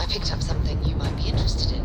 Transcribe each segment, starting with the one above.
I've picked up something you might be interested in.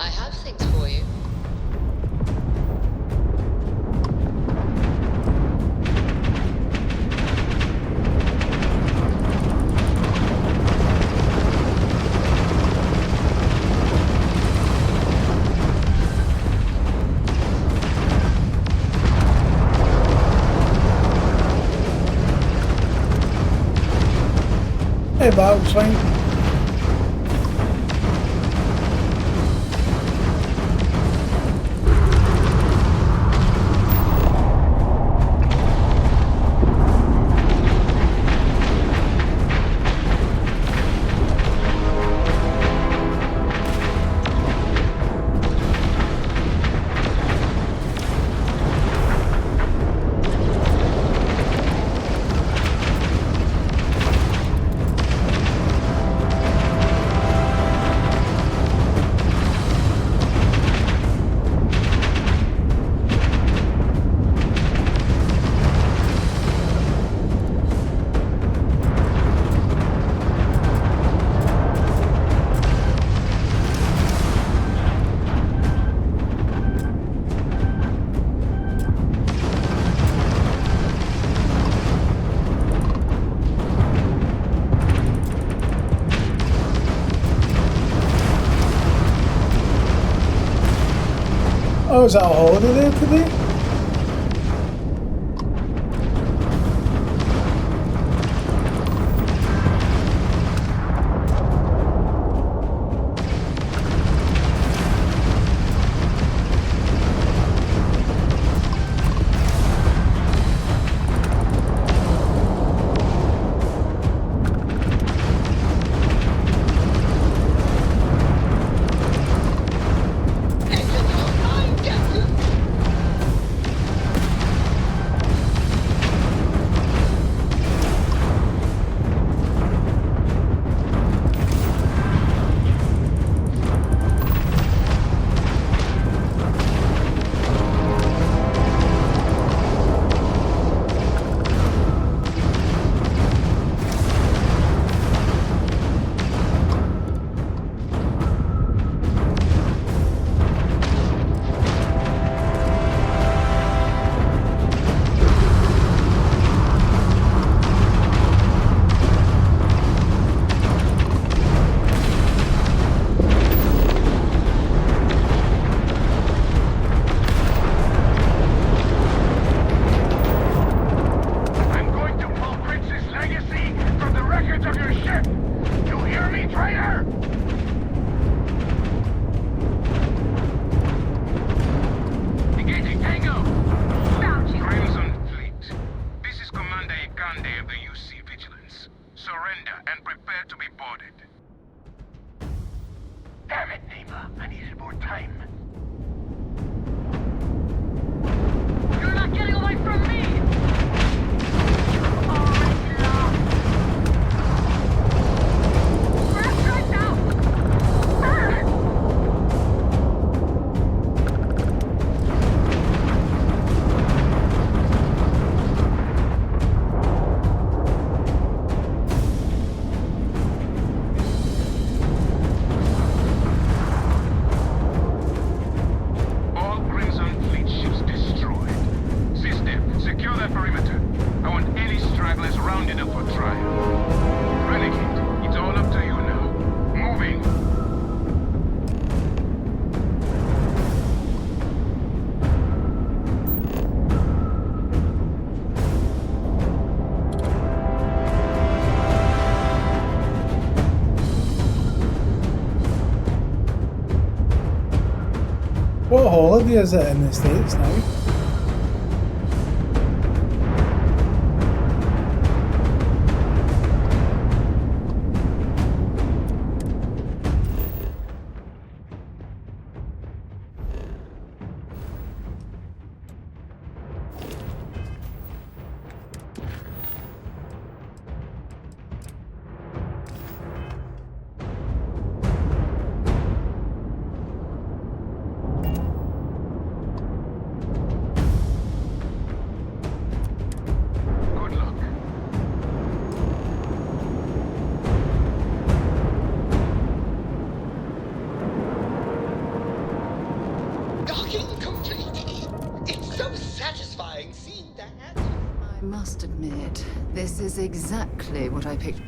I have things for you. Hey Bob, swing. Oh, is that a holiday there today? everybody is it in the States now? Good luck. Docking complete. It's so satisfying seeing that. I must admit, this is exactly what I picked.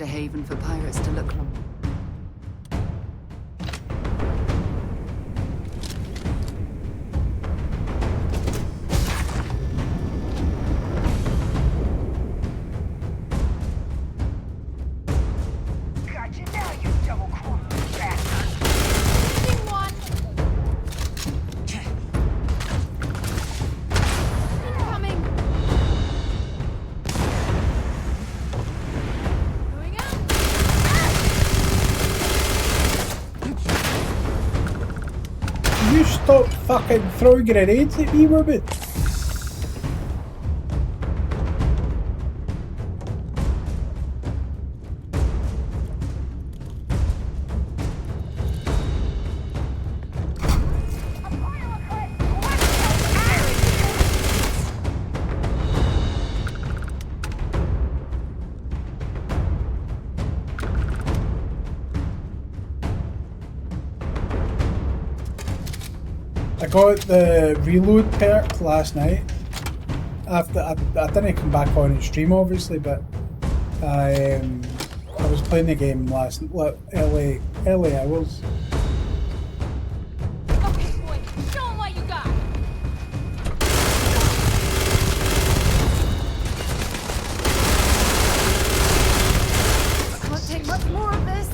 A haven for pirates to look like. Gotcha now, you double-crossed bastard. Incoming! Going out! You stop fucking throwing grenades at me, Robert. I got the reload perk last night. After I didn't come back on and stream obviously, but I was playing the game last early hours. Okay, boy, show 'em what you got! I can't take much more of this!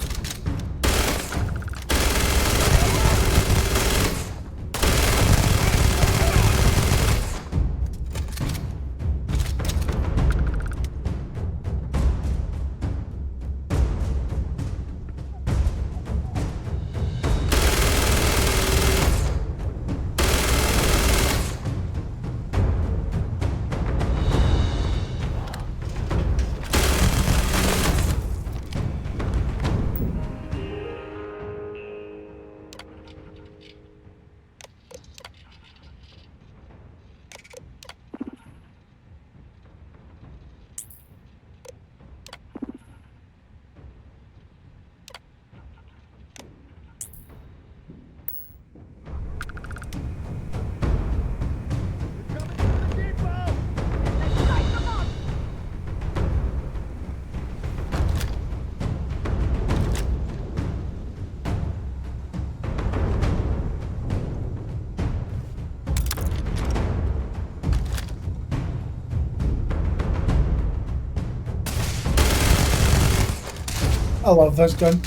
I love this gun.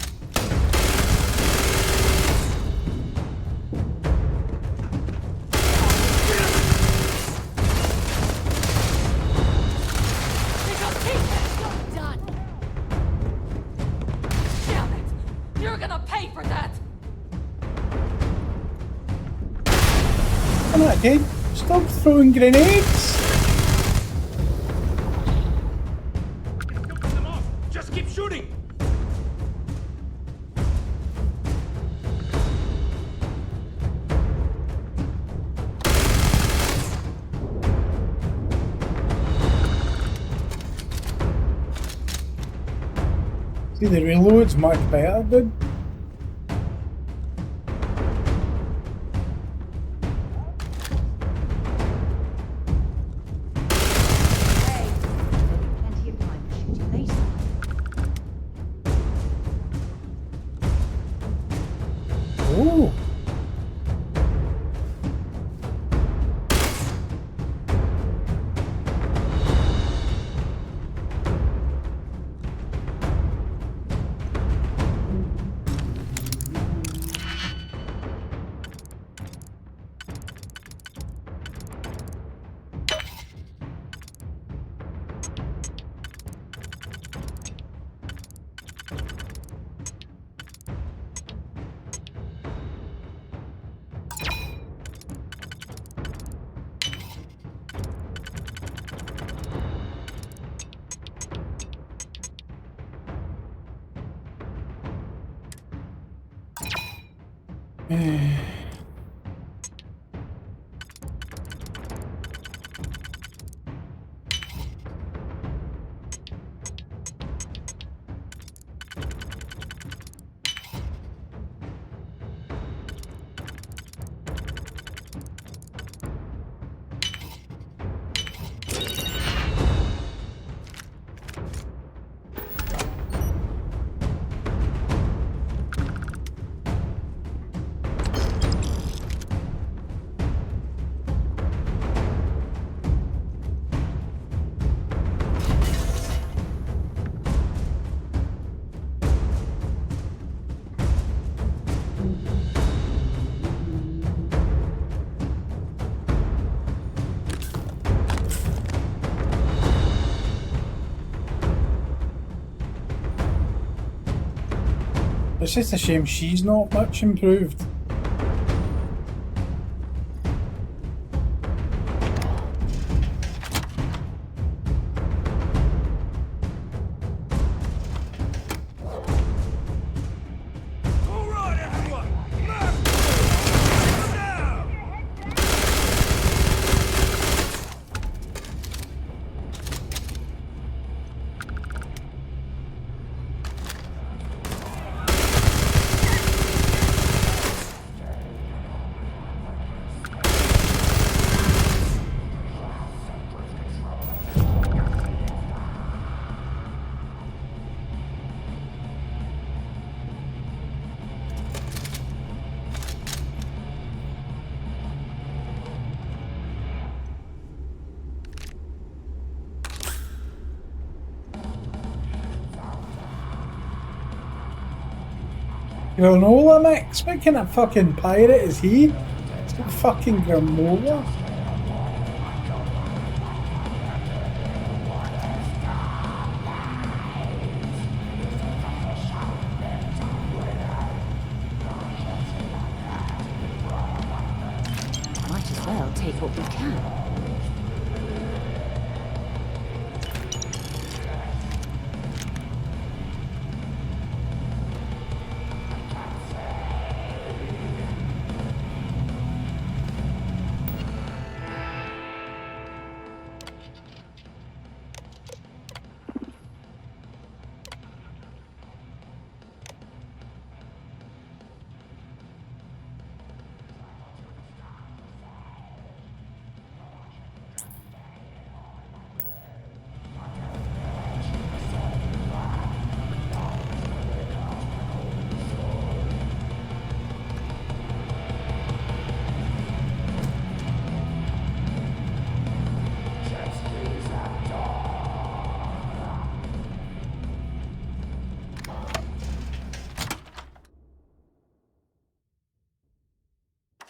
Pick up pieces! You're done! Damn it! You're gonna pay for that! Come on, kid. Stop throwing grenades. Don't put them off. Just keep shooting. See, the reload's much better, dude. Hey, plenty of time to shoot you later. Oh. It's just a shame she's not much improved. All right, everyone! Left! Down! Granola mix? What kind of fucking pirate is he? It's got fucking granola. Might as well take what we can.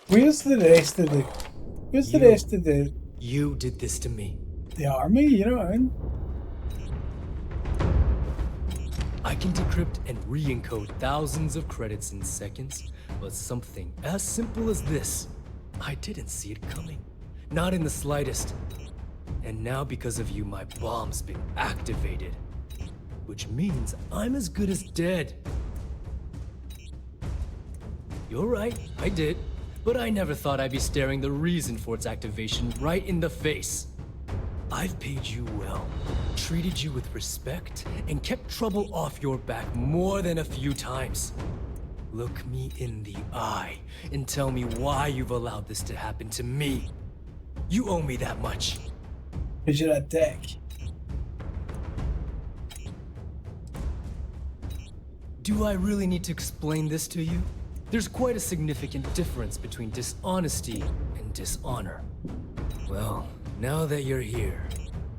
Where's the rest of the? Where's the rest of the You did this to me. army? You know what I mean? I can decrypt and re-encode thousands of credits in seconds, but something as simple as this, I didn't see it coming. Not in the slightest. And now because of you, my bomb's been activated. Which means I'm as good as dead. You're right, I did. But I never thought I'd be staring the reason for its activation right in the face. I've paid you well, treated you with respect, and kept trouble off your back more than a few times. Look me in the eye and tell me why you've allowed this to happen to me. You owe me that much. Because you're a dick. Do I really need to explain this to you? There's quite a significant difference between dishonesty and dishonor. Well, now that you're here,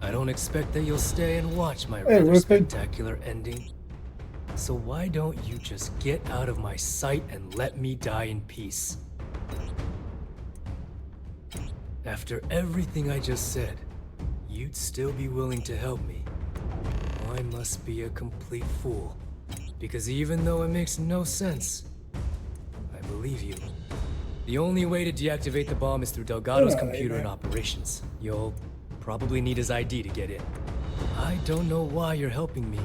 I don't expect that you'll stay and watch my rather Rupert. spectacular ending. So why don't you just get out of my sight and let me die in peace? After everything I just said, you'd still be willing to help me. I must be a complete fool. Because even though it makes no sense, I believe you. The only way to deactivate the bomb is through Delgado's computer and operations. You'll probably need his ID to get in. I don't know why you're helping me,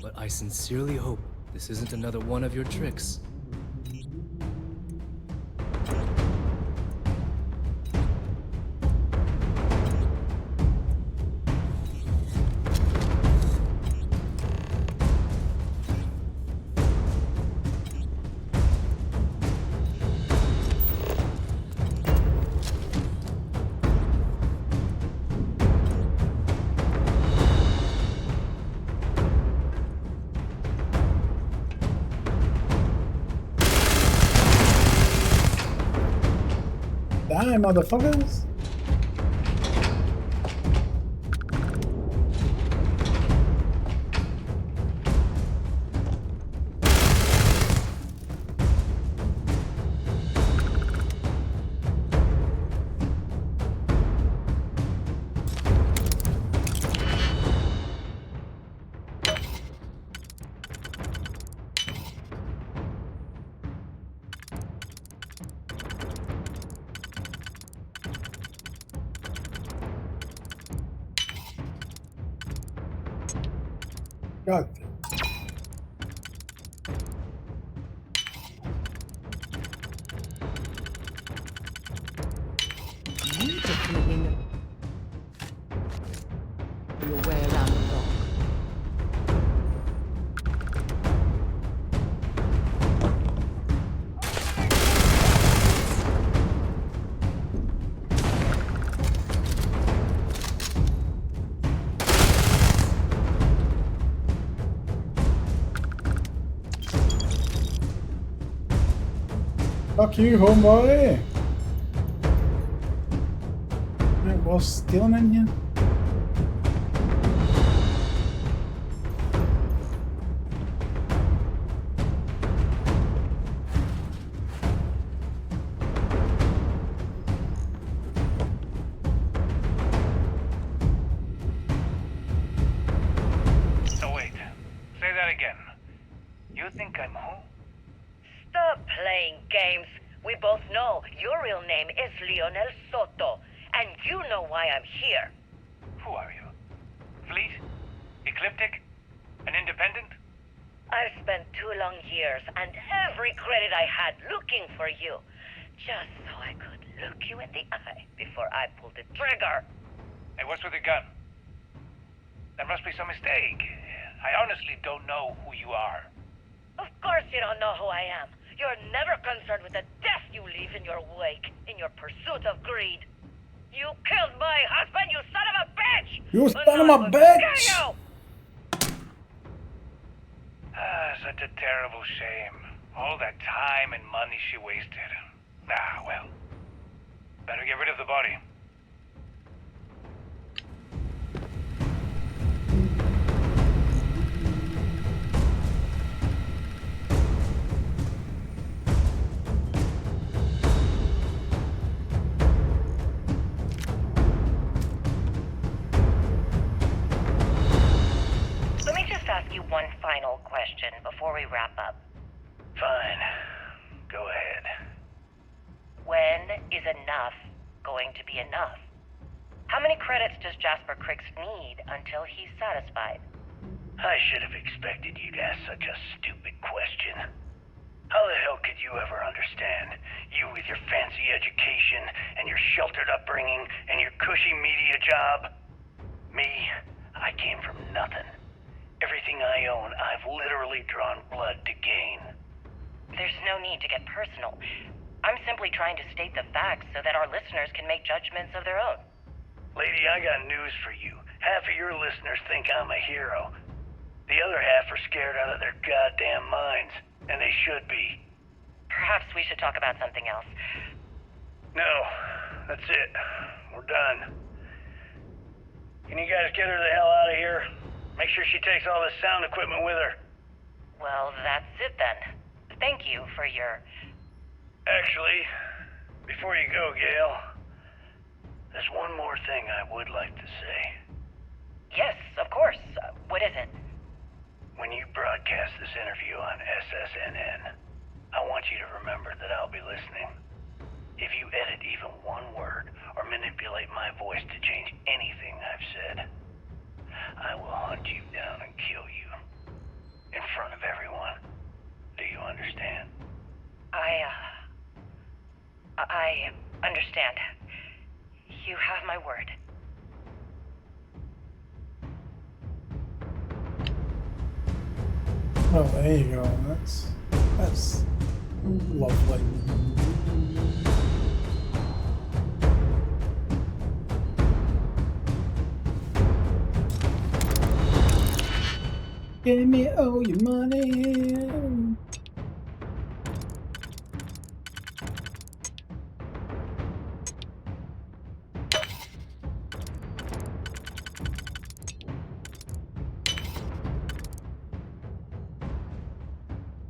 but I sincerely hope this isn't another one of your tricks. Hi, motherfuckers. God. You definitely know your way around the lock. Fuck you, homeboy. Right, what's stealing in here? So wait, say that again. You think I'm who? Stop playing games. We both know your real name is Lionel Soto, and you know why I'm here. Who are you? Fleet? Ecliptic? An independent? I've spent 2 long years and every credit I had looking for you, just so I could look you in the eye before I pulled the trigger. Hey, what's with the gun? There must be some mistake. I honestly don't know who you are. Of course you don't know who I am. You're never concerned with the death you leave in your wake, in your pursuit of greed. You killed my husband, you son of a bitch! You And son of now a I will bitch! kill you! Such a terrible shame. All that time and money she wasted. Ah, well. Better get rid of the body. Let me just ask you one final question before we wrap up. Fine. Go ahead. When is enough going to be enough? How many credits does Jasper Cricks need until he's satisfied? I should have expected you to ask such a stupid question. How the hell could you ever understand? You with your fancy education and your sheltered upbringing and your cushy media job? Me, I came from nothing. Everything I own, I've literally drawn blood to gain. There's no need to get personal. I'm simply trying to state the facts so that our listeners can make judgments of their own. Lady, I got news for you. Half of your listeners think I'm a hero. The other half are scared out of their goddamn minds, and they should be. Perhaps we should talk about something else. No, that's it. We're done. Can you guys get her the hell out of here? Make sure she takes all this sound equipment with her. Well, that's it then. Thank you for your... Actually, before you go, Gail, there's one more thing I would like to say. Yes, of course. What is it? When you broadcast this interview on SSNN, I want you to remember that I'll be listening. If you edit even one word or manipulate my voice to change anything I've said, I will hunt you down and kill you. In front of everyone. Do you understand? I understand. You have my word. Well, there you go. That's lovely. Give me all your money.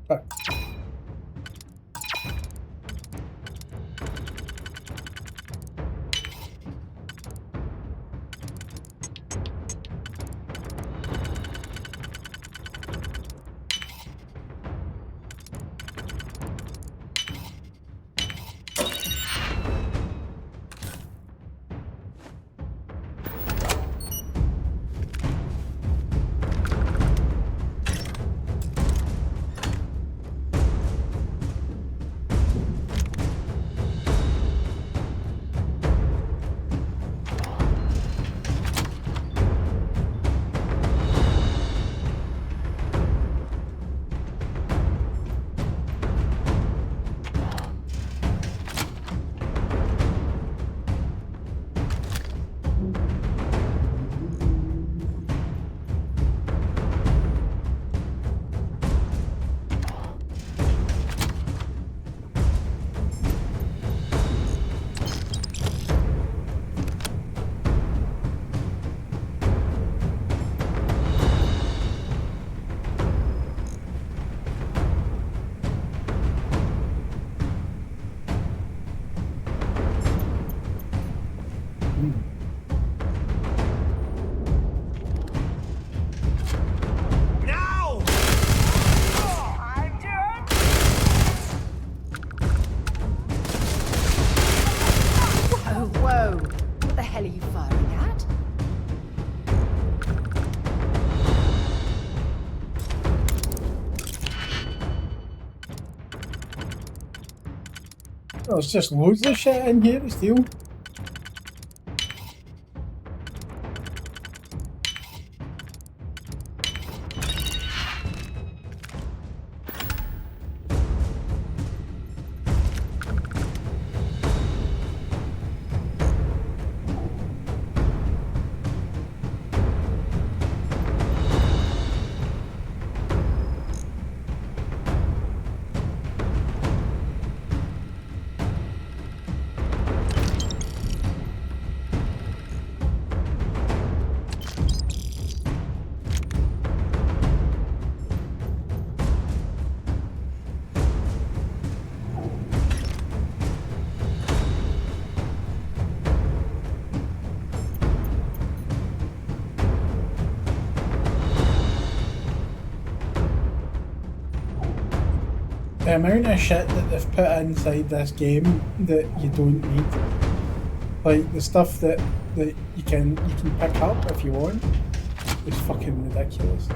Fuck. Now! Oh, whoa. What the hell are you firing at? Oh, it's just loads of shit in here to steal. The amount of shit that they've put inside this game that you don't need, like the stuff that you can pick up if you want, is fucking ridiculous.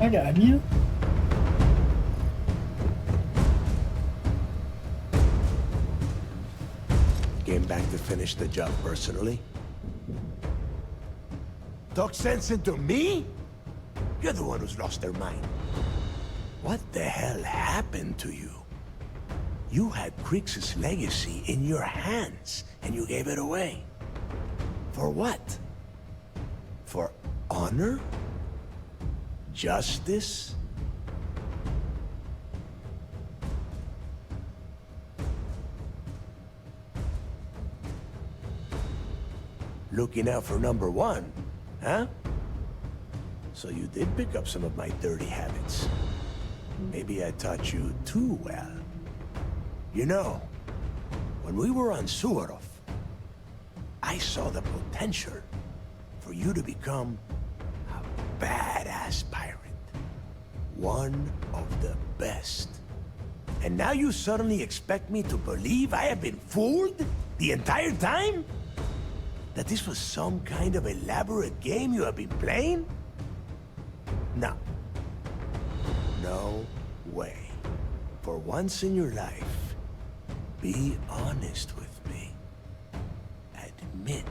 I got in here. Came back to finish the job personally? Talk sense into me? You're the one who's lost their mind. What the hell happened to you? You had Krix's legacy in your hands, and you gave it away. For what? For honor? Justice? Looking out for number one, huh? So you did pick up some of my dirty habits. Maybe I taught you too well. You know, when we were on Suvorov, I saw the potential for you to become a badass pirate. One of the best. And now you suddenly expect me to believe I have been fooled the entire time? That this was some kind of elaborate game you have been playing? No. No way. For once in your life, be honest with me. Admit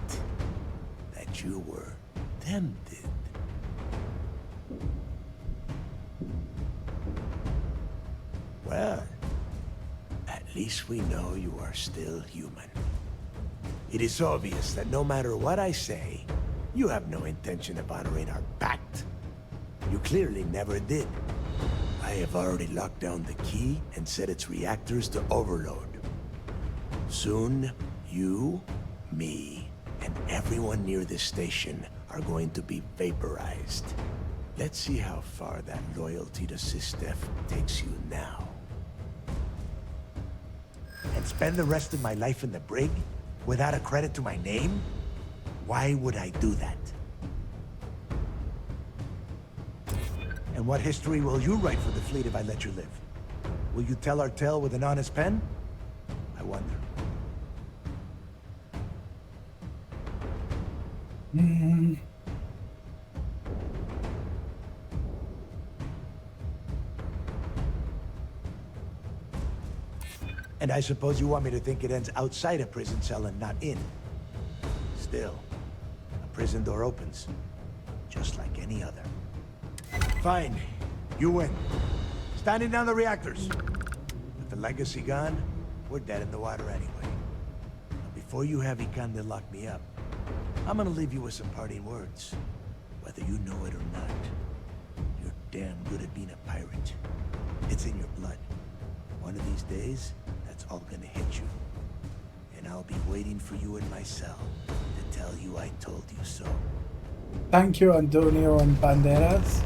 that you were tempted. Well, at least we know you are still human. It is obvious that no matter what I say, you have no intention of honoring our pact. You clearly never did. I have already locked down the key and set its reactors to overload. Soon, you, me, and everyone near this station are going to be vaporized. Let's see how far that loyalty to Sistef takes you now. And spend the rest of my life in the brig without a credit to my name? Why would I do that? And what history will you write for the fleet if I let you live? Will you tell our tale with an honest pen? I wonder. And I suppose you want me to think it ends outside a prison cell and not in. Still, a prison door opens, just like any other. Fine, you win. Standing down the reactors. With the legacy gone, we're dead in the water anyway. But before you have Ikande lock me up, I'm gonna leave you with some parting words. Whether you know it or not, you're damn good at being a pirate. It's in your blood. One of these days, that's all gonna hit you. And I'll be waiting for you in my cell to tell you I told you so. Thank you, Antonio and Banderas.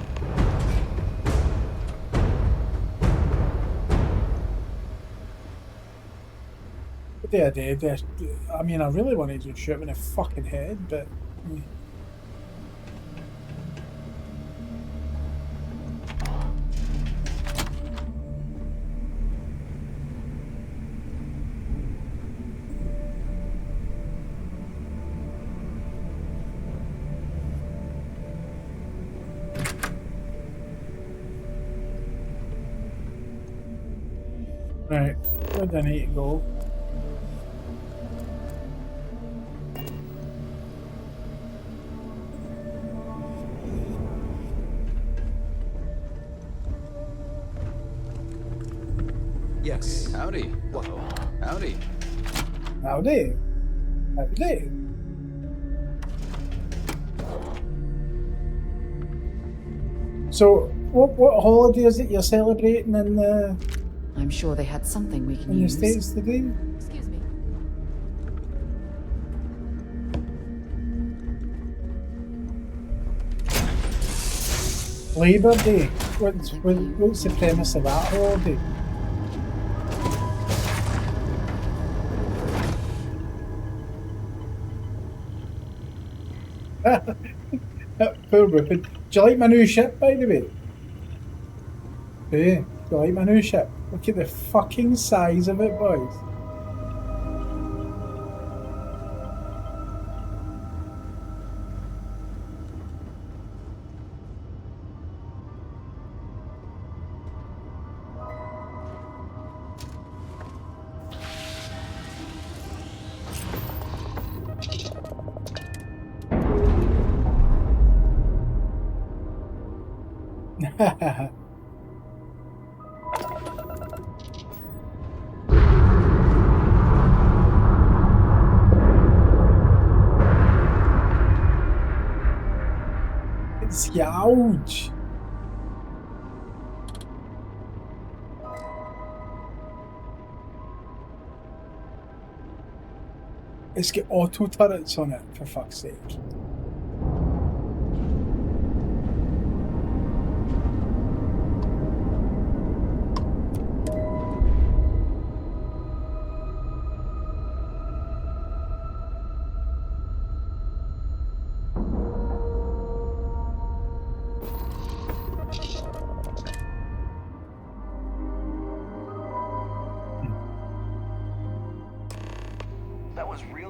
What did I do? I mean, I really wanted to shoot him in the fucking head, but... Right, where do I need to go? Yes. Howdy. Hello. Howdy. Howdy. Howdy. So, what holiday is it you're celebrating in the... I'm sure they had something we can in the use. States today? Excuse me. Labour Day. What's the premise of that holiday? Poor Rupert. Do you like my new ship, by the way? Hey, do you like my new ship? Look at the fucking size of it, boys. It's huge. It's got auto turrets on it, for fuck's sake.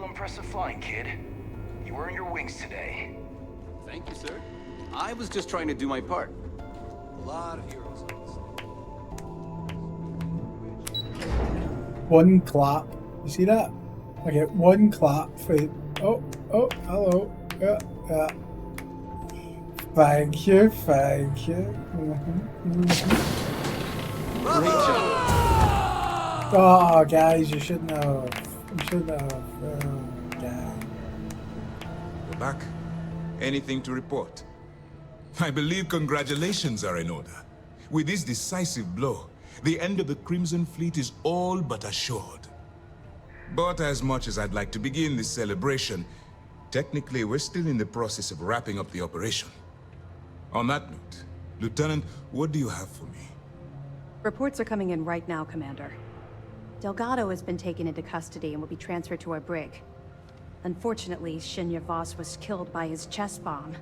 impressive flying, kid. You earned your wings today. Thank you, sir. I was just trying to do my part. A lot of heroes on this. One clap. You see that? I get one clap for. Oh, hello. Yeah. Thank you. Great job. Oh, guys, you shouldn't have. Oh, guys. We're back. Anything to report? I believe congratulations are in order. With this decisive blow, the end of the Crimson Fleet is all but assured. But as much as I'd like to begin this celebration, technically we're still in the process of wrapping up the operation. On that note, Lieutenant, what do you have for me? Reports are coming in right now, Commander. Delgado has been taken into custody and will be transferred to our brig. Unfortunately, Shinya Voss was killed by his chest bomb.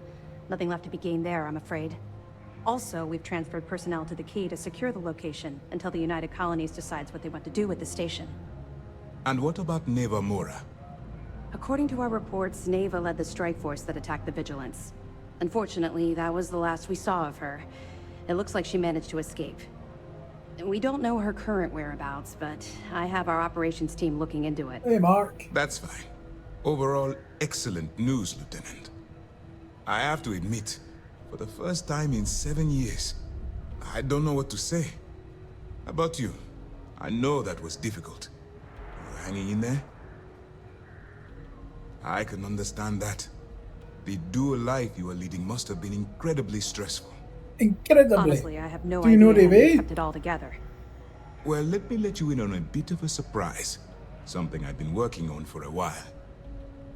Nothing left to be gained there, I'm afraid. Also, we've transferred personnel to the Key to secure the location until the United Colonies decides what they want to do with the station. And what about Neva Mora? According to our reports, Neva led the strike force that attacked the Vigilance. Unfortunately, that was the last we saw of her. It looks like she managed to escape. We don't know her current whereabouts, but I have our operations team looking into it. Hey, Mark. That's fine. Overall, excellent news, Lieutenant. I have to admit, for the first time in 7 years, I don't know what to say. How about you? I know that was difficult. You hanging in there? I can understand that. The dual life you are leading must have been incredibly stressful. Incredibly. Honestly, I have no Do you idea know the how we way? kept it all together. Well, let me let you in on a bit of a surprise. Something I've been working on for a while.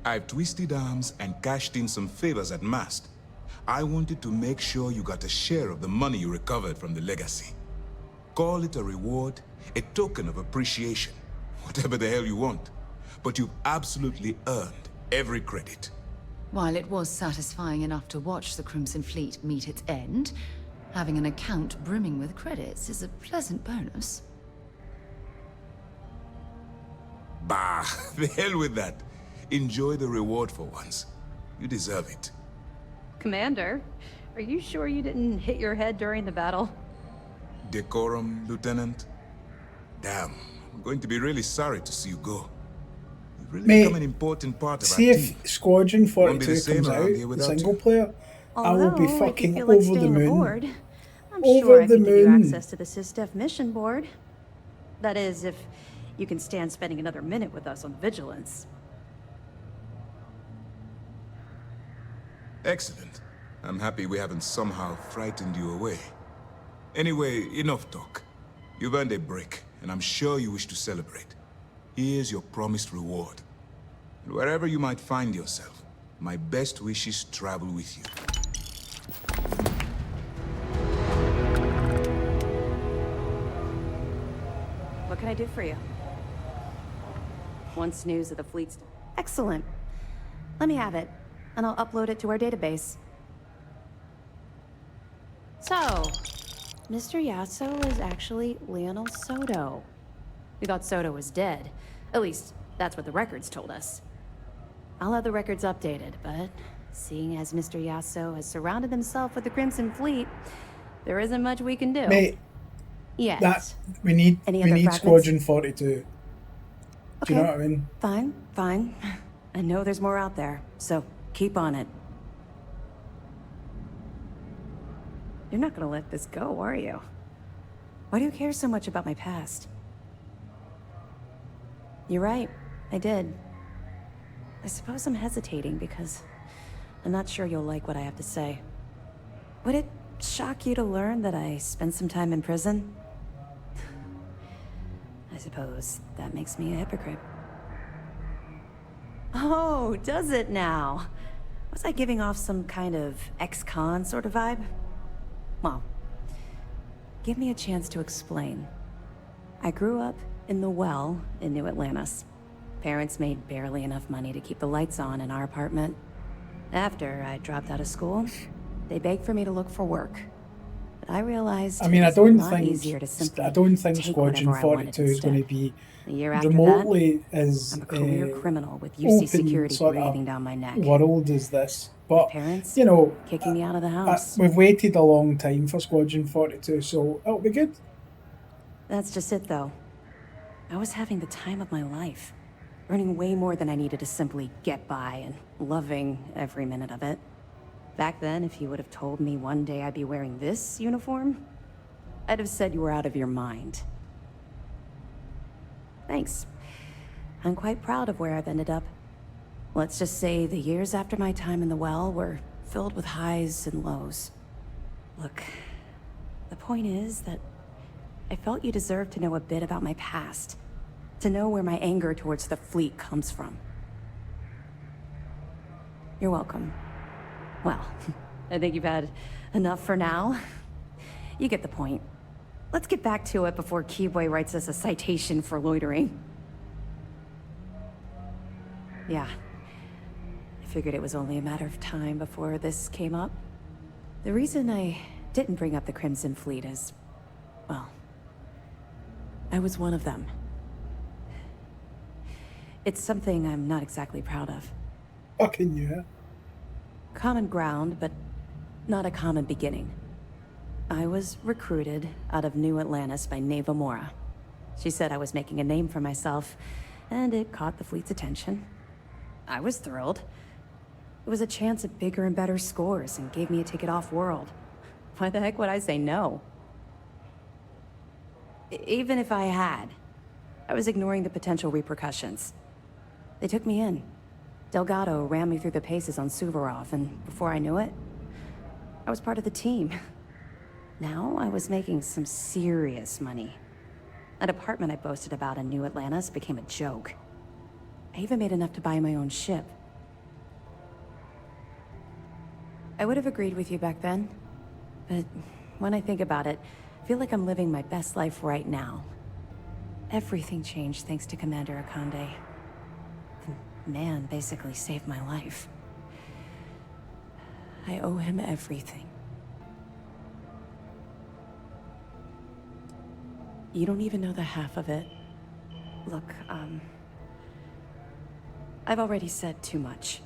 I've twisted arms and cashed in some favors at Mast. I wanted to make sure you got a share of the money you recovered from the legacy. Call it a reward, a token of appreciation, whatever the hell you want. But you've absolutely earned every credit. While it was satisfying enough to watch the Crimson Fleet meet its end, having an account brimming with credits is a pleasant bonus. Bah, the hell with that. Enjoy the reward for once. You deserve it. Commander, are you sure you didn't hit your head during the battle? Decorum, Lieutenant? Damn, I'm going to be really sorry to see you go. You've really Mate, become an important part of our See team. if Squadron Won't be the 42 same comes around out, here the without single you. player, I will be Although, if you fucking feel like over the staying moon. aboard, I'm Over sure I the could give you moon. access to the SysDef mission board. That is, if you can stand spending another minute with us on Vigilance. Excellent. I'm happy we haven't somehow frightened you away. Anyway, enough talk. You've earned a break, and I'm sure you wish to celebrate. Here's your promised reward. And wherever you might find yourself, my best wishes travel with you. What can I do for you? Once news of the fleet's... Excellent. Let me have it, and I'll upload it to our database. So, Mr. Yasso is actually Lionel Soto. We thought Soto was dead. At least, that's what the records told us. I'll have the records updated, but seeing as Mr. Yasso has surrounded himself with the Crimson Fleet, there isn't much we can do. Mate, Yes. that we need Any other fragments? Squadron 42. Do you know Okay. what I mean? Fine. I know there's more out there, so keep on it. You're not gonna let this go, are you? Why do you care so much about my past? You're right, I did. I suppose I'm hesitating because I'm not sure you'll like what I have to say. Would it shock you to learn that I spent some time in prison? I suppose that makes me a hypocrite. Oh, does it now? Was I giving off some kind of ex-con sort of vibe? Well, give me a chance to explain. I grew up in the Well in New Atlantis. Parents made barely enough money to keep the lights on in our apartment. After I dropped out of school, they begged for me to look for work. But I realized I mean, I it's a don't lot think easier to simply I don't think take Squadron whatever I wanted 42 is going to instead. be A year after that, remotely as I'm a career criminal with UC open security sort of breathing down my neck. world as this. My But parents you know, kicking me out of the house. we've waited a long time for Squadron 42, so it'll be good. That's just it, though. I was having the time of my life, earning way more than I needed to simply get by and loving every minute of it. Back then, if you would have told me one day I'd be wearing this uniform, I'd have said you were out of your mind. Thanks. I'm quite proud of where I've ended up. Let's just say the years after my time in the well were filled with highs and lows. Look, the point is that I felt you deserved to know a bit about my past, to know where my anger towards the fleet comes from. You're welcome. Well, I think you've had enough for now. You get the point. Let's get back to it before Keyboy writes us a citation for loitering. Yeah. I figured it was only a matter of time before this came up. The reason I didn't bring up the Crimson Fleet is, well, I was one of them. It's something I'm not exactly proud of. Fucking yeah. Common ground, but not a common beginning. I was recruited out of New Atlantis by Neva Mora. She said I was making a name for myself, and it caught the fleet's attention. I was thrilled. It was a chance at bigger and better scores and gave me a ticket off-world. Why the heck would I say no? Even if I had, I was ignoring the potential repercussions. They took me in. Delgado ran me through the paces on Suvorov, and before I knew it, I was part of the team. Now I was making some serious money. That apartment I boasted about in New Atlantis became a joke. I even made enough to buy my own ship. I would have agreed with you back then, but when I think about it, I feel like I'm living my best life right now. Everything changed thanks to Commander Akande. The man basically saved my life. I owe him everything. You don't even know the half of it. Look, I've already said too much.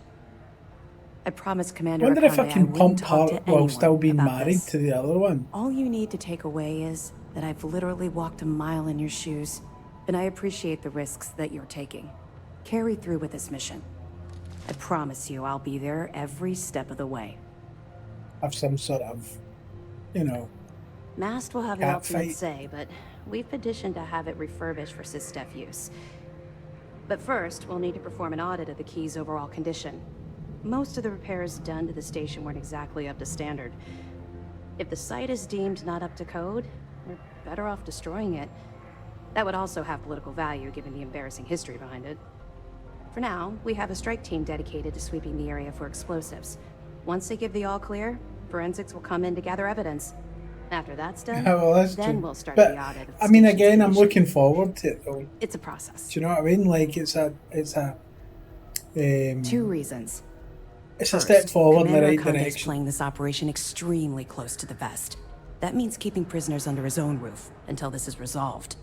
I promised Commander I wonder if I Akande can wouldn't pump talk her to while anyone still being about married this. to the other one. All you need to take away is that I've literally walked a mile in your shoes, and I appreciate the risks that you're taking. Carry through with this mission. I promise you I'll be there every step of the way. Have some sort of, you know, Mast will have the cat ultimate fight. say, but we've petitioned to have it refurbished for SysDef use. But first, we'll need to perform an audit of the key's overall condition. Most of the repairs done to the station weren't exactly up to standard. If the site is deemed not up to code, we're better off destroying it. That would also have political value given the embarrassing history behind it. For now, we have a strike team dedicated to sweeping the area for explosives. Once they give the all clear, forensics will come in to gather evidence. After that's done, Well, that's then true. we'll start But, the audit of the I mean, station's again, I'm condition. looking forward to it though. It's a process. Do you know what I mean? Like it's a Two reasons. it's a First, step forward in the Commander right Akande is direction. playing this operation extremely close to the vest. That means keeping prisoners under his own roof until this is resolved.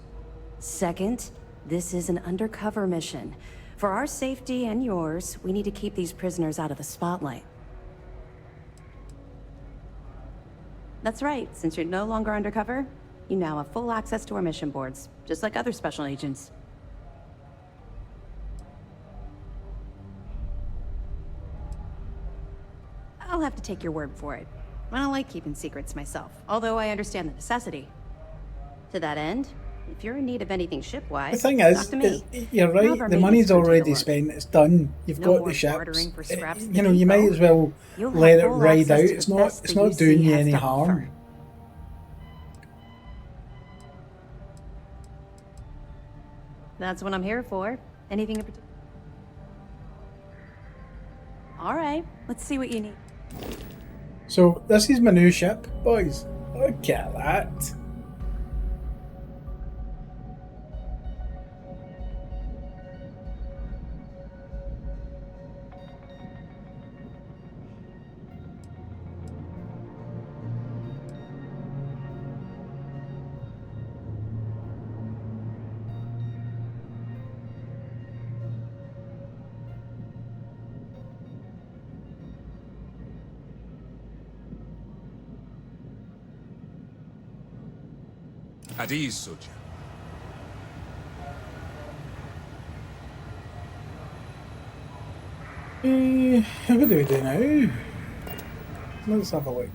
Second, this is an undercover mission. For our safety and yours, we need to keep these prisoners out of the spotlight. That's right, since you're no longer undercover, you now have full access to our mission boards, just like other special agents. I'll have to take your word for it. I don't like keeping secrets myself, although I understand the necessity. To that end, if you're in need of anything The ship-wise, thing talk is, to me. you're I'll have right. our The maintenance money's crew take a already look. spent. It's done. You've No got more the ships. bartering for scraps of You know, the you might depot. as well You'll let have it full ride access out. to It's the not. best It's the not UC doing you has any to harm. offer. That's what I'm here for. Anything in particular? All right, let's see what you need. So this is my new ship, boys. Look at that. At ease, soldier. What do we do now? Let's have a look.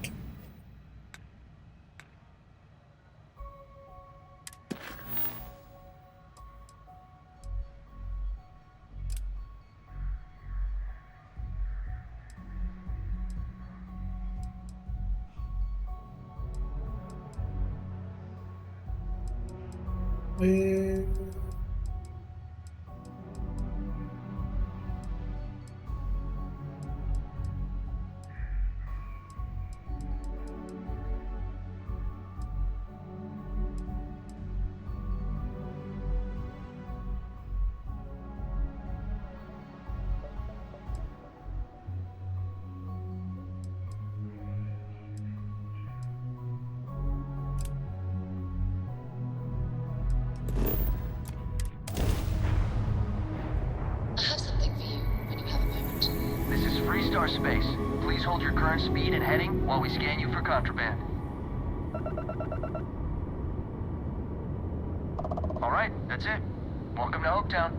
I have something for you when you have a moment. This is Freestar Space. Please hold your current speed and heading while we scan you for contraband. Alright, that's it. Welcome to Hopetown.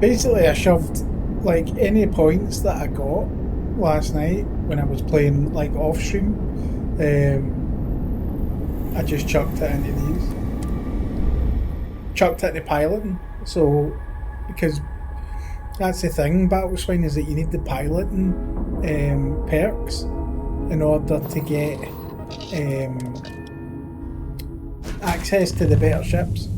Basically, I shoved like any points that I got last night when I was playing like off stream. I just chucked it into these. Chucked it into piloting. So, because that's the thing, Battle Swine, is that you need the piloting perks in order to get access to the better ships.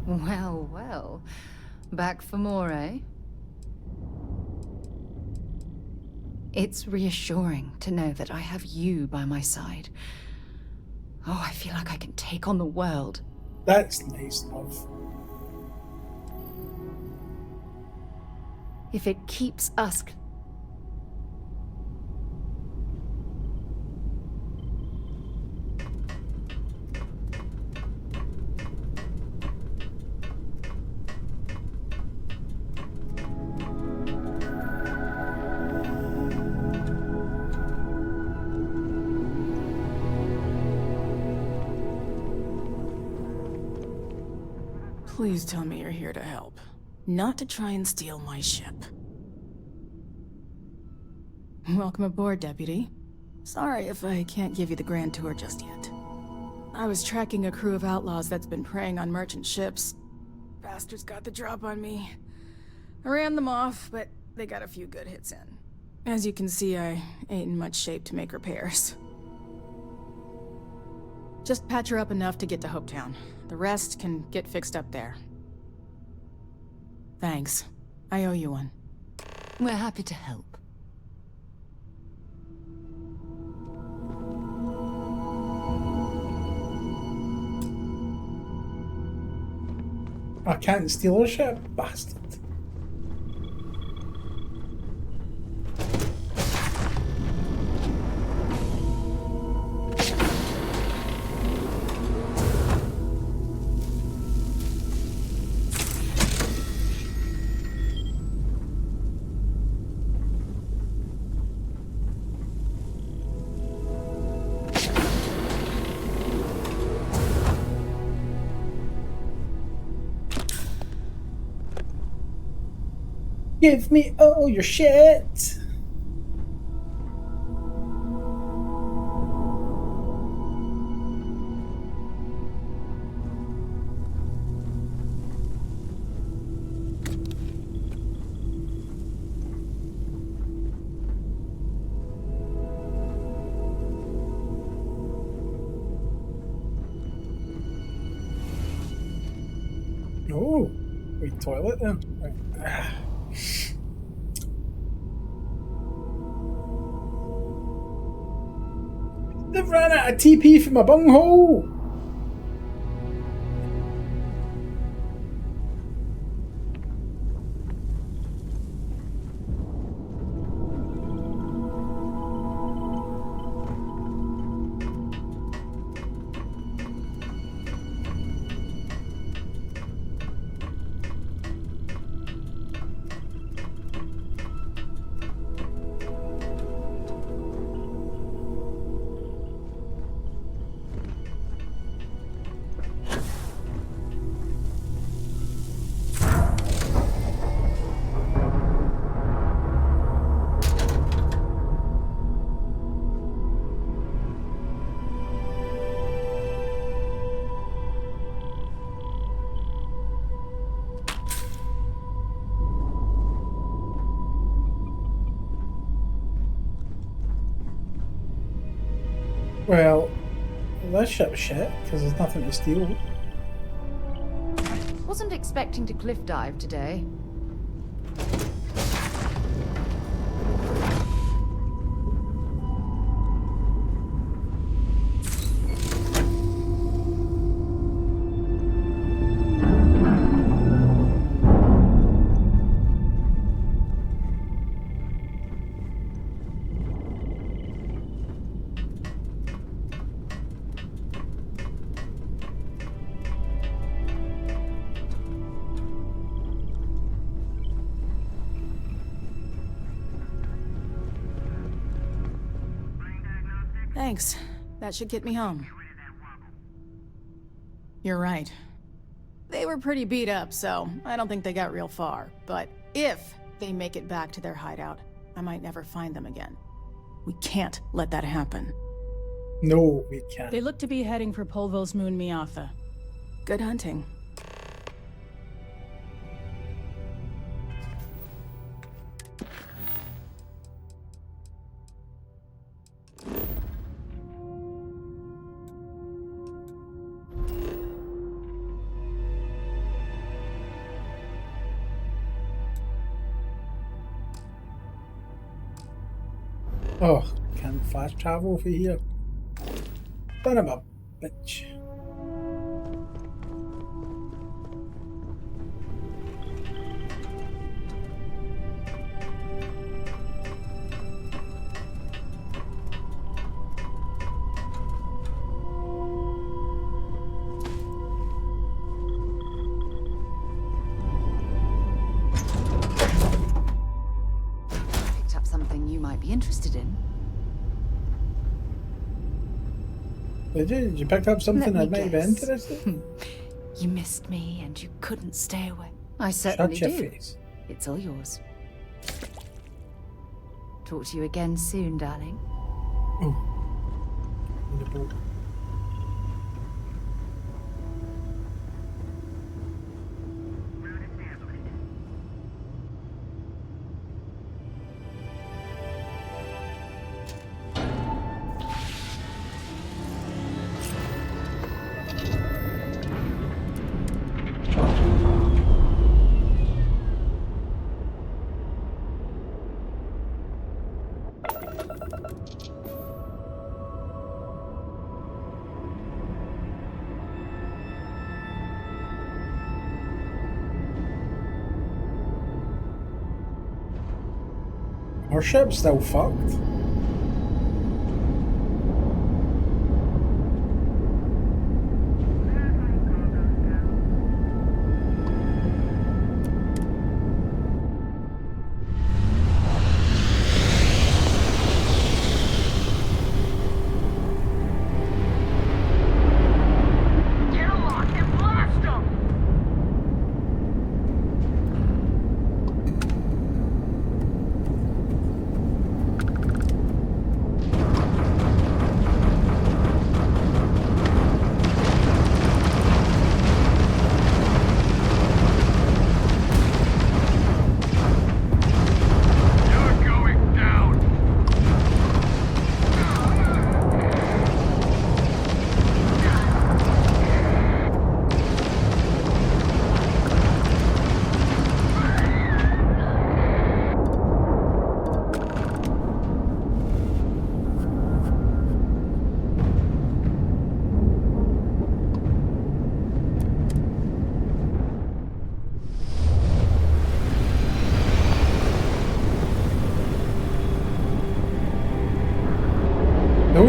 Well, well. Back for more, eh? It's reassuring to know that I have you by my side. Oh, I feel like I can take on the world. That's nice, love. If it keeps us... Please tell me you're here to help, not to try and steal my ship. Welcome aboard, Deputy. Sorry if I can't give you the grand tour just yet. I was tracking a crew of outlaws that's been preying on merchant ships. Bastards got the drop on me. I ran them off, but they got a few good hits in. As you can see, I ain't in much shape to make repairs. Just patch her up enough to get to Hopetown. The rest can get fixed up there. Thanks. I owe you one. We're happy to help. I can't steal a ship, bastard. Give me all your shit. Oh, wait, toilet then. Right. They've ran out of TP from my bunghole. Well, this ship's shit because there's nothing to steal. Wasn't expecting to cliff dive today. Thanks. That should get me home. You're right. They were pretty beat up, so I don't think they got real far. But if they make it back to their hideout, I might never find them again. We can't let that happen. No, we can't. They look to be heading for Polvo's moon Miatha. Good hunting. Oh, can't fast travel over here. Son of a bitch. Picked up something you might be interested in. Did you pick up something Let that me might be guess. interesting? You missed me and you couldn't stay away. I certainly Shut your do. face. It's all yours. Talk to you again soon, darling. Oh. In the boat. Our ship's still fucked. Get a lock and blast them!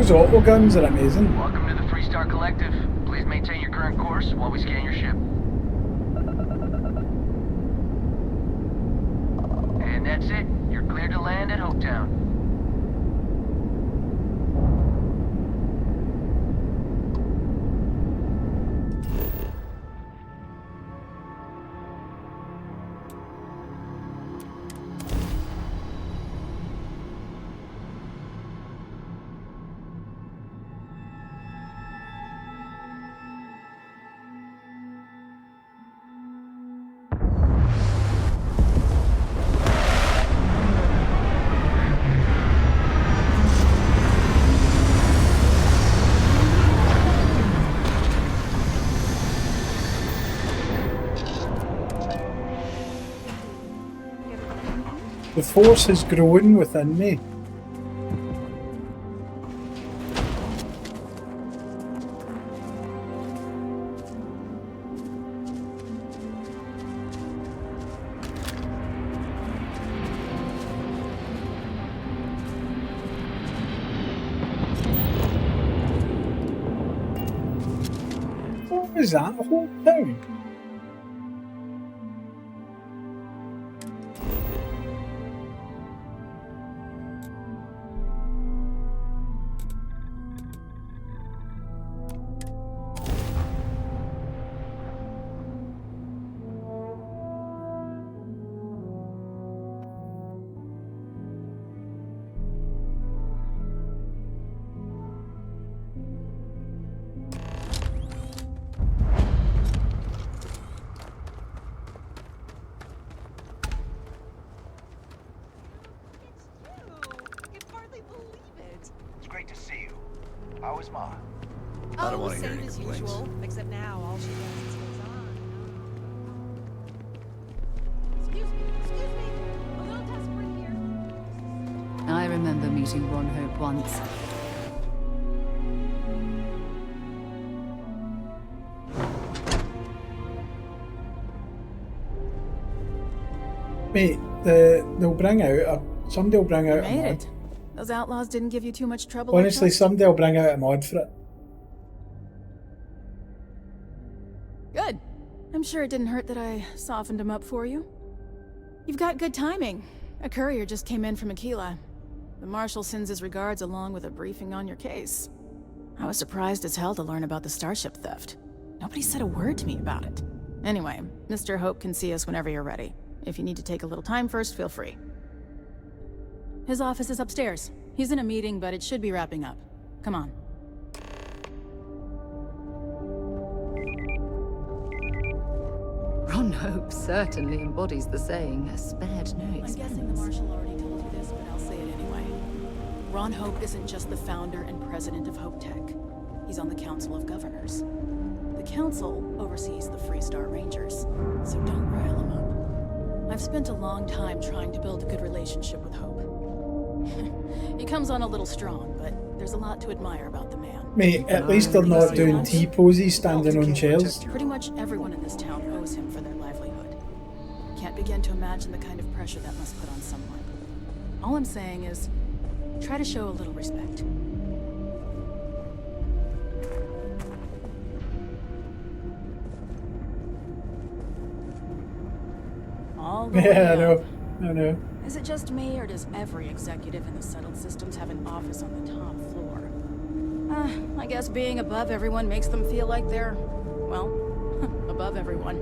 Those auto guns are amazing. Welcome to the 3-Star Collective. Please maintain your current course while we scan your ship. And that's it. You're cleared to land at Hopetown. The force is growing within me. What is that? A whole thing? It's great to see you. How is Ma? I don't want to hear any complaints. Except now, all she does is goes on. Excuse me. A little desperate here. I remember meeting Ron Hope once. Mate, they'll bring out somebody will bring out a Made mod. it. Those outlaws didn't give you too much trouble. Honestly, I trust? somebody will bring out a mod for it. Good. I'm sure it didn't hurt that I softened him up for you. You've got good timing. A courier just came in from Aquila. The Marshal sends his regards along with a briefing on your case. I was surprised as hell to learn about the starship theft. Nobody said a word to me about it. Anyway, Mr. Hope can see us whenever you're ready. If you need to take a little time first, feel free. His office is upstairs. He's in a meeting, but it should be wrapping up. Come on. Ron Hope certainly embodies the saying, spared no expense. I'm guessing the Marshal already told you this, but I'll say it anyway. Ron Hope isn't just the founder and president of Hope Tech. He's on the Council of Governors. The Council oversees the Freestar Rangers, so don't rile him up. I've spent a long time trying to build a good relationship with Hope. He comes on a little strong, but there's a lot to admire about the man. Mate, at least they're not doing T-poses standing on chairs. Pretty much everyone in this town owes him for their livelihood. Can't begin to imagine the kind of pressure that must put on someone. All I'm saying is, try to show a little respect. All the way Yeah, up. I know. Is it just me, or does every executive in the settled systems have an office on the top floor? I guess being above everyone makes them feel like they're, well, above everyone.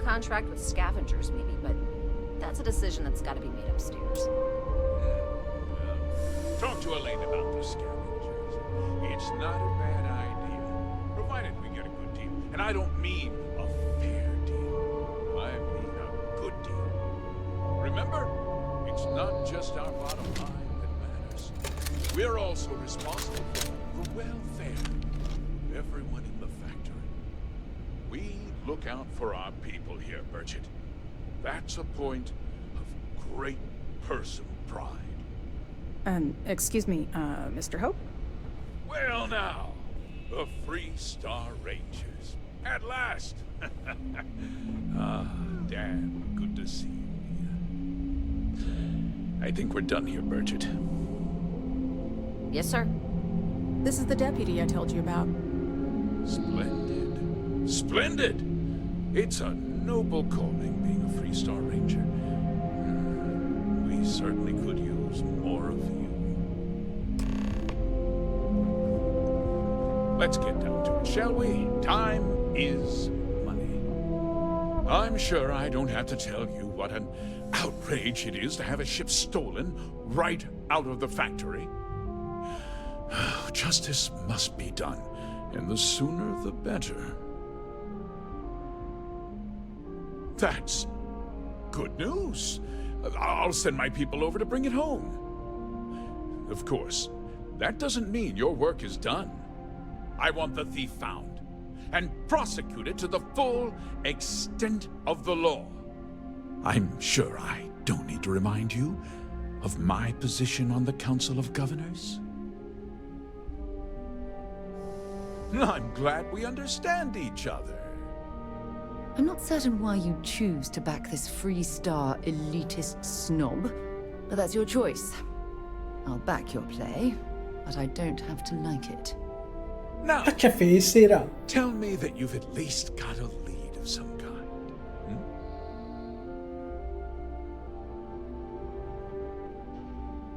Contract with scavengers, maybe, but that's a decision that's got to be made upstairs. Talk to Elaine about the scavengers. It's not a bad idea, provided we get a good deal. And I don't mean a fair deal. I mean a good deal. Remember, it's not just our bottom line that matters. We're also responsible for the welfare of everyone in the factory. We look out for our people here, Burchett. That's a point of great personal pride. Excuse me, Mr. Hope? Well now, the Free Star Rangers. At last! Ah, damn, good to see you. I think we're done here, Burchett. Yes, sir. This is the deputy I told you about. Splendid. Splendid! It's a noble calling, being a Free Star Ranger. We certainly could use more of you. Let's get down to it, shall we? Time is money. I'm sure I don't have to tell you what an outrage it is to have a ship stolen right out of the factory. Justice must be done, and the sooner the better. That's good news. I'll send my people over to bring it home. Of course, that doesn't mean your work is done. I want the thief found and prosecuted to the full extent of the law. I'm sure I don't need to remind you of my position on the Council of Governors. I'm glad we understand each other. I'm not certain why you choose to back this Free Star elitist snob, but that's your choice. I'll back your play, but I don't have to like it. Now, Look your face, Sarah. tell me that you've at least got a lead of some kind.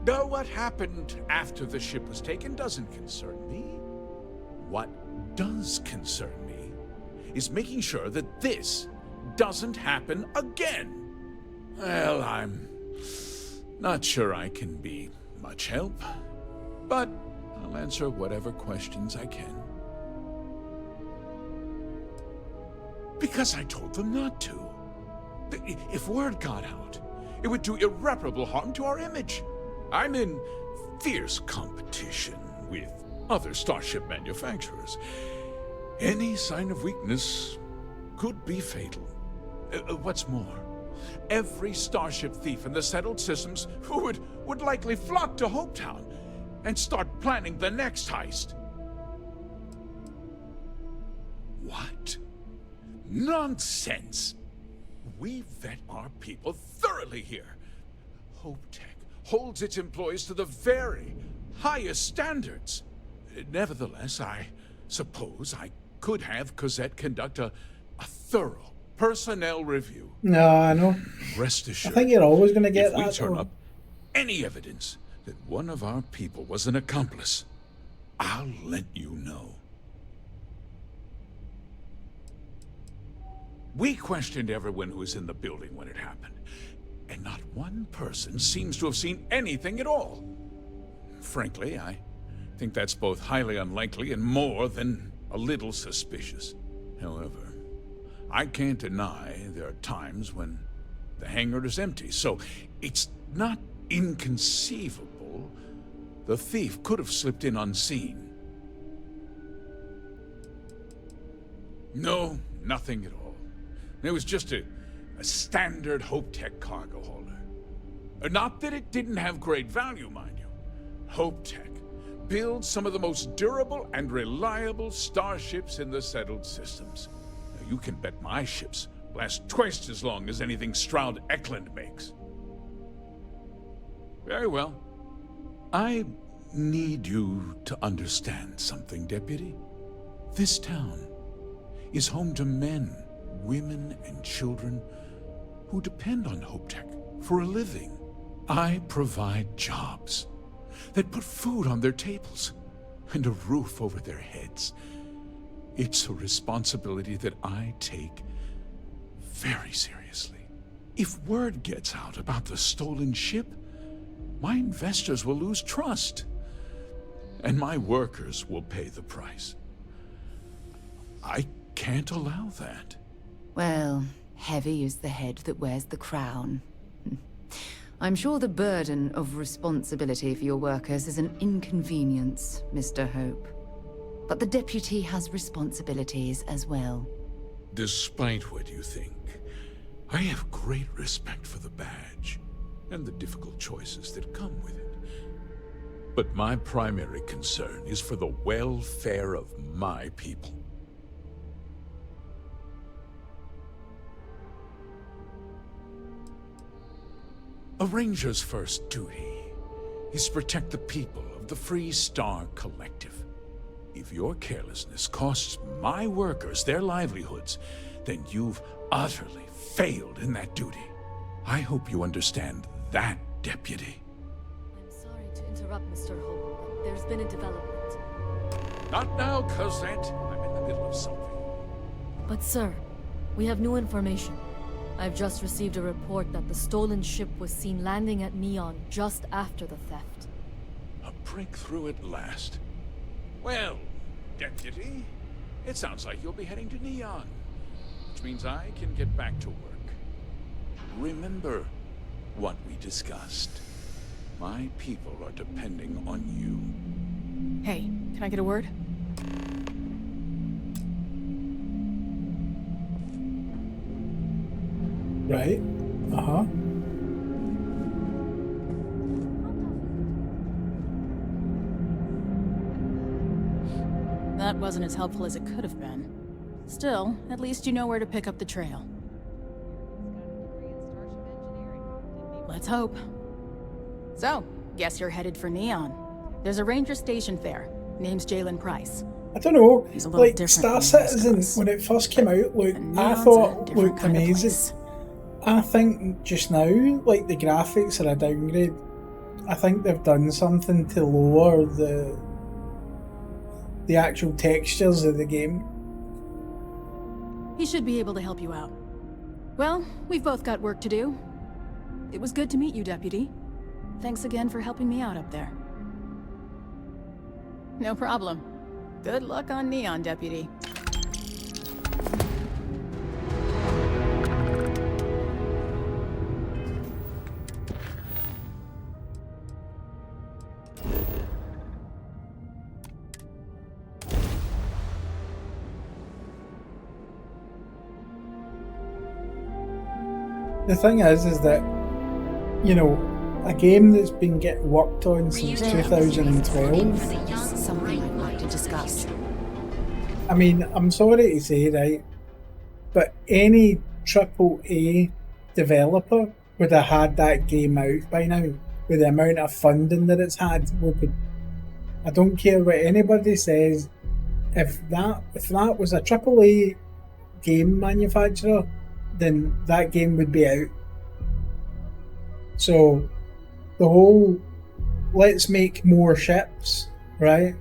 Though what happened after the ship was taken doesn't concern me. What does concern me is making sure that this doesn't happen again. Well, I'm not sure I can be much help, but I'll answer whatever questions I can. Because I told them not to. If word got out, it would do irreparable harm to our image. I'm in fierce competition with other starship manufacturers. Any sign of weakness could be fatal. What's more, every starship thief in the settled systems would likely flock to Hopetown and start planning the next heist. What? Nonsense! We vet our people thoroughly here. HopeTech holds its employees to the very highest standards. Nevertheless, I suppose I could have Cosette conduct a thorough personnel review. No, I know. Rest assured, I think you're always going to get if we that. turn though. up any evidence that one of our people was an accomplice, I'll let you know. We questioned everyone who was in the building when it happened, and not one person seems to have seen anything at all. Frankly, I think that's both highly unlikely and more than a little suspicious. However, I can't deny there are times when the hangar is empty, so it's not inconceivable the thief could have slipped in unseen. No, nothing at all. It was just a standard HopeTech cargo hauler. Not that it didn't have great value, mind you. HopeTech builds some of the most durable and reliable starships in the settled systems. Now, you can bet my ships last twice as long as anything Stroud Eklund makes. Very well. I need you to understand something, Deputy. This town is home to men, women, and children who depend on HopeTech for a living. I provide jobs that put food on their tables and a roof over their heads. It's a responsibility that I take very seriously. If word gets out about the stolen ship, my investors will lose trust, and my workers will pay the price. I can't allow that. Well, heavy is the head that wears the crown. I'm sure the burden of responsibility for your workers is an inconvenience, Mr. Hope. But the deputy has responsibilities as well. Despite what you think, I have great respect for the badge and the difficult choices that come with it. But my primary concern is for the welfare of my people. A ranger's first duty is to protect the people of the Free Star Collective. If your carelessness costs my workers their livelihoods, then you've utterly failed in that duty. I hope you understand that, Deputy. I'm sorry to interrupt, Mr. Hope, but there's been a development. Not now, Cosette. I'm in the middle of something. But sir, we have new information. I've just received a report that the stolen ship was seen landing at Neon just after the theft. A breakthrough at last. Well, Deputy, it sounds like you'll be heading to Neon, which means I can get back to work. Remember what we discussed. My people are depending on you. Hey, can I get a word? Right. Uh-huh. That wasn't as helpful as it could have been. Still, at least you know where to pick up the trail. Let's hope. So, guess you're headed for Neon. There's a ranger stationed there. Name's Jalen Price. I don't know, He's a little like different Star than the rest of Citizen, us. when it first came out, look, And I Neon's thought a different looked kind of amazing. place. I think just now, like the graphics are a downgrade. I think they've done something to lower the actual textures of the game. He should be able to help you out. Well, we've both got work to do. It was good to meet you, Deputy. Thanks again for helping me out up there. No problem. Good luck on Neon, Deputy. The thing is that, you know, a game that's been getting worked on since 2012. Something I'd like to discuss. I mean, I'm sorry to say, right, but any AAA developer would have had that game out by now with the amount of funding that it's had. I don't care what anybody says. If that was a AAA game manufacturer, then that game would be out. So the whole let's make more ships, right,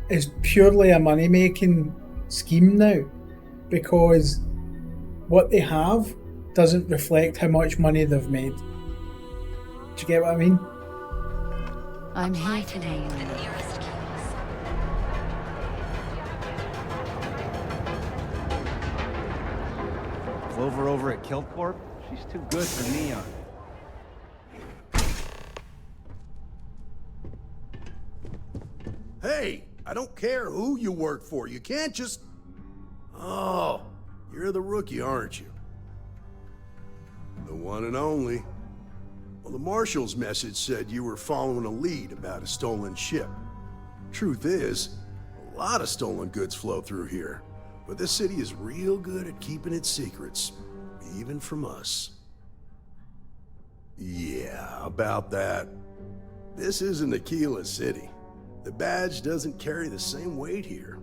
is purely a money-making scheme now, because what they have doesn't reflect how much money they've made. Do you get what I mean? I'm here today. Clover over at Kiltcorp? She's too good for Neon. Hey, I don't care who you work for. You can't just... Oh, you're the rookie, aren't you? The one and only. Well, the Marshal's message said you were following a lead about a stolen ship. Truth is, a lot of stolen goods flow through here. But this city is real good at keeping its secrets, even from us. Yeah, about that. This isn't Aquila City. The badge doesn't carry the same weight here.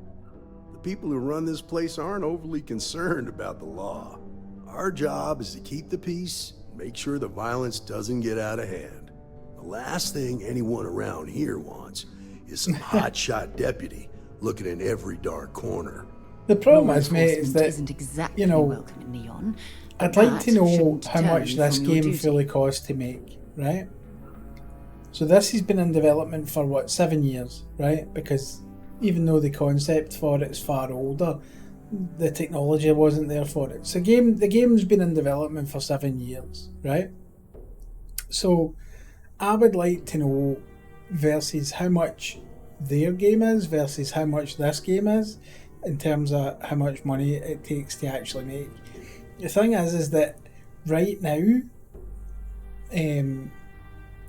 The people who run this place aren't overly concerned about the law. Our job is to keep the peace, make sure the violence doesn't get out of hand. The last thing anyone around here wants is some hotshot deputy looking in every dark corner. The problem is, mate, is that, isn't exactly you know, welcome in Neon. I'd like That to know shouldn't how deter much you this from your game duty. fully cost to make, right? So this has been in development for, what, 7 years, right? Because even though the concept for it is far older, the technology wasn't there for it. So the game's been in development for 7 years, right? So I would like to know versus how much their game is versus how much this game is, in terms of how much money it takes to actually make. The thing is that right now,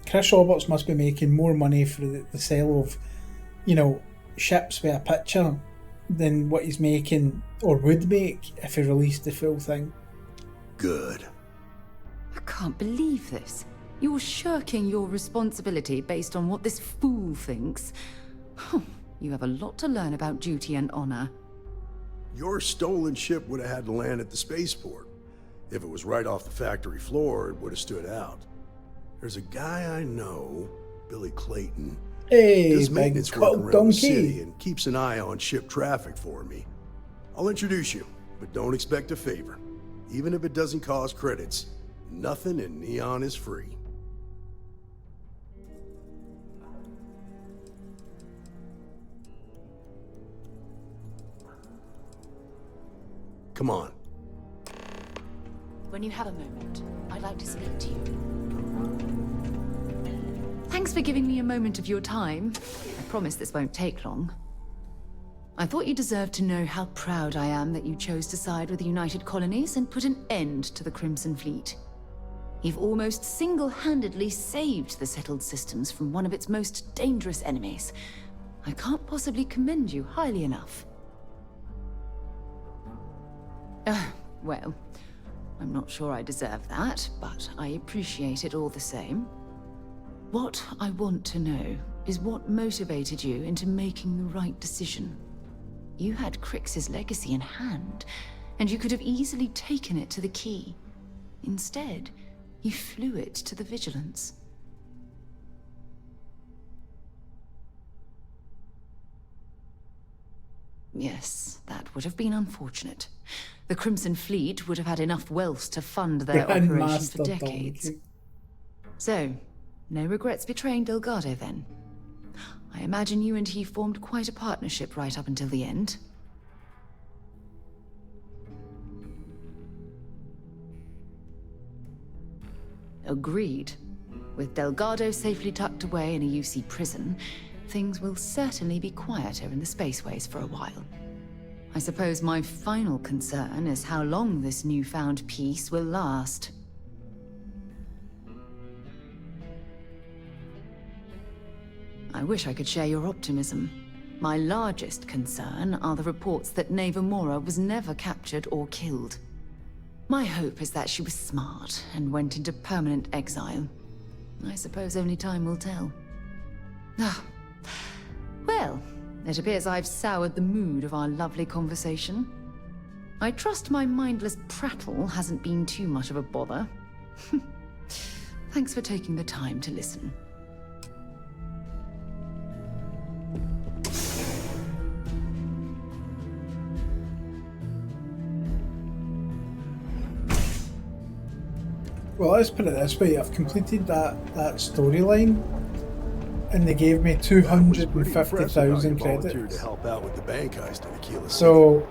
Chris Roberts must be making more money for the sale of, you know, ships with a picture than what he's making or would make if he released the full thing. Good. I can't believe this. You're shirking your responsibility based on what this fool thinks. You have a lot to learn about duty and honor. Your stolen ship would have had to land at the spaceport. If it was right off the factory floor, it would have stood out. There's a guy I know, Billy Clayton. Hey, does maintenance work around donkey. the city and keeps an eye on ship traffic for me. I'll introduce you, but don't expect a favor. Even if it doesn't cause credits, nothing in Neon is free. Come on. When you have a moment, I'd like to speak to you. Thanks for giving me a moment of your time. I promise this won't take long. I thought you deserved to know how proud I am that you chose to side with the United Colonies and put an end to the Crimson Fleet. You've almost single-handedly saved the settled systems from one of its most dangerous enemies. I can't possibly commend you highly enough. Well, I'm not sure I deserve that, but I appreciate it all the same. What I want to know is what motivated you into making the right decision. You had Crix's legacy in hand, and you could have easily taken it to the Key. Instead, you flew it to the Vigilance. Yes, that would have been unfortunate. The Crimson Fleet would have had enough wealth to fund their operation for decades. So, no regrets betraying Delgado then? I imagine you and he formed quite a partnership right up until the end. Agreed. With Delgado safely tucked away in a UC prison, things will certainly be quieter in the spaceways for a while. I suppose my final concern is how long this newfound peace will last. I wish I could share your optimism. My largest concern are the reports that Neva Mora was never captured or killed. My hope is that she was smart and went into permanent exile. I suppose only time will tell. Well, it appears I've soured the mood of our lovely conversation. I trust my mindless prattle hasn't been too much of a bother. Thanks for taking the time to listen. Well, let's put it this way, I've completed that storyline and they gave me 250,000 credits. To help out with the bank heist in Aquila City. So,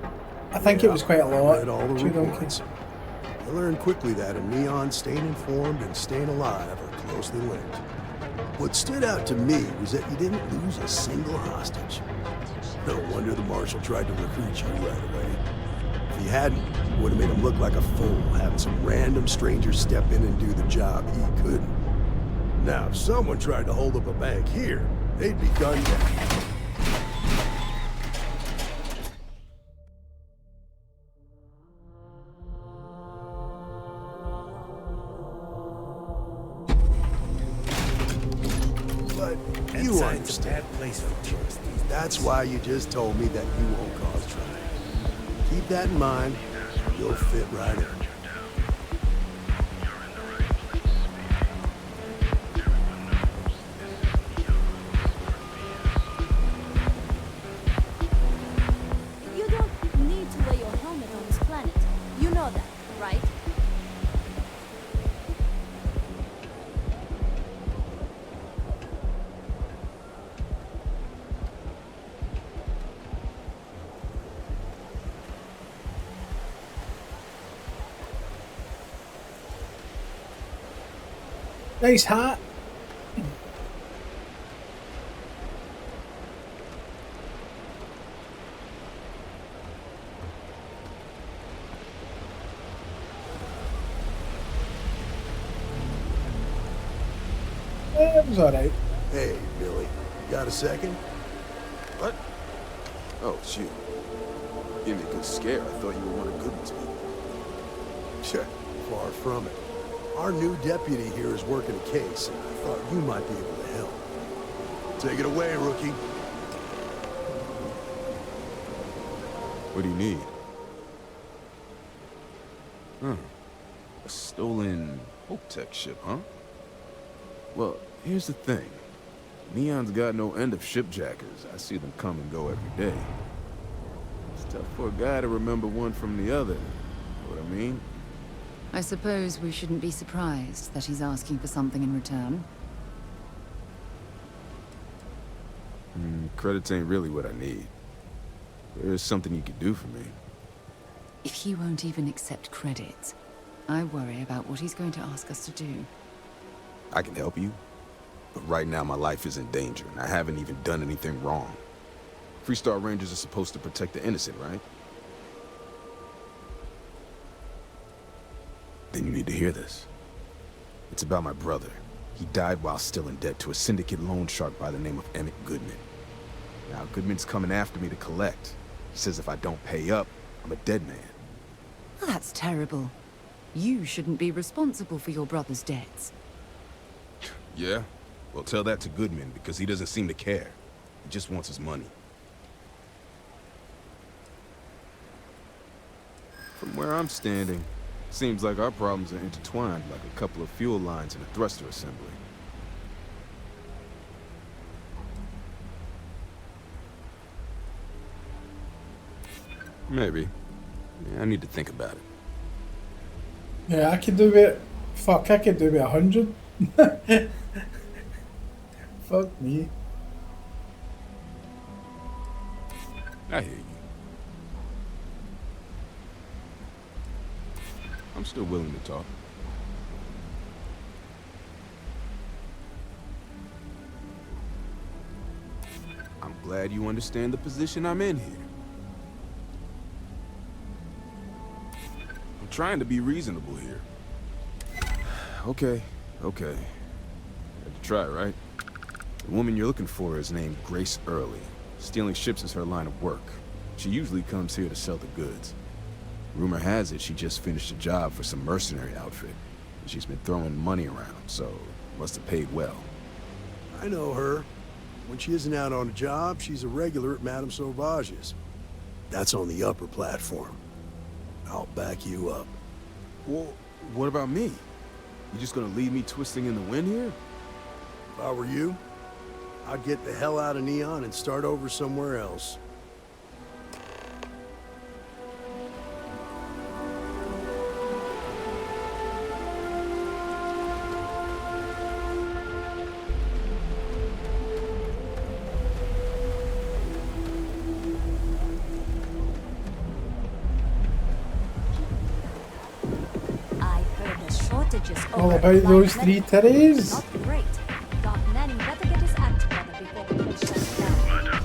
I think it was quite a lot. Read all the reports. I learned quickly that a Neon staying informed and staying alive are closely linked. What stood out to me was that you didn't lose a single hostage. No wonder the Marshal tried to recruit you right away. If he hadn't, it would have made him look like a fool, having some random stranger step in and do the job he couldn't. Now, if someone tried to hold up a bank here, they'd be gunned down. But you understand. That's why you just told me that you won't cause trouble. Keep that in mind. You'll fit right in. You don't need to wear your helmet on this planet. You know that, right? Nice hat. It was alright. Hey, Billy. Got a second? What? Oh, shoot. Gave me a good scare. I thought you were one of Goodman's people. Sure. Far from it. Our new deputy here is working a case, and I thought you might be able to help. Take it away, rookie. What do you need? A stolen Hope-Tech ship, huh? Well, here's the thing. Neon's got no end of shipjackers. I see them come and go every day. It's tough for a guy to remember one from the other. Know what I mean? I suppose we shouldn't be surprised that he's asking for something in return. Credits ain't really what I need. There's something you could do for me. If he won't even accept credit, I worry about what he's going to ask us to do. I can help you, but right now my life is in danger, and I haven't even done anything wrong. Freestar Rangers are supposed to protect the innocent, right? Then you need to hear this. It's about my brother. He died while still in debt to a syndicate loan shark by the name of Emmett Goodman. Now, Goodman's coming after me to collect. He says if I don't pay up, I'm a dead man. Well, that's terrible. You shouldn't be responsible for your brother's debts. Yeah? Well, tell that to Goodman, because he doesn't seem to care. He just wants his money. From where I'm standing, seems like our problems are intertwined like a couple of fuel lines in a thruster assembly. Maybe. Yeah, I need to think about it. Yeah, I could do it. Fuck, I could do it 100. Fuck me. I hear you. I'm still willing to talk. I'm glad you understand the position I'm in here. I'm trying to be reasonable here. Okay. Had to try, right? The woman you're looking for is named Grace Early. Stealing ships is her line of work. She usually comes here to sell the goods. Rumor has it she just finished a job for some mercenary outfit. She's been throwing money around, so must have paid well. I know her. When she isn't out on a job, she's a regular at Madame Sauvage's. That's on the upper platform. I'll back you up. Well, what about me? You just gonna leave me twisting in the wind here? If I were you, I'd get the hell out of Neon and start over somewhere else. All about those 3 titties. Not great. Doc Manning better get his act together before we get shut down.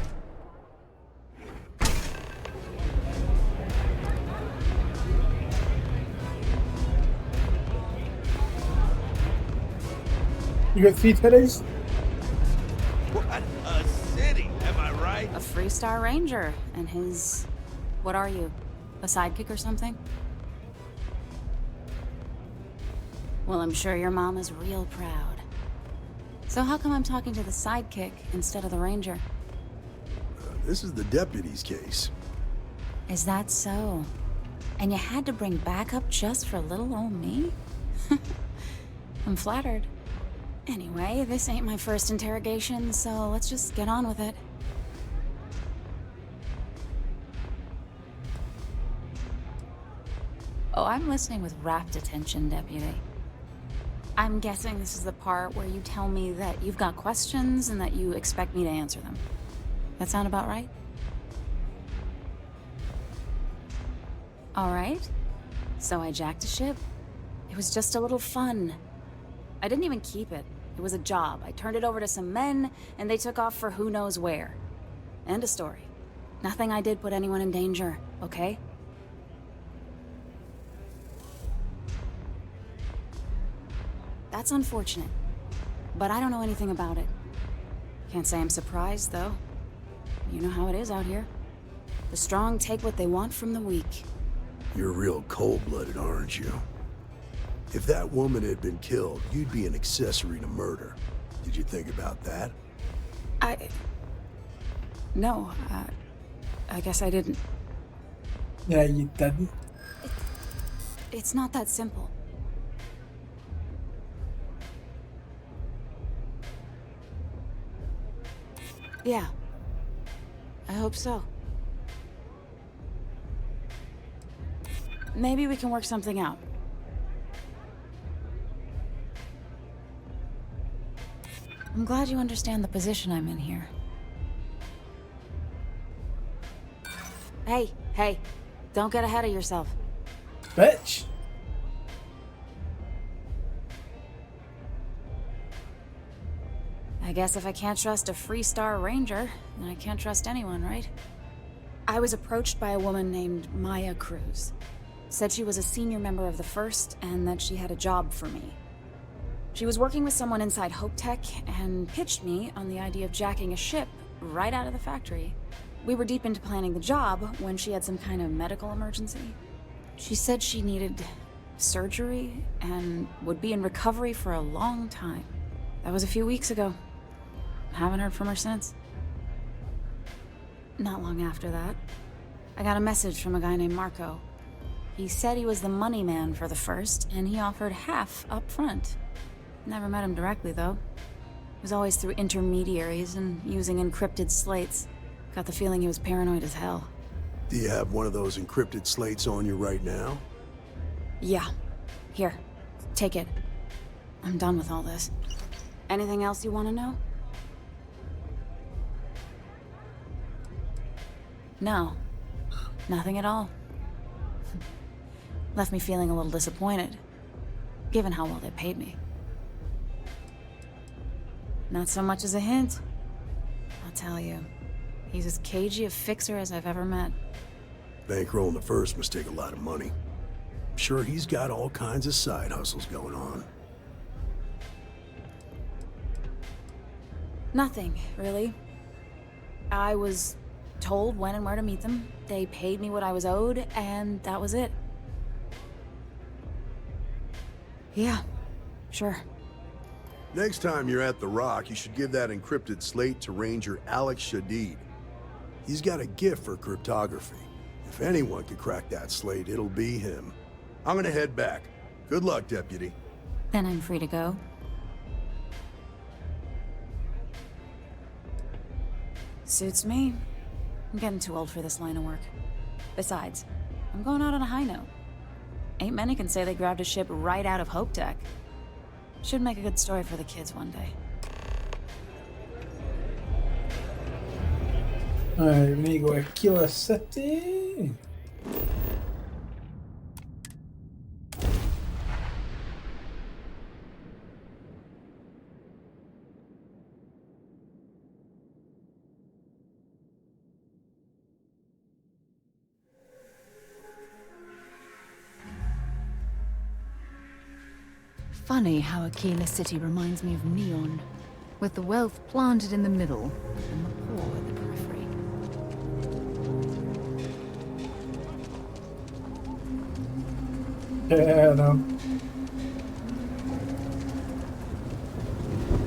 You got 3 titties? What a city, am I right? A Freestar Ranger and his... What are you? A sidekick or something? Well, I'm sure your mom is real proud. So how come I'm talking to the sidekick instead of the ranger? This is the deputy's case. Is that so? And you had to bring backup just for little old me? I'm flattered. Anyway, this ain't my first interrogation, so let's just get on with it. Oh, I'm listening with rapt attention, Deputy. I'm guessing this is the part where you tell me that you've got questions and that you expect me to answer them. That sound about right? All right. So I jacked a ship. It was just a little fun. I didn't even keep it. It was a job. I turned it over to some men, and they took off for who knows where. End of story. Nothing I did put anyone in danger, okay? That's unfortunate. but I don't know anything about it. Can't say I'm surprised, though. You know how it is out here. The strong take what they want from the weak. You're real cold-blooded, aren't you? If that woman had been killed, you'd be an accessory to murder. Did you think about that? No, I guess I didn't. Yeah, you didn't. It's not that simple. Yeah. I hope so. Maybe we can work something out. I'm glad you understand the position I'm in here. Hey, don't get ahead of yourself. Bitch. I guess if I can't trust a Freestar Ranger, then I can't trust anyone, right? I was approached by a woman named Maya Cruz. Said she was a senior member of the First and that she had a job for me. She was working with someone inside Hope Tech and pitched me on the idea of jacking a ship right out of the factory. We were deep into planning the job when she had some kind of medical emergency. She said she needed surgery and would be in recovery for a long time. That was a few weeks ago. Haven't heard from her since. Not long after that, I got a message from a guy named Marco. He said he was the money man for the First, and he offered half up front. Never met him directly, though. It was always through intermediaries and using encrypted slates. Got the feeling he was paranoid as hell. Do you have one of those encrypted slates on you right now? Yeah. Here, take it. I'm done with all this. Anything else you want to know? No. Nothing at all. Left me feeling a little disappointed, given how well they paid me. Not so much as a hint. I'll tell you. He's as cagey a fixer as I've ever met. Bankrolling the First must take a lot of money. I'm sure he's got all kinds of side hustles going on. Nothing, really. I was told when and where to meet them. They paid me what I was owed, and that was it. Yeah, sure. Next time you're at the Rock, you should give that encrypted slate to Ranger Alex Shadid. He's got a gift for cryptography. If anyone could crack that slate, it'll be him. I'm gonna head back. Good luck, Deputy. Then I'm free to go. Suits me. I'm getting too old for this line of work. Besides, I'm going out on a high note. Ain't many can say they grabbed a ship right out of Hope Tech. Should make a good story for the kids one day. Alright, we need to go to Kila City. Funny how Aquila City reminds me of Neon, with the wealth planted in the middle and the poor at the periphery. Yeah, I know.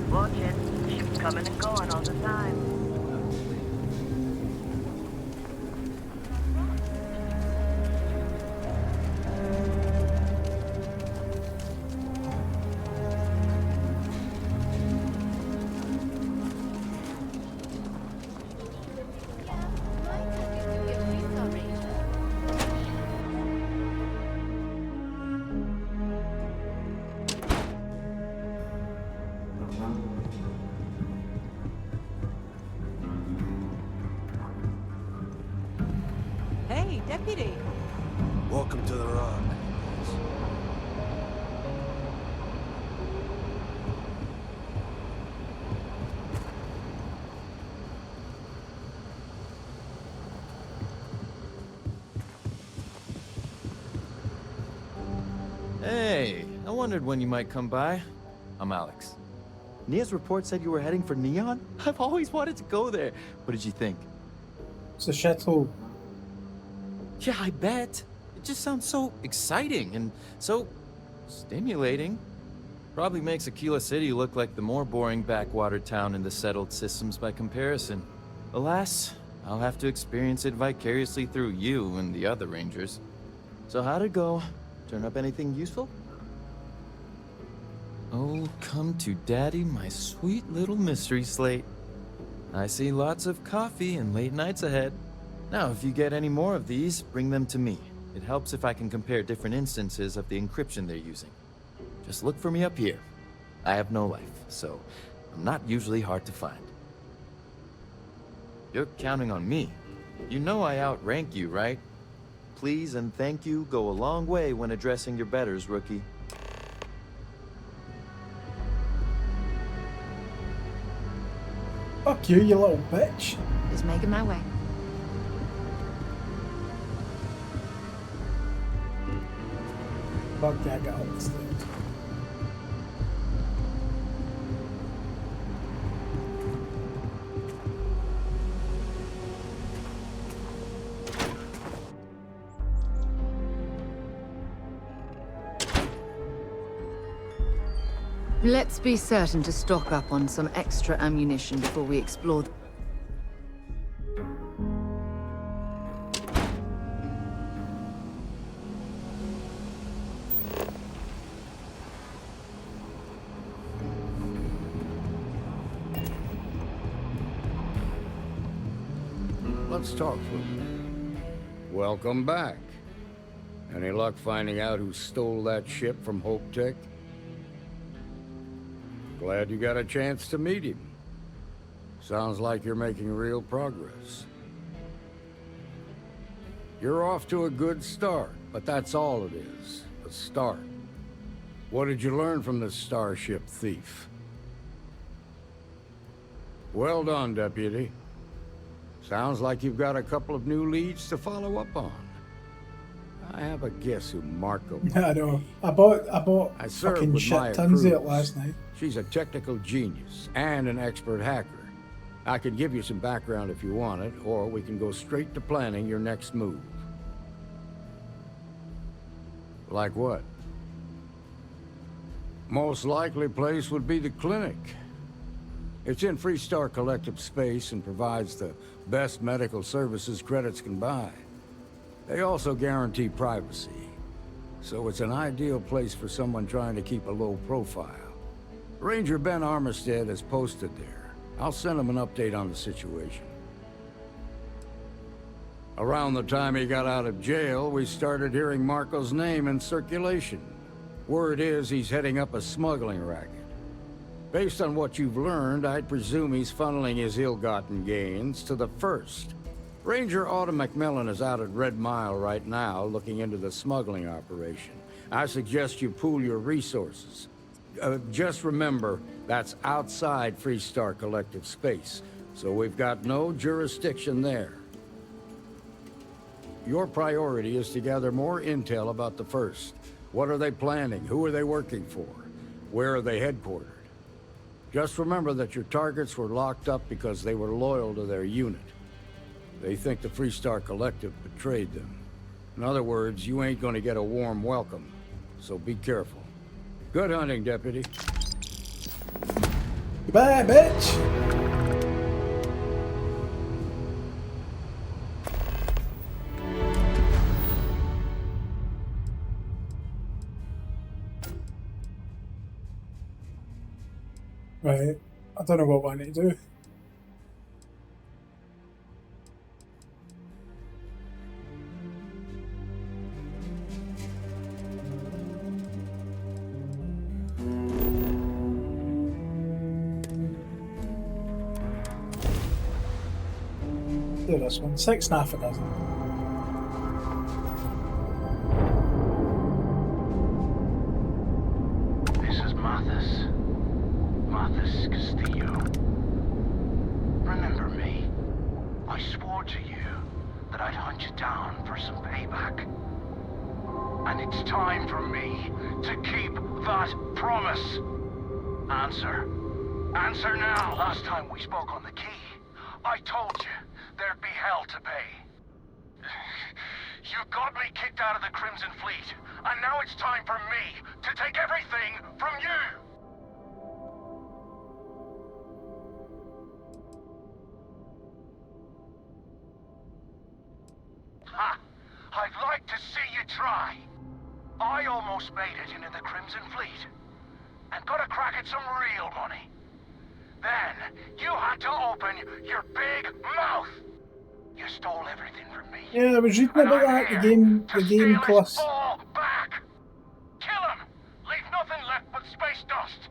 Watch it. Ships coming and going all the time. Hey, Deputy. Welcome to the Rock. Hey, I wondered when you might come by. I'm Alex. Nia's report said you were heading for Neon? I've always wanted to go there. What did you think? It's a shithole. Yeah, I bet. It just sounds so exciting and so stimulating. Probably makes Aquila City look like the more boring backwater town in the settled systems by comparison. Alas, I'll have to experience it vicariously through you and the other rangers. So how'd it go? Turn up anything useful? Oh, come to daddy, my sweet little mystery slate. I see lots of coffee and late nights ahead. Now, if you get any more of these, bring them to me. It helps if I can compare different instances of the encryption they're using. Just look for me up here. I have no life, so I'm not usually hard to find. You're counting on me. You know I outrank you, right? Please and thank you go a long way when addressing your betters, rookie. Fuck you, you little bitch. Just making my way. Fuck yeah, I got all this thing. Let's be certain to stock up on some extra ammunition before we explore. Let's talk for a minute. Welcome back. Any luck finding out who stole that ship from Hope Tech? Glad you got a chance to meet him. Sounds like you're making real progress. You're off to a good start, but that's all it is, a start. What did you learn from this starship thief? Well done, Deputy. Sounds like you've got a couple of new leads to follow up on. I have a guess who Marco might I know. I bought I served fucking with shit Maya tons of it Cruz. last night. She's a technical genius and an expert hacker. I could give you some background if you want it, or we can go straight to planning your next move. Like what? Most likely place would be the clinic. It's in Freestar Collective space and provides the best medical services credits can buy. They also guarantee privacy, so it's an ideal place for someone trying to keep a low profile. Ranger Ben Armistead is posted there. I'll send him an update on the situation. Around the time he got out of jail, we started hearing Marco's name in circulation. Word is he's heading up a smuggling racket. Based on what you've learned, I'd presume he's funneling his ill-gotten gains to the First. Ranger Autumn McMillan is out at Red Mile right now, looking into the smuggling operation. I suggest you pool your resources. Just remember, that's outside Freestar Collective space, so we've got no jurisdiction there. Your priority is to gather more intel about the First. What are they planning? Who are they working for? Where are they headquartered? Just remember that your targets were locked up because they were loyal to their unit. They think the Freestar Collective betrayed them. In other words, you ain't gonna get a warm welcome, so be careful. Good hunting, Deputy. Goodbye, bitch! Right, I don't know what I need to do. Do this one, 6.5 a dozen. This is Mathis Castillo. Remember me? I swore to you that I'd hunt you down for some payback. And it's time for me to keep that promise. Answer. Answer now. Last time we spoke on the key, I told you there'd be hell to pay. You got me kicked out of the Crimson Fleet, and now it's time for me to take everything from you! Ha! I'd like to see you try. I almost made it into the Crimson Fleet, and got a crack at some real money. Then, you had to open your big mouth! You stole everything from me. Yeah, I was reading about that. The game plus. All back! Kill him! Leave nothing left but space dust!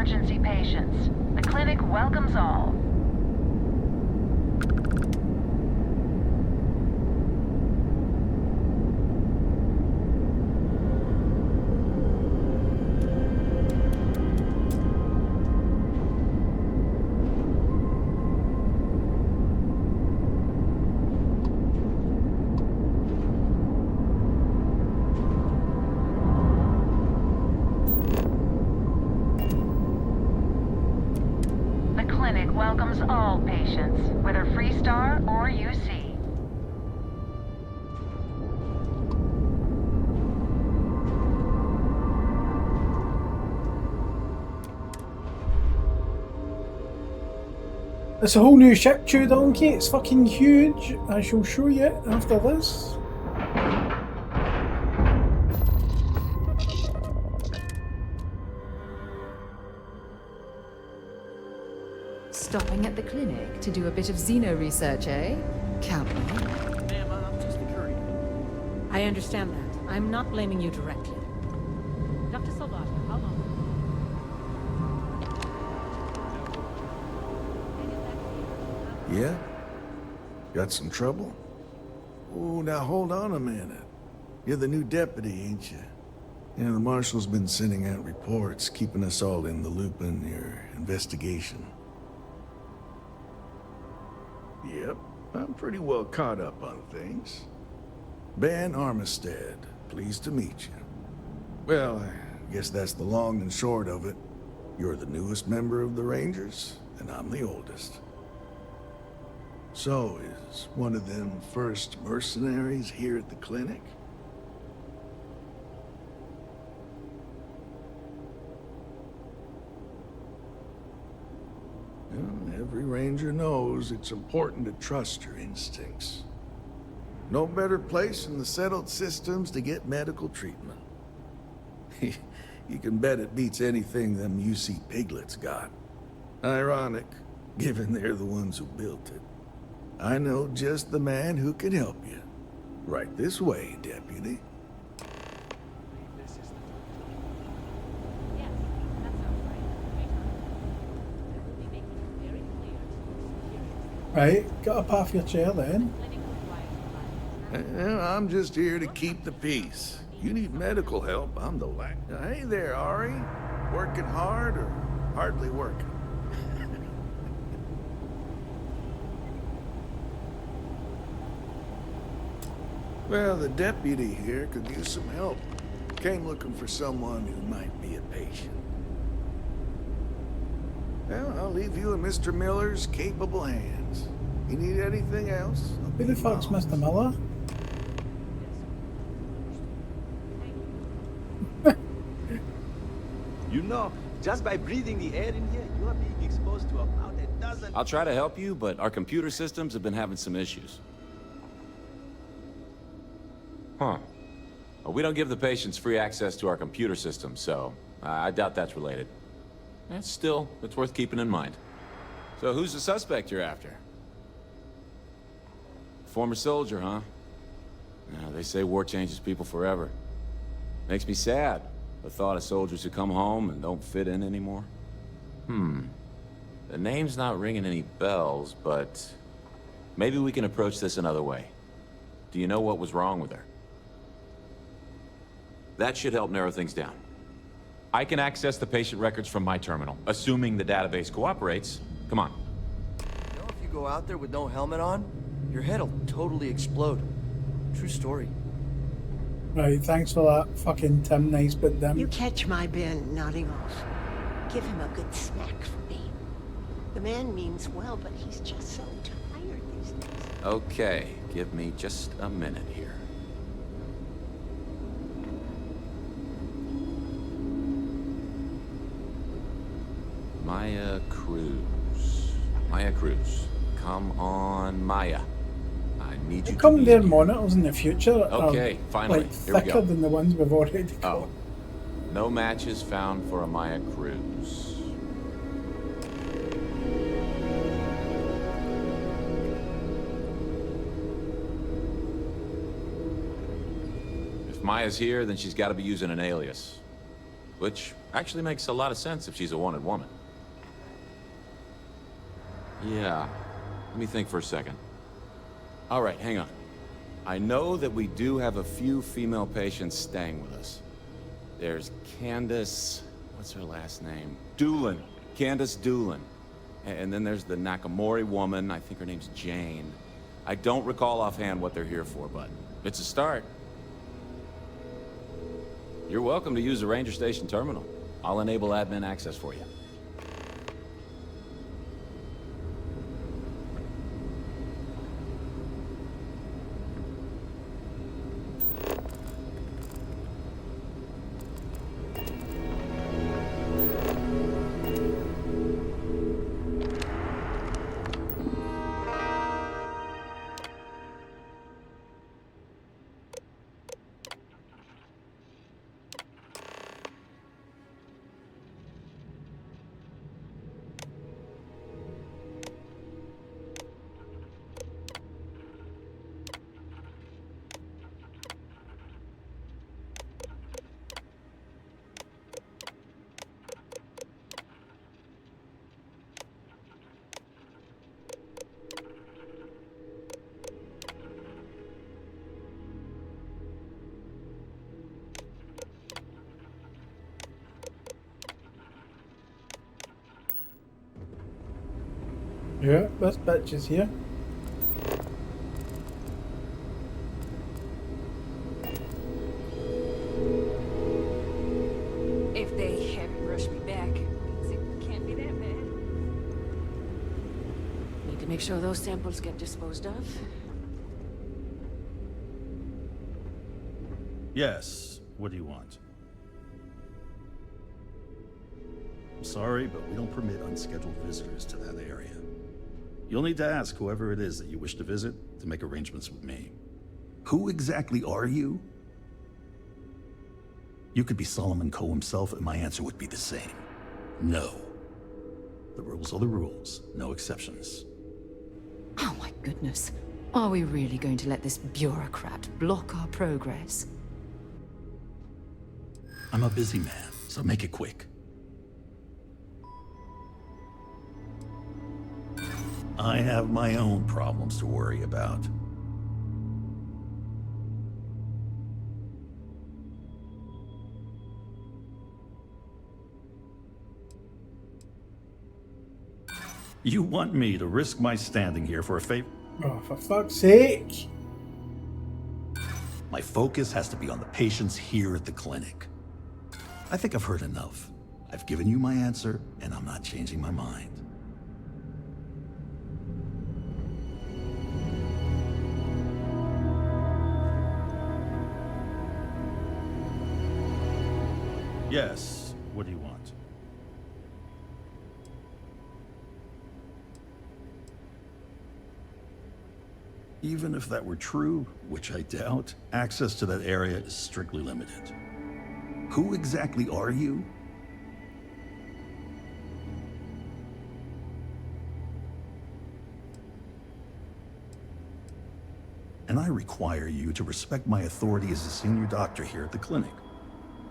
emergency patients. The clinic welcomes all. Welcomes all patients, whether Freestar or UC. It's a whole new ship, Chew Donkey. It's fucking huge. I shall show you after this. Stopping at the clinic to do a bit of xeno research, eh? Count me. Ma'am, I'm just curious. I understand that. I'm not blaming you directly. Dr. Salvato, how long? Yeah? Got some trouble? Oh, now hold on a minute. You're the new deputy, ain't you? Yeah, the marshal's been sending out reports, keeping us all in the loop in your investigation. Yep, I'm pretty well caught up on things. Ben Armistead, Pleased to meet you. Well, I guess that's the long and short of it. You're the newest member of the Rangers, and I'm the oldest. So, is one of them first mercenaries here at the clinic? Well, every Ranger knows it's important to trust your instincts. No better place in the settled systems to get medical treatment. You can bet it beats anything them UC piglets got. Ironic, given they're the ones who built it. I know just the man who can help you. Right this way, Deputy. Right, get up off your chair then. I'm just here to keep the peace. You need medical help, I'm the lack. Hey there, Ari. Working hard or hardly working? Well, the deputy here could use some help. Came looking for someone who might be a patient. Well, I'll leave you in Mr. Miller's capable hands. You need anything else? Who the fuck's Mr. Miller? You know, just by breathing the air in here, you are being exposed to about a dozen... I'll try to help you, but our computer systems have been having some issues. Huh. Well, we don't give the patients free access to our computer system, so I doubt that's related. Still, it's worth keeping in mind. So who's the suspect you're after? Former soldier, huh? Yeah, they say war changes people forever. Makes me sad, the thought of soldiers who come home and don't fit in anymore. The name's not ringing any bells, but maybe we can approach this another way. Do you know what was wrong with her? That should help narrow things down. I can access the patient records from my terminal, assuming the database cooperates. Come on. You know, if you go out there with no helmet on, your head'll totally explode. True story. Right, thanks for that, fucking Tim Nice, but them. You catch my Ben nodding off. Give him a good smack for me. The man means well, but he's just so tired these days. Okay, give me just a minute here. Maya Cruz. Maya Cruz. Come on, Maya. I need you to come their monitors in the future okay, finally. Like here we thicker go. than the ones we've already got. Oh. No matches found for a Maya Cruz. If Maya's here, then she's got to be using an alias. Which actually makes a lot of sense if she's a wanted woman. Yeah. Let me think for a second. All right, hang on. I know that we do have a few female patients staying with us. There's Candace... what's her last name? Doolin. Candace Doolin. And then there's the Nakamori woman. I think her name's Jane. I don't recall offhand what they're here for, but it's a start. You're welcome to use the Ranger Station terminal. I'll enable admin access for you. Yeah, this bitch is here. make sure those samples get disposed of. Yes. What do you want? I'm sorry, but we don't permit unscheduled visitors to that area. You'll need to ask whoever it is that you wish to visit to make arrangements with me. Who exactly are you? You could be Solomon Coe himself, and my answer would be the same. No. The rules are the rules, no exceptions. Oh my goodness. Are we really going to let this bureaucrat block our progress? I'm a busy man, so make it quick. I have my own problems to worry about. You want me to risk my standing here for a favor? Oh, for fuck's sake. My focus has to be on the patients here at the clinic. I think I've heard enough. I've given you my answer, and I'm not changing my mind. Yes. What do you want? Even if that were true, which I doubt, access to that area is strictly limited. Who exactly are you? And I require you to respect my authority as a senior doctor here at the clinic.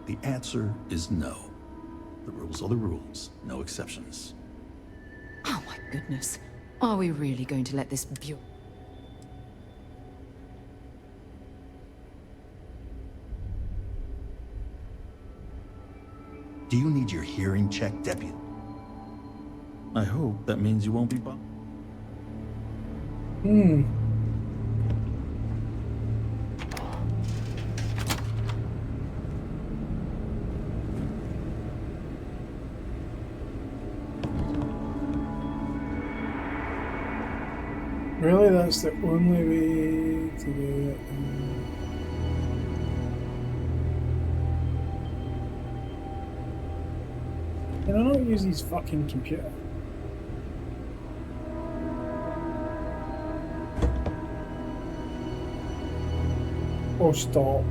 The answer is no. The rules are the rules, no exceptions. Oh my goodness. Are we really going to let this Do you need your hearing checked, Deputy? I hope that means you won't be bothered. Really, that's the only way to do it. Can I not use his fucking computer? Oh, stop.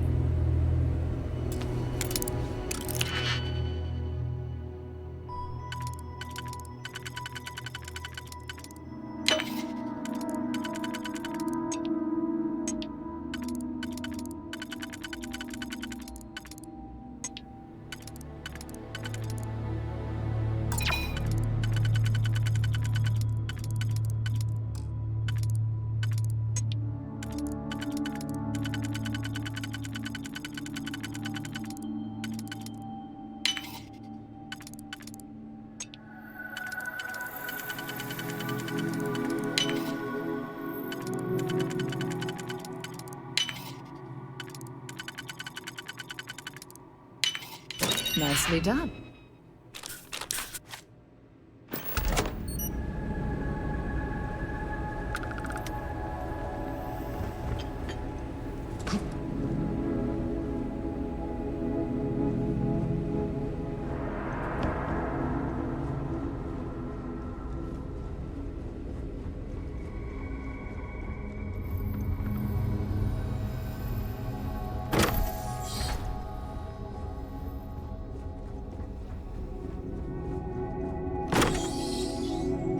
Nicely done.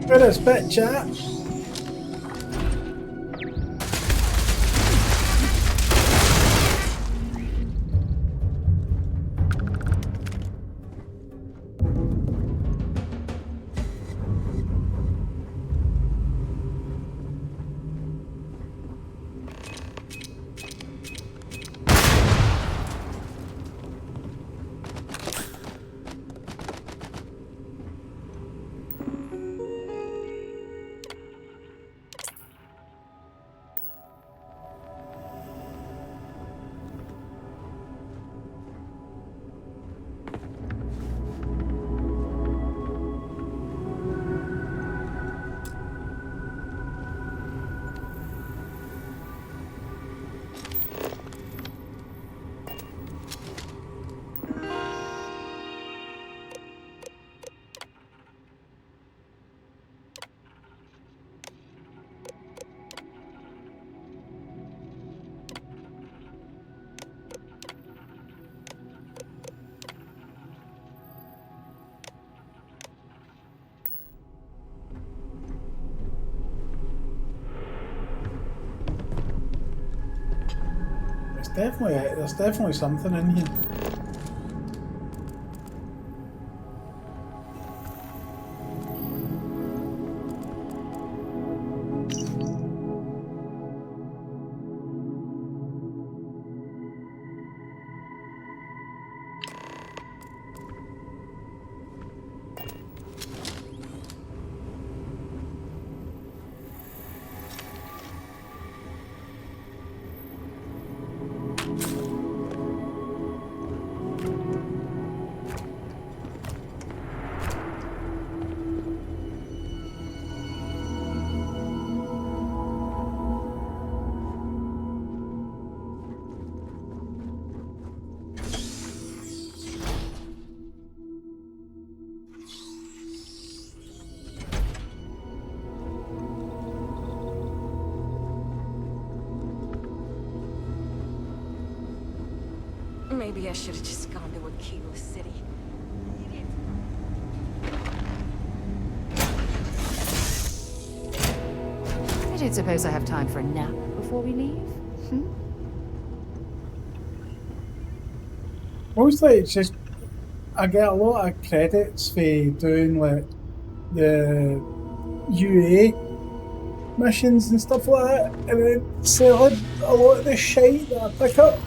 Good as bit, chat. There's definitely something in here. Maybe I should have just gone to Aquila City. I don't suppose I have time for a nap before we leave? Mostly it's just I get a lot of credits for doing like the UA missions and stuff like that, and then selling a lot of the shite that I pick up.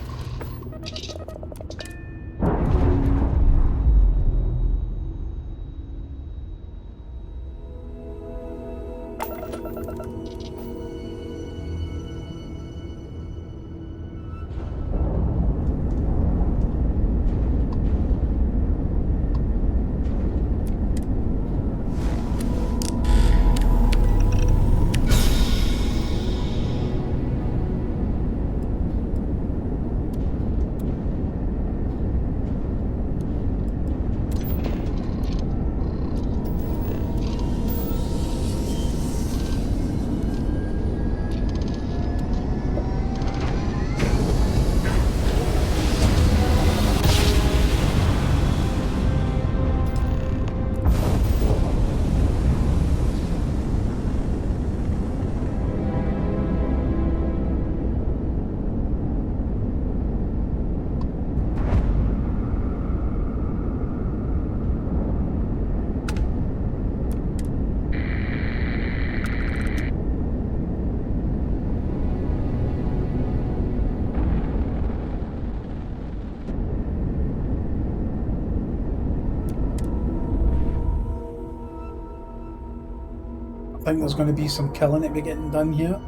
I think there's going to be some killing to be getting done here.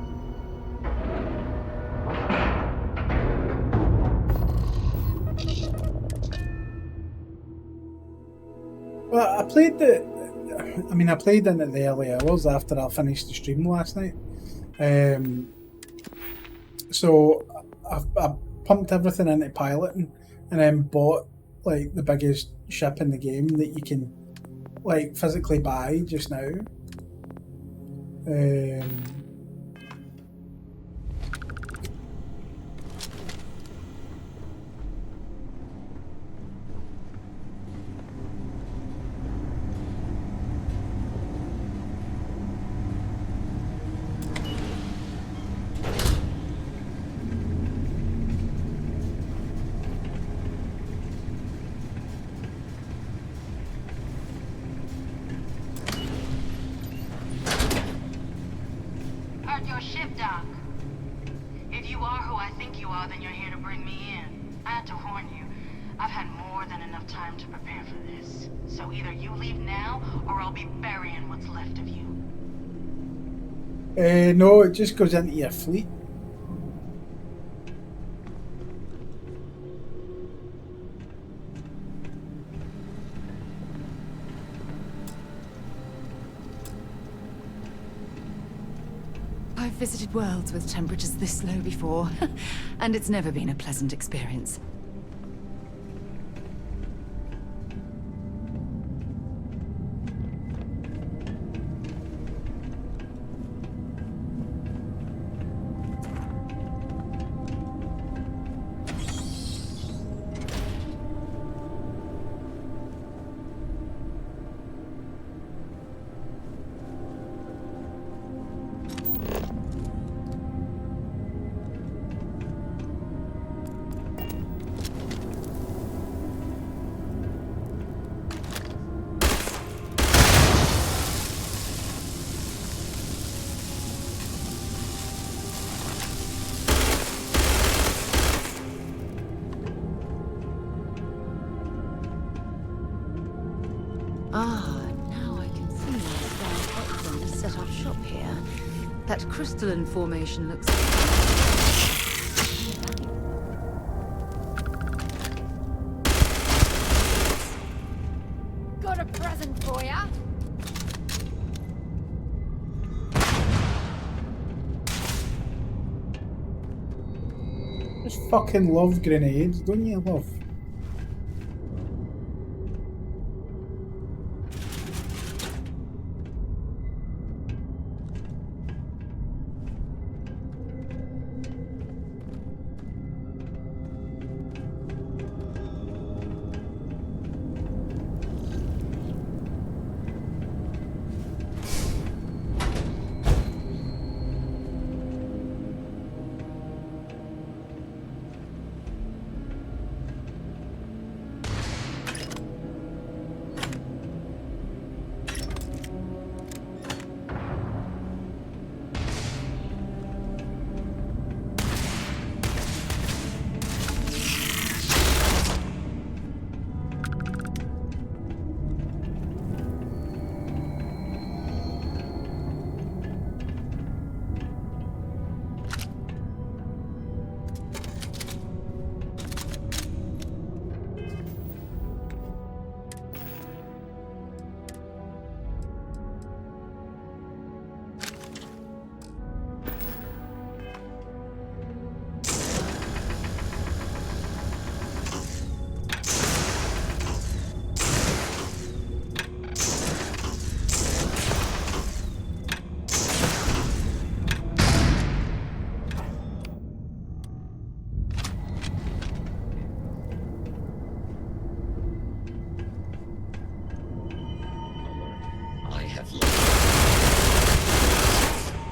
Well, I played into the early hours after I finished the stream last night. So I pumped everything into piloting and then bought like the biggest ship in the game that you can like physically buy just now. Heard your ship, Doc. If you are who I think you are, then you're here to bring me in. I had to warn you. I've had more than enough time to prepare for this. So either you leave now, or I'll be burying what's left of you. No, it just goes into your fleet. I've visited worlds with temperatures this low before, and it's never been a pleasant experience. That crystalline formation looks... Got a present for ya. Just fucking love grenades, don't you, love?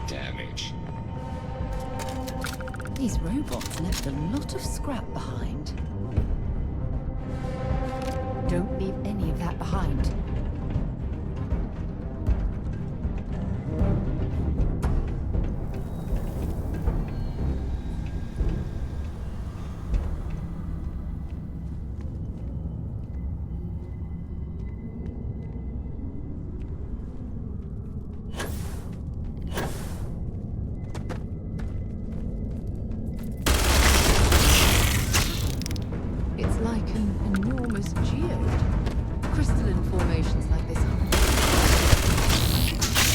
Damage. These robots left a lot of scrap behind. Don't leave any of that behind. It's like an enormous geode. Crystalline formations like this.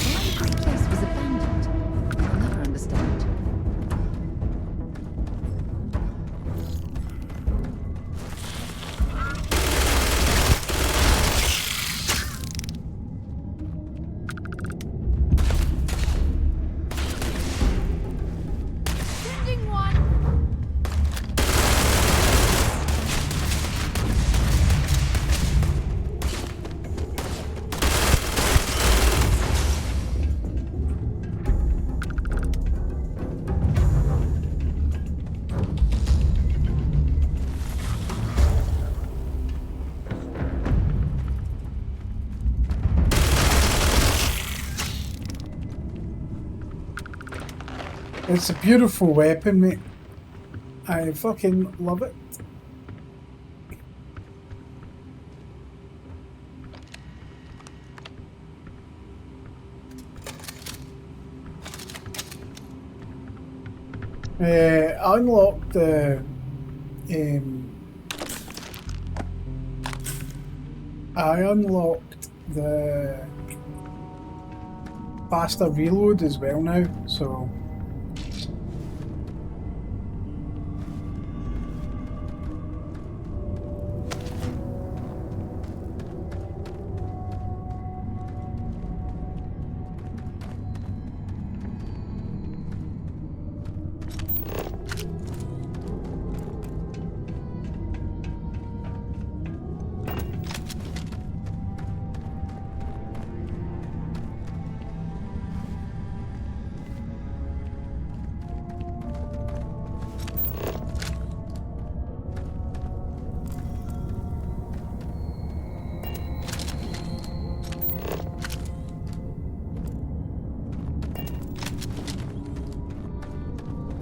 Why this place was abandoned, I'll never understand. Sending one. It's a beautiful weapon, mate. I fucking love it. I unlocked the faster reload as well now, so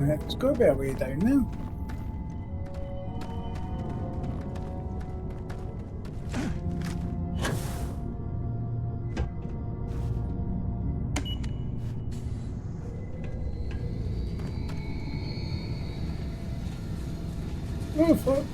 it's got to be a way down now. Oh, fuck.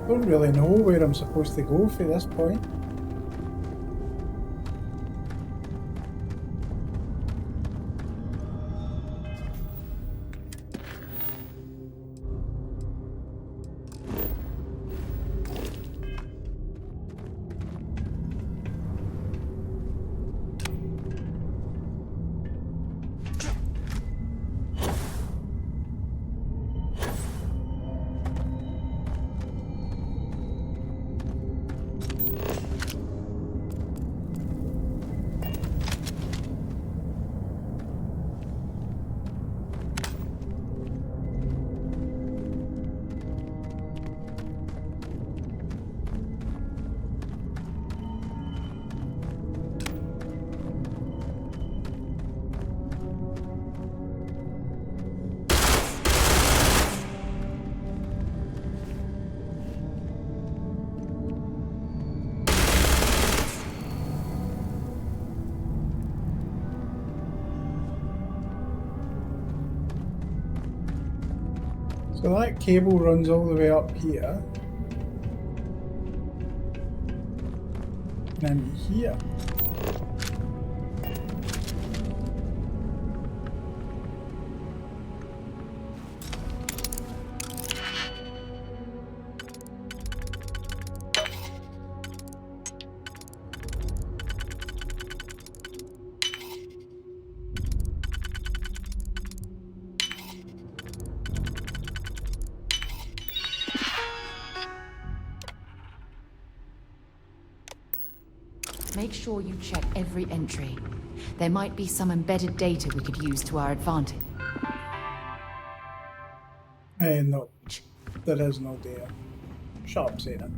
Don't really know where I'm supposed to go for this point. So that cable runs all the way up here. And then here. Make sure you check every entry. There might be some embedded data we could use to our advantage. No. There is no data. Shut up, Zeta.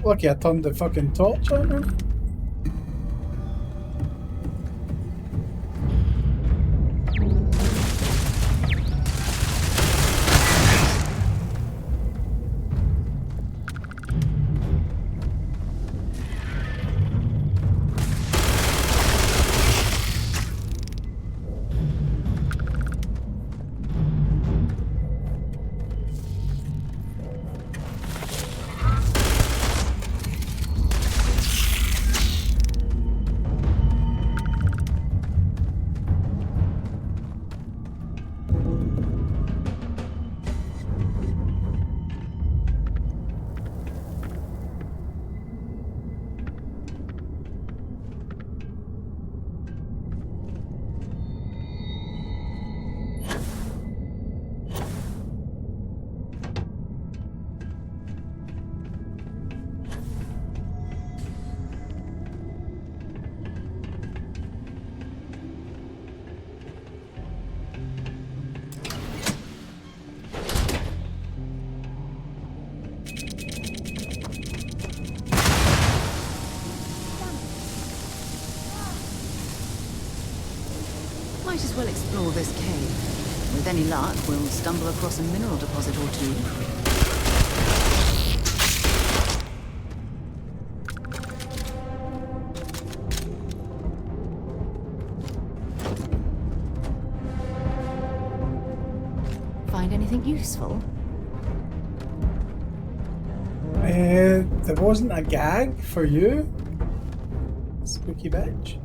Lucky I turned the fucking torch on her. Might as well explore this cave. With any luck, we'll stumble across a mineral deposit or two. Find anything useful? There wasn't a gag for you, spooky bitch.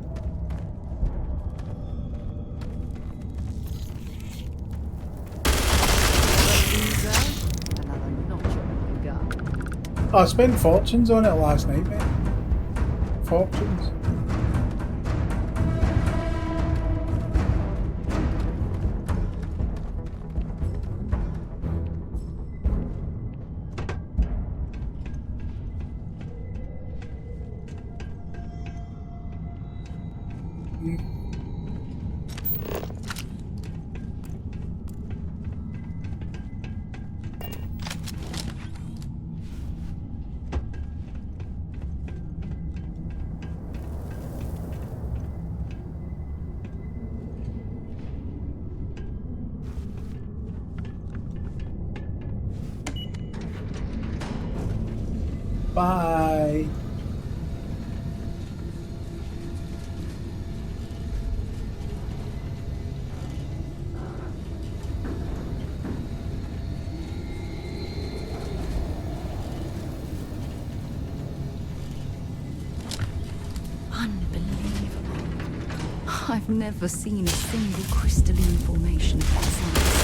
I spent fortunes on it last night, mate. Fortunes. Bye. Unbelievable. I've never seen a single crystalline formation of that size.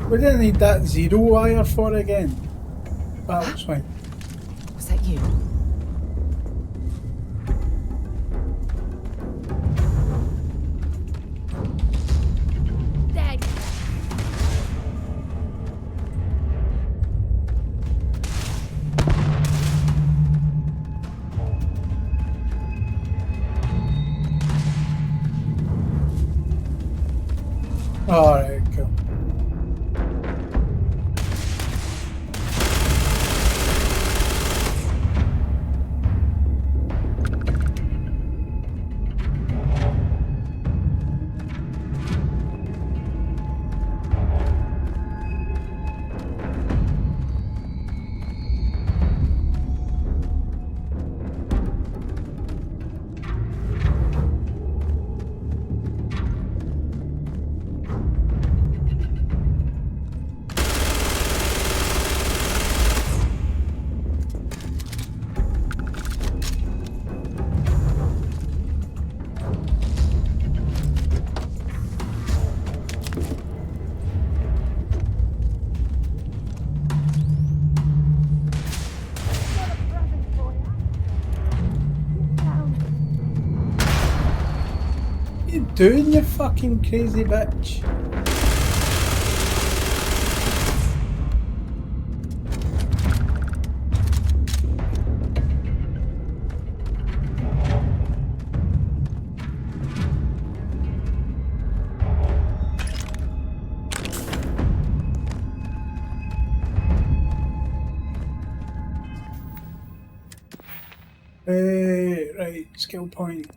We didn't need that zero wire for again. Battle swing. Was that you? Dead. Alright, cool. you doing, you fucking crazy bitch? Right, skill point.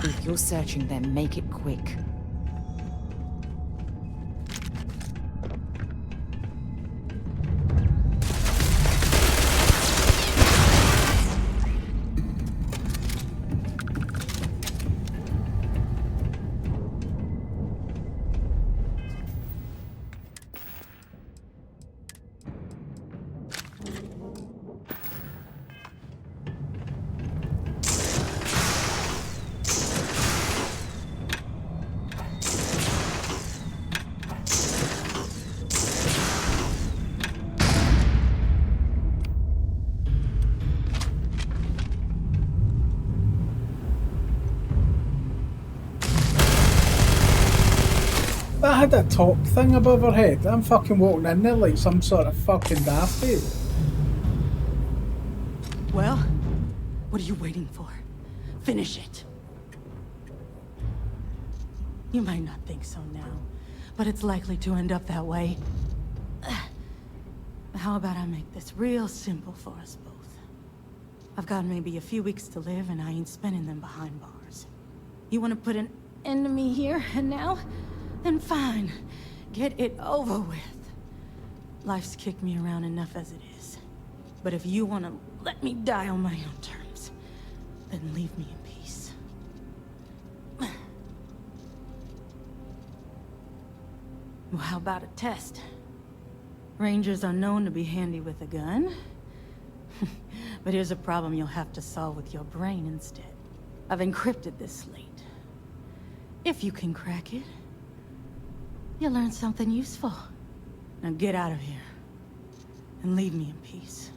If you're searching, then make it quick. That had a top thing above her head. I'm fucking walking in there like some sort of fucking dafty. Well, what are you waiting for? Finish it. You might not think so now, but it's likely to end up that way. How about I make this real simple for us both? I've got maybe a few weeks to live, and I ain't spending them behind bars. You want to put an end to me here and now? Then fine. Get it over with. Life's kicked me around enough as it is. But if you want to let me die on my own terms, then leave me in peace. Well, how about a test? Rangers are known to be handy with a gun. But here's a problem you'll have to solve with your brain instead. I've encrypted this slate. If you can crack it, you'll learn something useful. Now get out of here, and leave me in peace.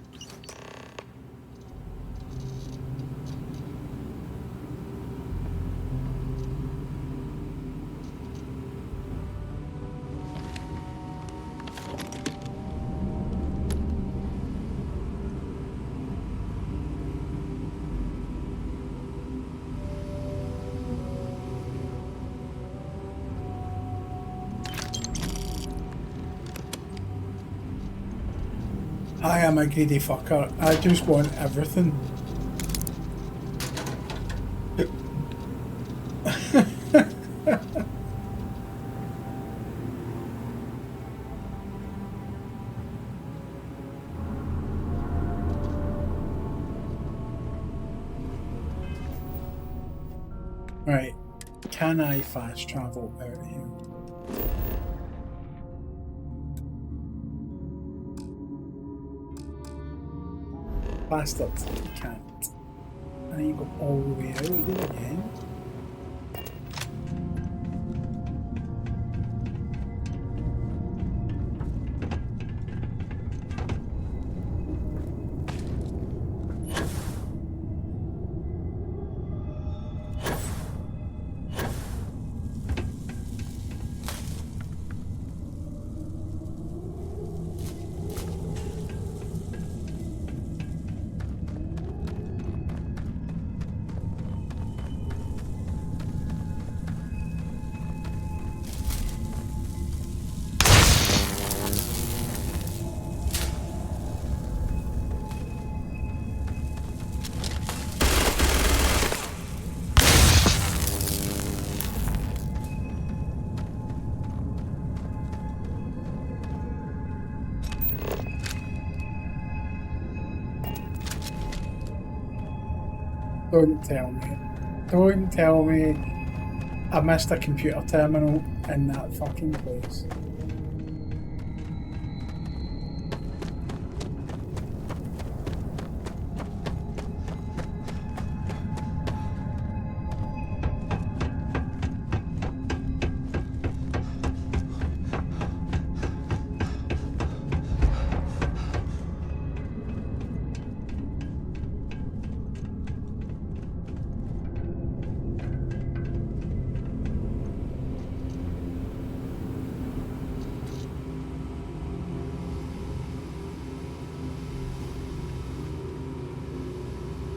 I am a greedy fucker. I just want everything. Right. Can I fast travel out of here? Bastard, you can't. And then you go all the way out here again. Don't tell me. Don't tell me I missed a computer terminal in that fucking place.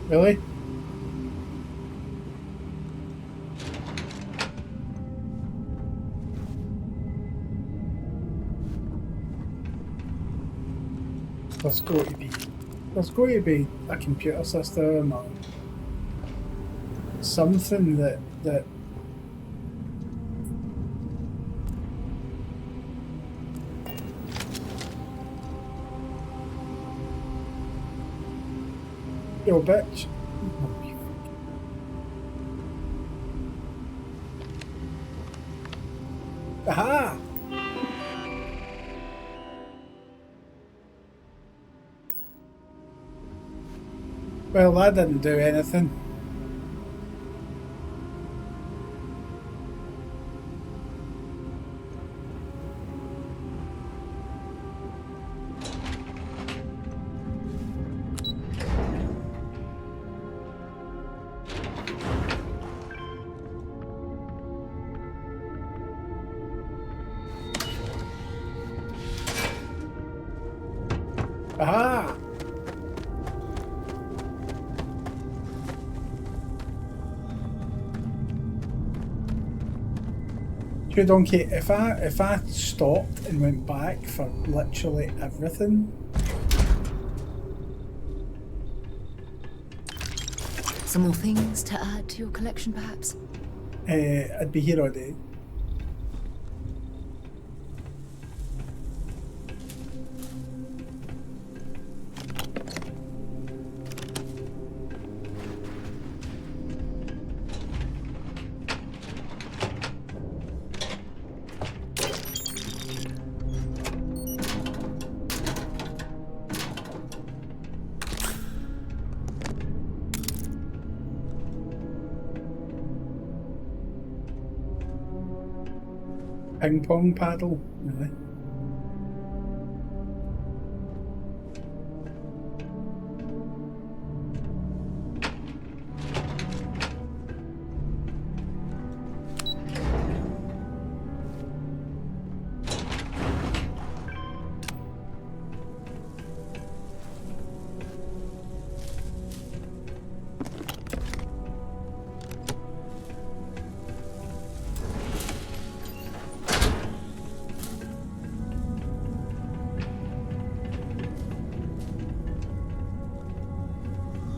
Really? There's got to be a computer system or something that yo bitch. Aha! Well, that didn't do anything. Aha! True donkey, if I stopped and went back for literally everything. Some more things to add to your collection, perhaps? I'd be here all day. Ping pong paddle, really?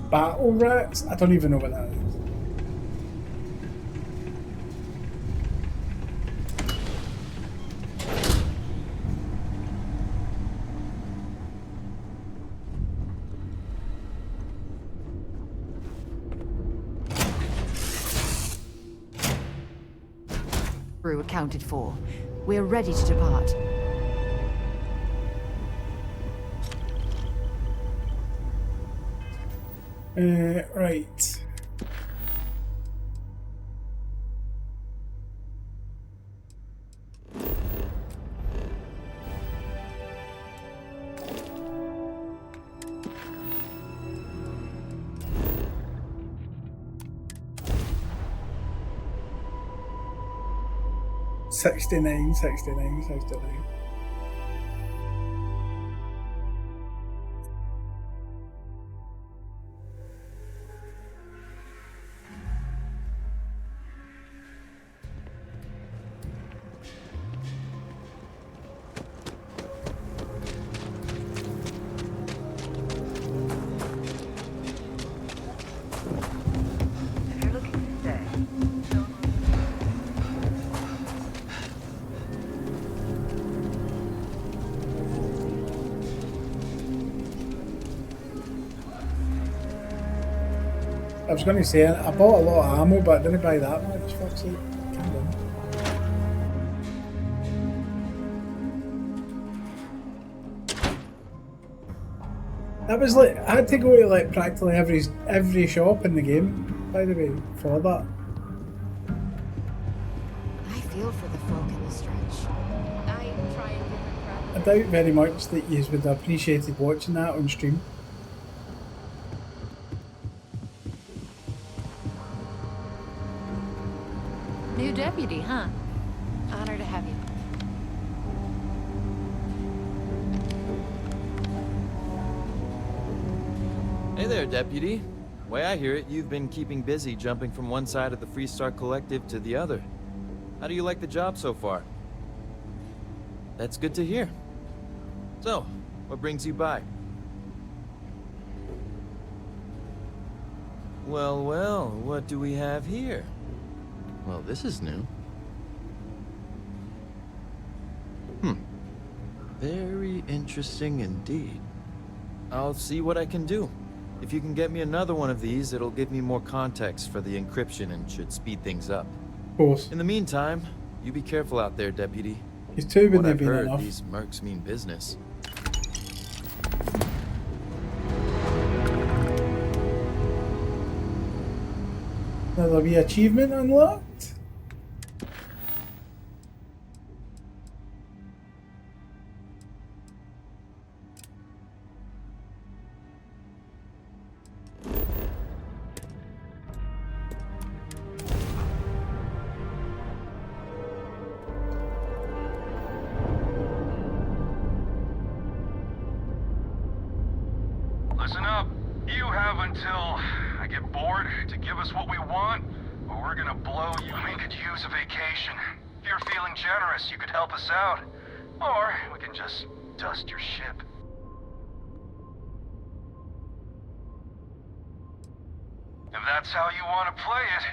Battle rats? I don't even know what that is. Crew accounted for. We're ready to depart. Right. $69. I was going to say, I bought a lot of ammo, but I didn't buy that much. Fuck's sake. Calm down. That was like, I had to go to like practically every shop in the game, by the way, for that. I feel for the folk in the stretch. I try and give them credit. I doubt very much that you would have appreciated watching that on stream. New deputy, huh? Honor to have you. Hey there, Deputy. Way I hear it, you've been keeping busy jumping from one side of the Freestar Collective to the other. How do you like the job so far? That's good to hear. So, what brings you by? Well, well, what do we have here? Well, this is new. Very interesting indeed. I'll see what I can do. If you can get me another one of these, it'll give me more context for the encryption and should speed things up. Of course. In the meantime, you be careful out there, Deputy. He's too What been I've been heard, enough. these mercs mean business. Another wee achievement unlocked. Listen up. You have until I get bored to give us what we want, or we're gonna blow you. We could use a vacation. If you're feeling generous, you could help us out. Or we can just dust your ship. If that's how you want to play it.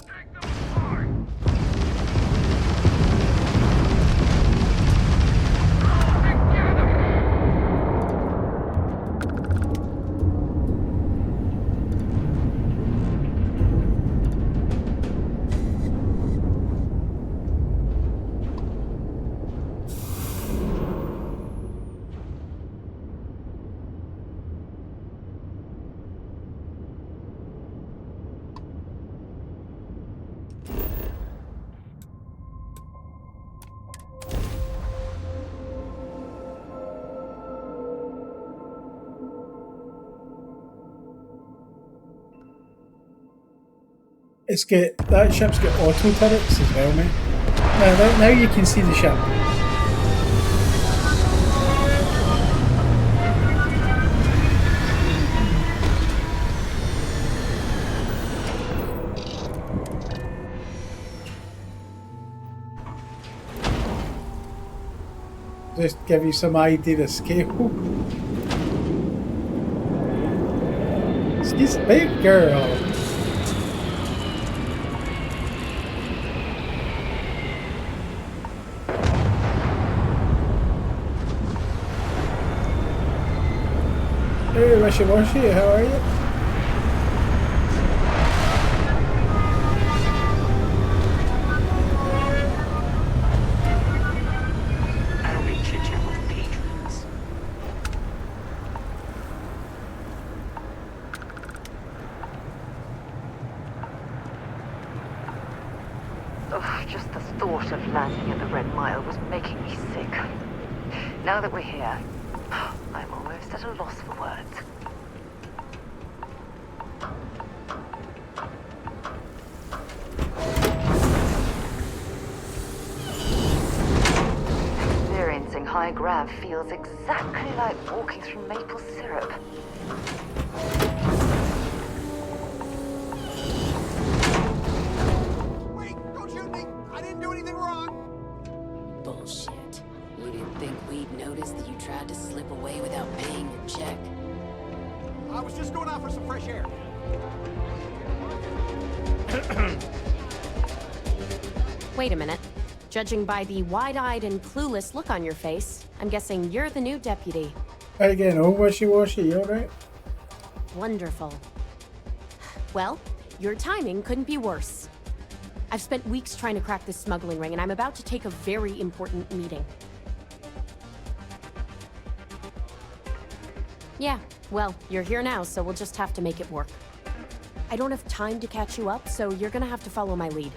Take them apart. It's got, that ship's got auto turrets as well, mate. Now you can see the ship. Just give you some idea of scale. She's a big girl. Hey, Wishy Washy, how are you? I don't need chit-chat with patrons. Ugh, just the thought of landing at the Red Mile was making me sick. Now that we're here, I'm almost at a loss for words. Experiencing high grav feels exactly like walking through maple syrup. Wait, don't shoot me! I didn't do anything wrong! Bullshit. You didn't think we'd notice that you tried to slip away without paying your check? I was just going out for some fresh air. Wait a minute. Judging by the wide-eyed and clueless look on your face, I'm guessing you're the new deputy. Again, oh, Wishy Washy, you alright? Wonderful. Well, your timing couldn't be worse. I've spent weeks trying to crack this smuggling ring, and I'm about to take a very important meeting. Yeah, well, you're here now, so we'll just have to make it work. I don't have time to catch you up, so you're gonna have to follow my lead.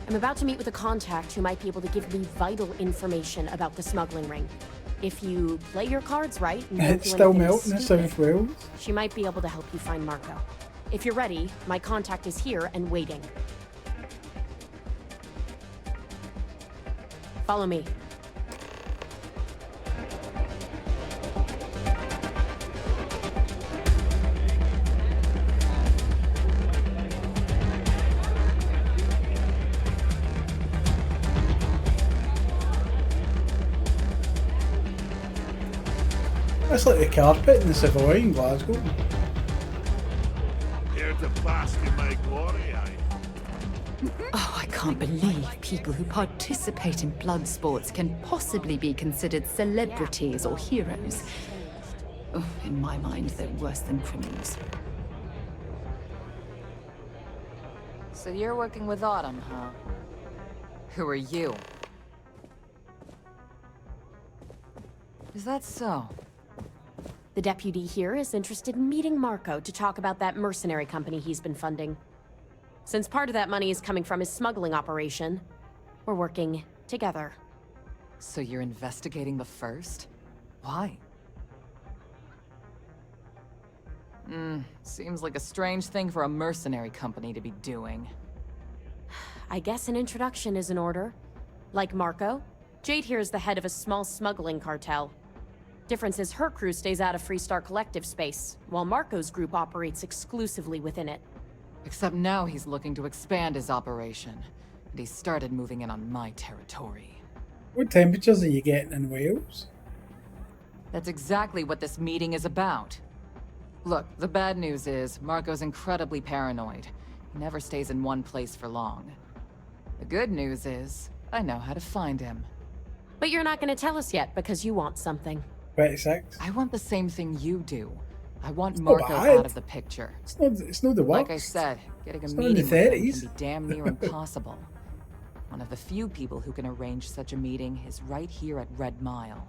I'm about to meet with a contact who might be able to give me vital information about the smuggling ring. If you play your cards right and don't It's do still anything melting in stupid, South Wales. she might be able to help you find Marco. If you're ready, my contact is here and waiting. Follow me. That's like the carpet in the Savoy in Glasgow. Here to bask in my glory, Oh, I can't believe people who participate in blood sports can possibly be considered celebrities or heroes. Oh, in my mind, they're worse than criminals. So you're working with Autumn, huh? Who are you? Is that so? The deputy here is interested in meeting Marco to talk about that mercenary company he's been funding. Since part of that money is coming from his smuggling operation, we're working together. So you're investigating the first? Why? Seems like a strange thing for a mercenary company to be doing. I guess an introduction is in order. Like Marco, Jade here is the head of a small smuggling cartel. Difference is her crew stays out of Freestar Collective space, while Marco's group operates exclusively within it. Except now he's looking to expand his operation, and he started moving in on my territory. What temperatures are you getting in Wales? That's exactly what this meeting is about. Look, the bad news is, Marco's incredibly paranoid. He never stays in one place for long. The good news is, I know how to find him. But you're not gonna tell us yet because you want something. 26. I want the same thing you do. I want It's Marco not bad. out of the picture. It's not the worst. Like I said, getting a It's not in the meeting with him 30s. can be damn near impossible. One of the few people who can arrange such a meeting is right here at Red Mile.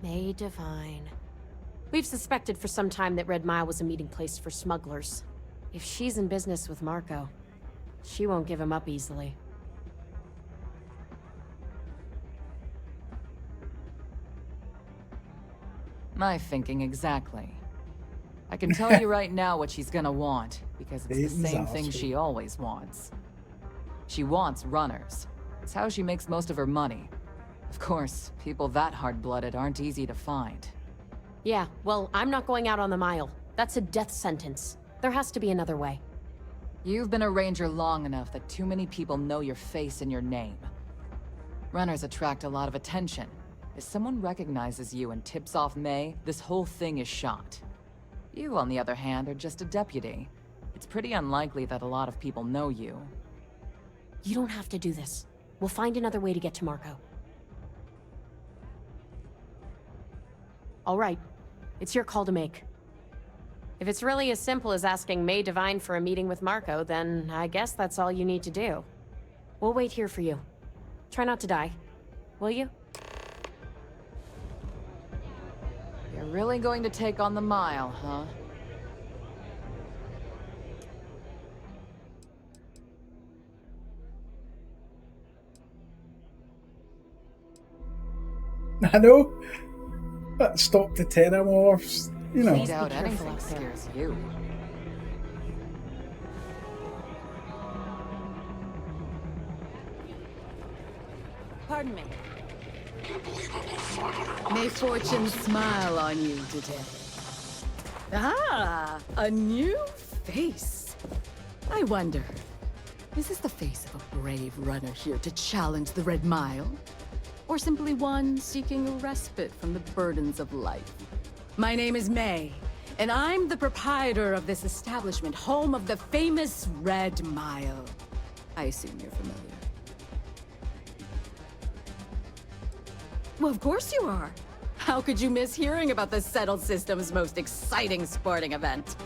May Divine. We've suspected for some time that Red Mile was a meeting place for smugglers. If she's in business with Marco, she won't give him up easily. My thinking exactly. I can tell you right now what she's gonna want, because it's the Aiden's same thing awesome. she always wants. She wants runners. It's how she makes most of her money. Of course, people that hard-blooded aren't easy to find. Yeah, well, I'm not going out on the mile. That's a death sentence. There has to be another way. You've been a ranger long enough that too many people know your face and your name. Runners attract a lot of attention. If someone recognizes you and tips off May, this whole thing is shot. You, on the other hand, are just a deputy. It's pretty unlikely that a lot of people know you. You don't have to do this. We'll find another way to get to Marco. All right. It's your call to make. If it's really as simple as asking May Divine for a meeting with Marco, then I guess that's all you need to do. We'll wait here for you. Try not to die. Will you? You're really going to take on the mile, huh? I know. That stopped the Terramorphs, you know. I doubt anything scares you. Pardon me. May fortune smile on you today. Ah, a new face. I wonder, is this the face of a brave runner here to challenge the Red Mile? Or simply one seeking a respite from the burdens of life? My name is May, and I'm the proprietor of this establishment, home of the famous Red Mile. I assume you're familiar. Well, of course you are. How could you miss hearing about the Settled System's most exciting sporting event?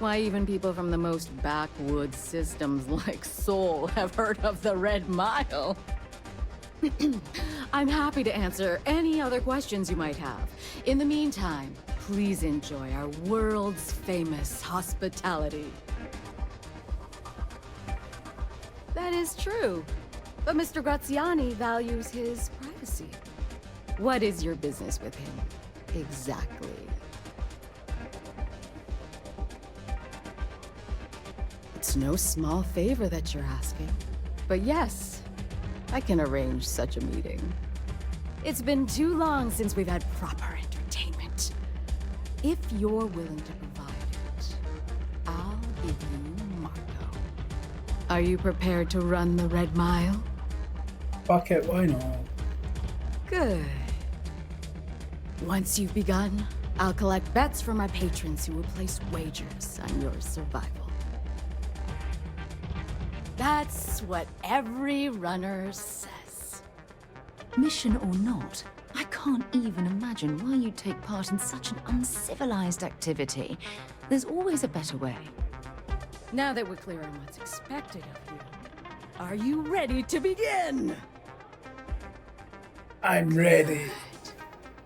Why, even people from the most backwoods systems like Sol have heard of the Red Mile. I'm happy to answer any other questions you might have. In the meantime, please enjoy our world's famous hospitality. That is true, but Mr. Graziani values his privacy. What is your business with him, exactly? It's no small favor that you're asking, but yes, I can arrange such a meeting. It's been too long since we've had proper entertainment. If you're willing to provide it, I'll give you Marco. Are you prepared to run the Red Mile? Fuck it, why not? Good. Once you've begun, I'll collect bets from my patrons who will place wagers on your survival. That's what every runner says. Mission or not, I can't even imagine why you'd take part in such an uncivilized activity. There's always a better way. Now that we're clear on what's expected of you, are you ready to begin? I'm ready.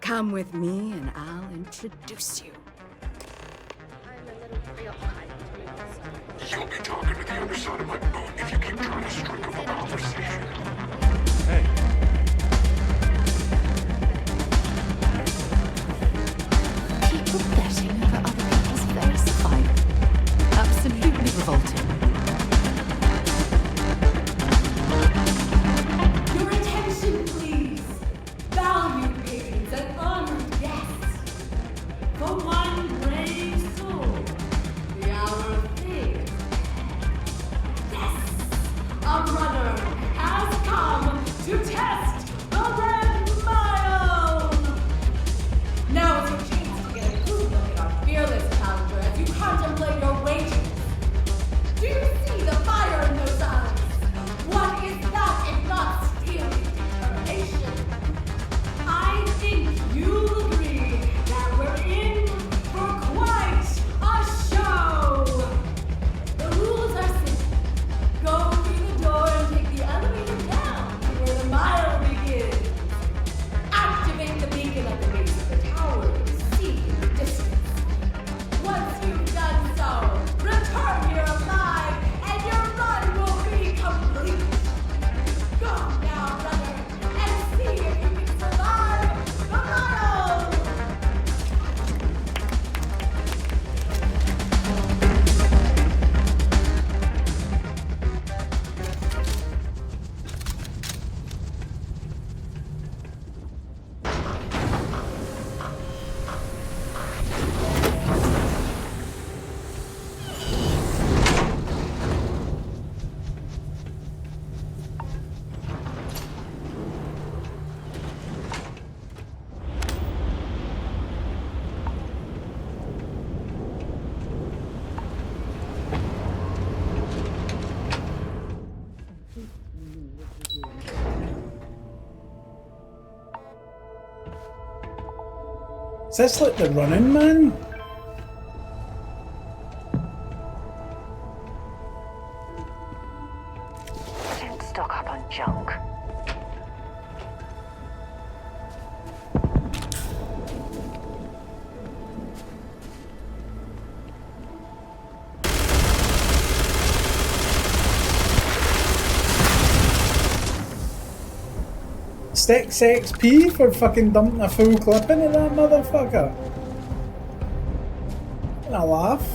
Come with me and I'll introduce you. You'll be talking to the underside of my boat if you keep trying to strike up a conversation. Hey. People betting over other people's face fight. Absolutely revolting. Your attention, please. Valued patrons and honored guests. For one brave soul, the hour of fate. Yes! A runner has come to test the Red Mile! Now is your chance to get a good look at our fearless challenger as you contemplate your wagers. Do you see the fire in those eyes? What is that if not steely determination? I think you'll agree that we're in for quite a show! The rules are simple. Go through the door and take the elevator down to where the mile begins. Activate the beacon at the base of the tower to see in the distance. Once you've done so, return here alive, and your run will be complete. Go now, runner, and see if you can survive the mile! Is this like the Running Man? Don't stock up on junk. Stacks XP for fucking dumping a full clip into that motherfucker. And a laugh.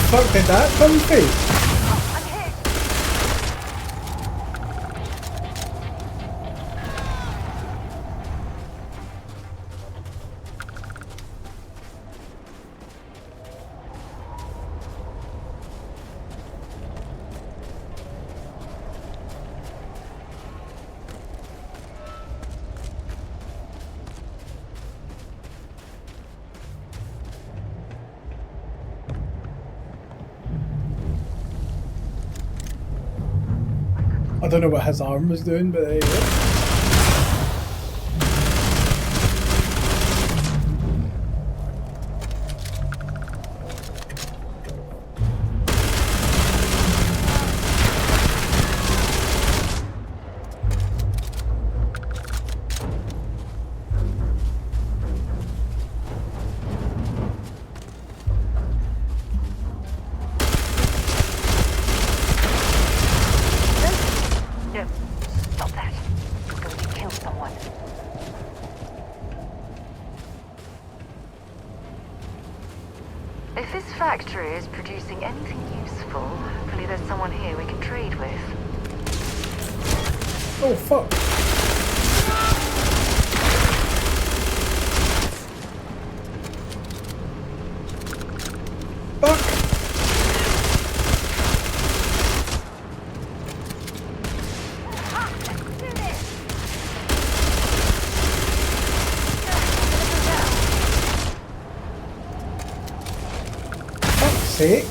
fuck did that come through? I don't know what his arm was doing, but there you go. If this factory is producing anything useful, hopefully there's someone here we can trade with. Oh, fuck. Fuck. Sake.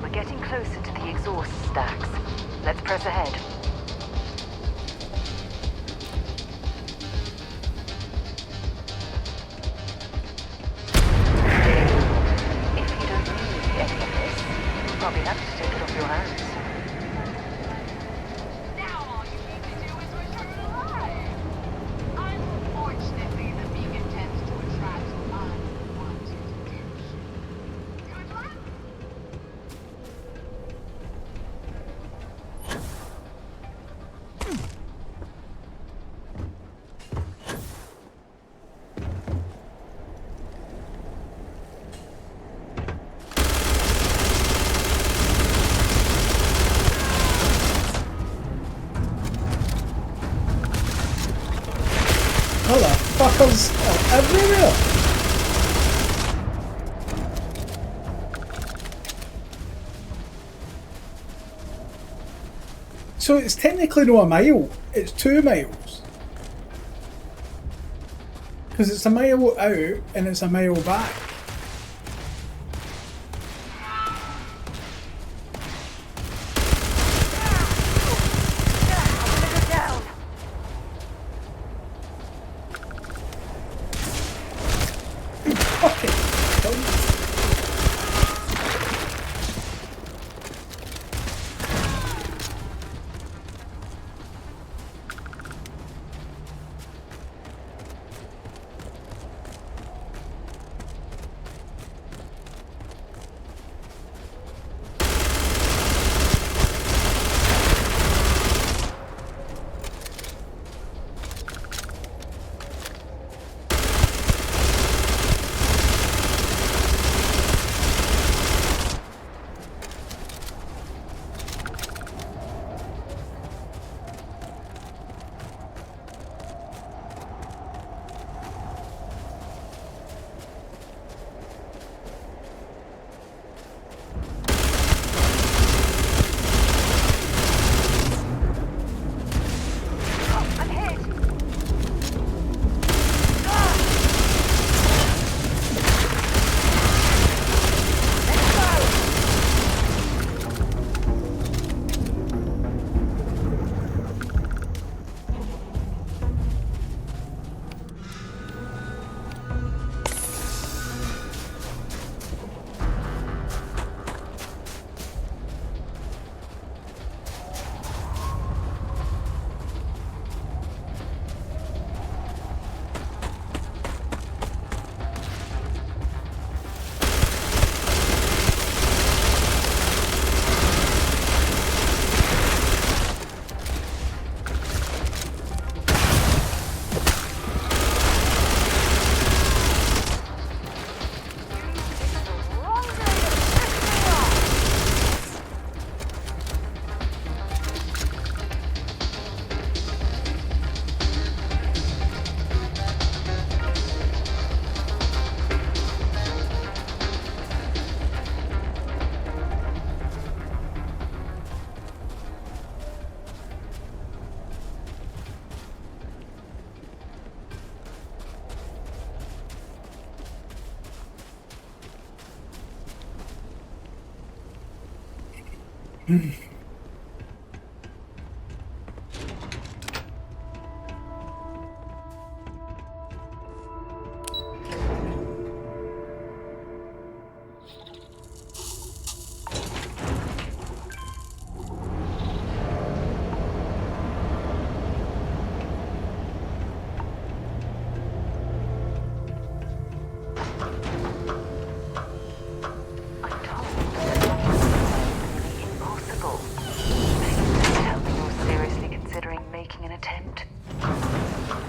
We're getting closer to the exhaust stacks. Let's press ahead. If you don't need any of this, you'll probably have to take it off your hands. Motherfuckers are everywhere! So it's technically not a mile, it's 2 miles. Because it's a mile out and it's a mile back.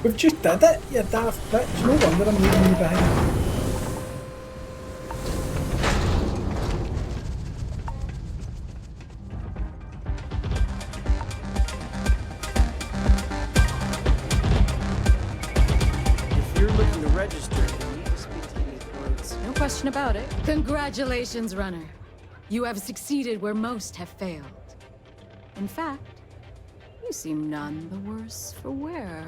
We've just did it, you daft bitch. No wonder I'm leaving you behind. If you're looking to register, you need to speak to any clerks. No question about it. Congratulations, runner. You have succeeded where most have failed. In fact, you seem none the worse for wear.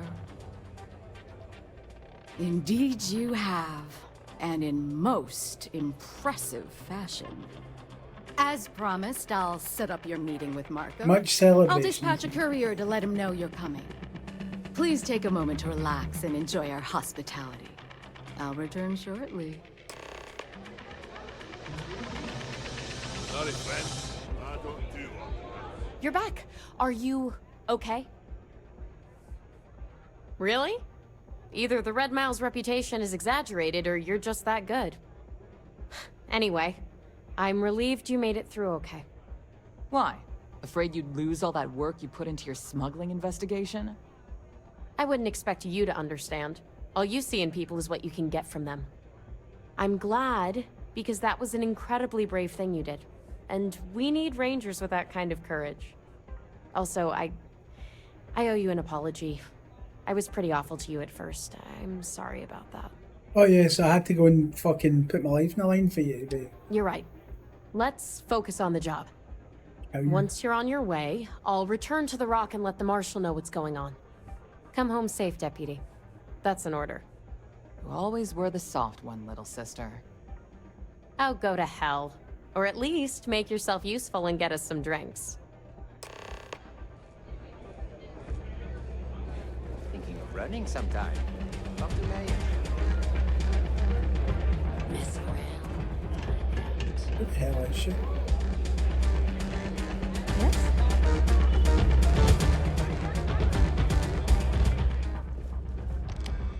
Indeed you have, and in most impressive fashion. As promised, I'll set up your meeting with Marco. Much celebration. I'll dispatch a courier to let him know you're coming. Please take a moment to relax and enjoy our hospitality. I'll return shortly. Sorry, friend. I don't do all. You're back. Are you okay? Really? Either the Red Mile's reputation is exaggerated or you're just that good. Anyway, I'm relieved you made it through okay. Why? Afraid you'd lose all that work you put into your smuggling investigation? I wouldn't expect you to understand. All you see in people is what you can get from them. I'm glad, because that was an incredibly brave thing you did. And we need rangers with that kind of courage. Also, I owe you an apology. I was pretty awful to you at first. I'm sorry about that. Oh yes, I had to go and fucking put my life in the line for you today. You're right. Let's focus on the job. Once you're on your way, I'll return to the Rock and let the Marshal know what's going on. Come home safe, Deputy. That's an order. You always were the soft one, little sister. Oh, go to hell. Or at least make yourself useful and get us some drinks. Running sometime. Talk to me. Mess around. What the hell is she? Yes?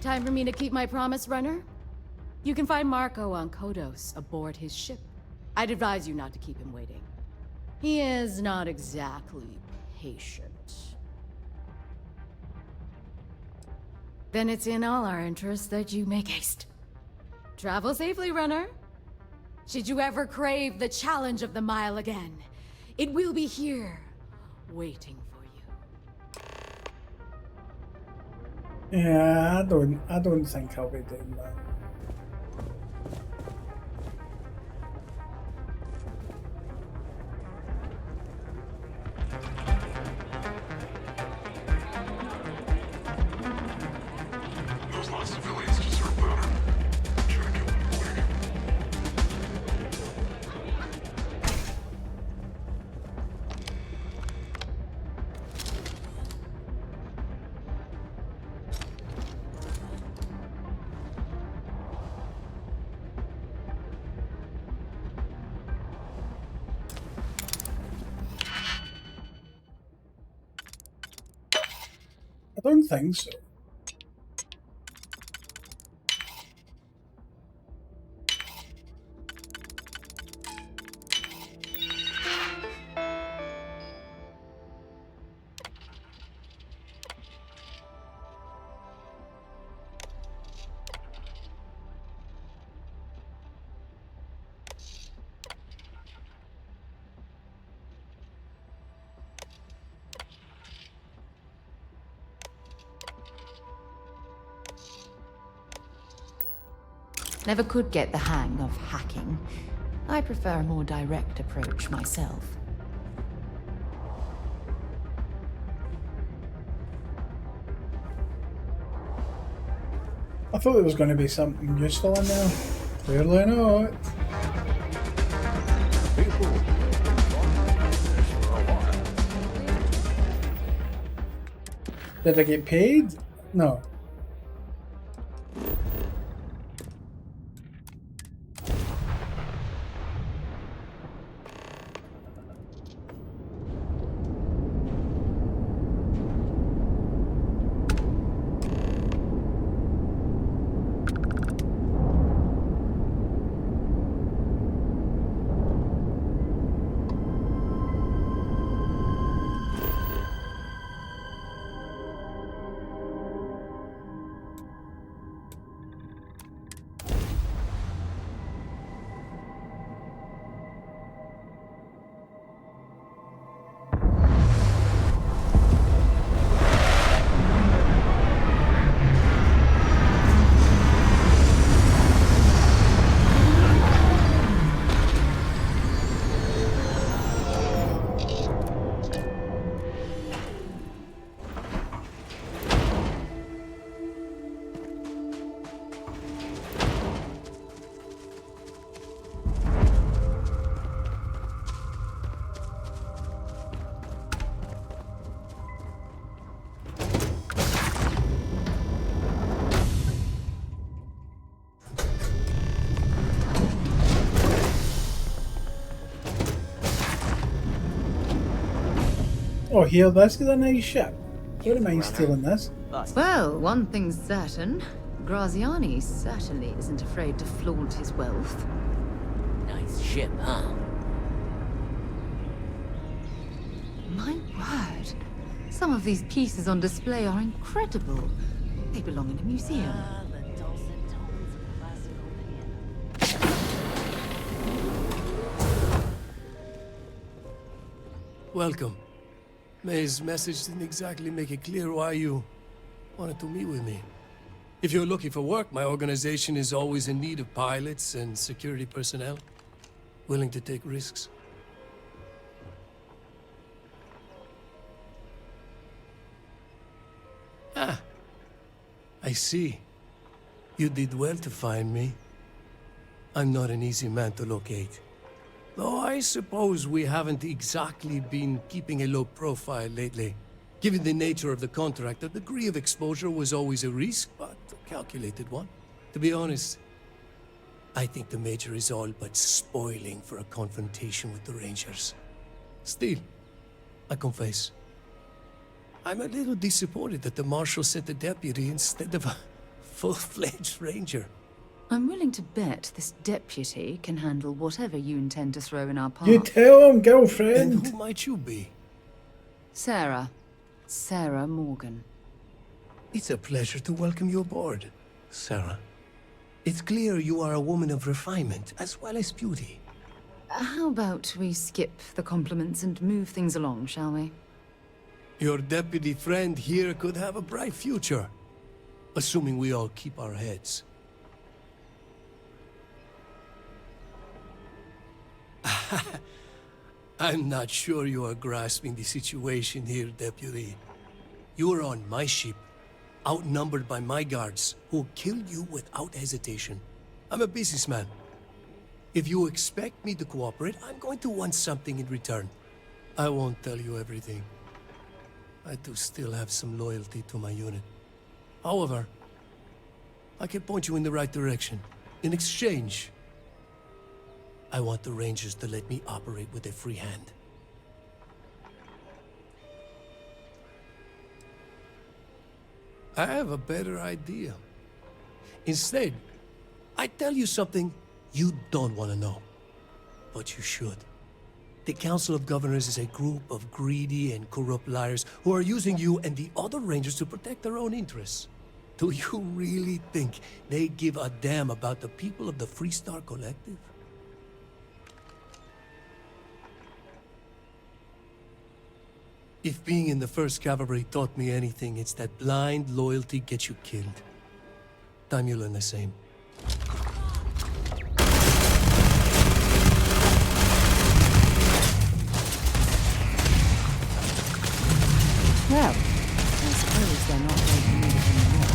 Time for me to keep my promise, runner? You can find Marco on Kodos aboard his ship. I'd advise you not to keep him waiting. He is not exactly patient. Then it's in all our interests that you make haste. Travel safely, runner. Should you ever crave the challenge of the mile again, it will be here, waiting for you. Yeah, I don't think I'll be doing that. Those last civilians deserve better. Should have killed them quick. I don't think so. Never could get the hang of hacking. I prefer a more direct approach myself. I thought there was going to be something useful in there. Clearly not. People, Did I get paid? No. Oh, here, this is a nice ship. Wouldn't mind stealing this. Well, one thing's certain. Graziani certainly isn't afraid to flaunt his wealth. Nice ship, huh? My word. Some of these pieces on display are incredible. They belong in a museum. Welcome. May's message didn't exactly make it clear why you wanted to meet with me. If you're looking for work, my organization is always in need of pilots and security personnel, willing to take risks. Ah, I see. You did well to find me. I'm not an easy man to locate. Though I suppose we haven't exactly been keeping a low profile lately. Given the nature of the contract, a degree of exposure was always a risk, but a calculated one. To be honest, I think the Major is all but spoiling for a confrontation with the Rangers. Still, I confess, I'm a little disappointed that the Marshal sent a deputy instead of a full-fledged Ranger. I'm willing to bet this deputy can handle whatever you intend to throw in our path. You tell him, girlfriend. And who might you be? Sarah. Sarah Morgan. It's a pleasure to welcome you aboard, Sarah. It's clear you are a woman of refinement as well as beauty. How about we skip the compliments and move things along, shall we? Your deputy friend here could have a bright future, assuming we all keep our heads. I'm not sure you are grasping the situation here, Deputy. You are on my ship, outnumbered by my guards, who killed you without hesitation. I'm a businessman. If you expect me to cooperate, I'm going to want something in return. I won't tell you everything. I do still have some loyalty to my unit. However, I can point you in the right direction. In exchange, I want the Rangers to let me operate with a free hand. I have a better idea. Instead, I tell you something you don't want to know. But you should. The Council of Governors is a group of greedy and corrupt liars who are using you and the other Rangers to protect their own interests. Do you really think they give a damn about the people of the Freestar Collective? If being in the 1st Cavalry taught me anything, it's that blind loyalty gets you killed. Time you learn the same. Well, I suppose they're not going to need it anymore.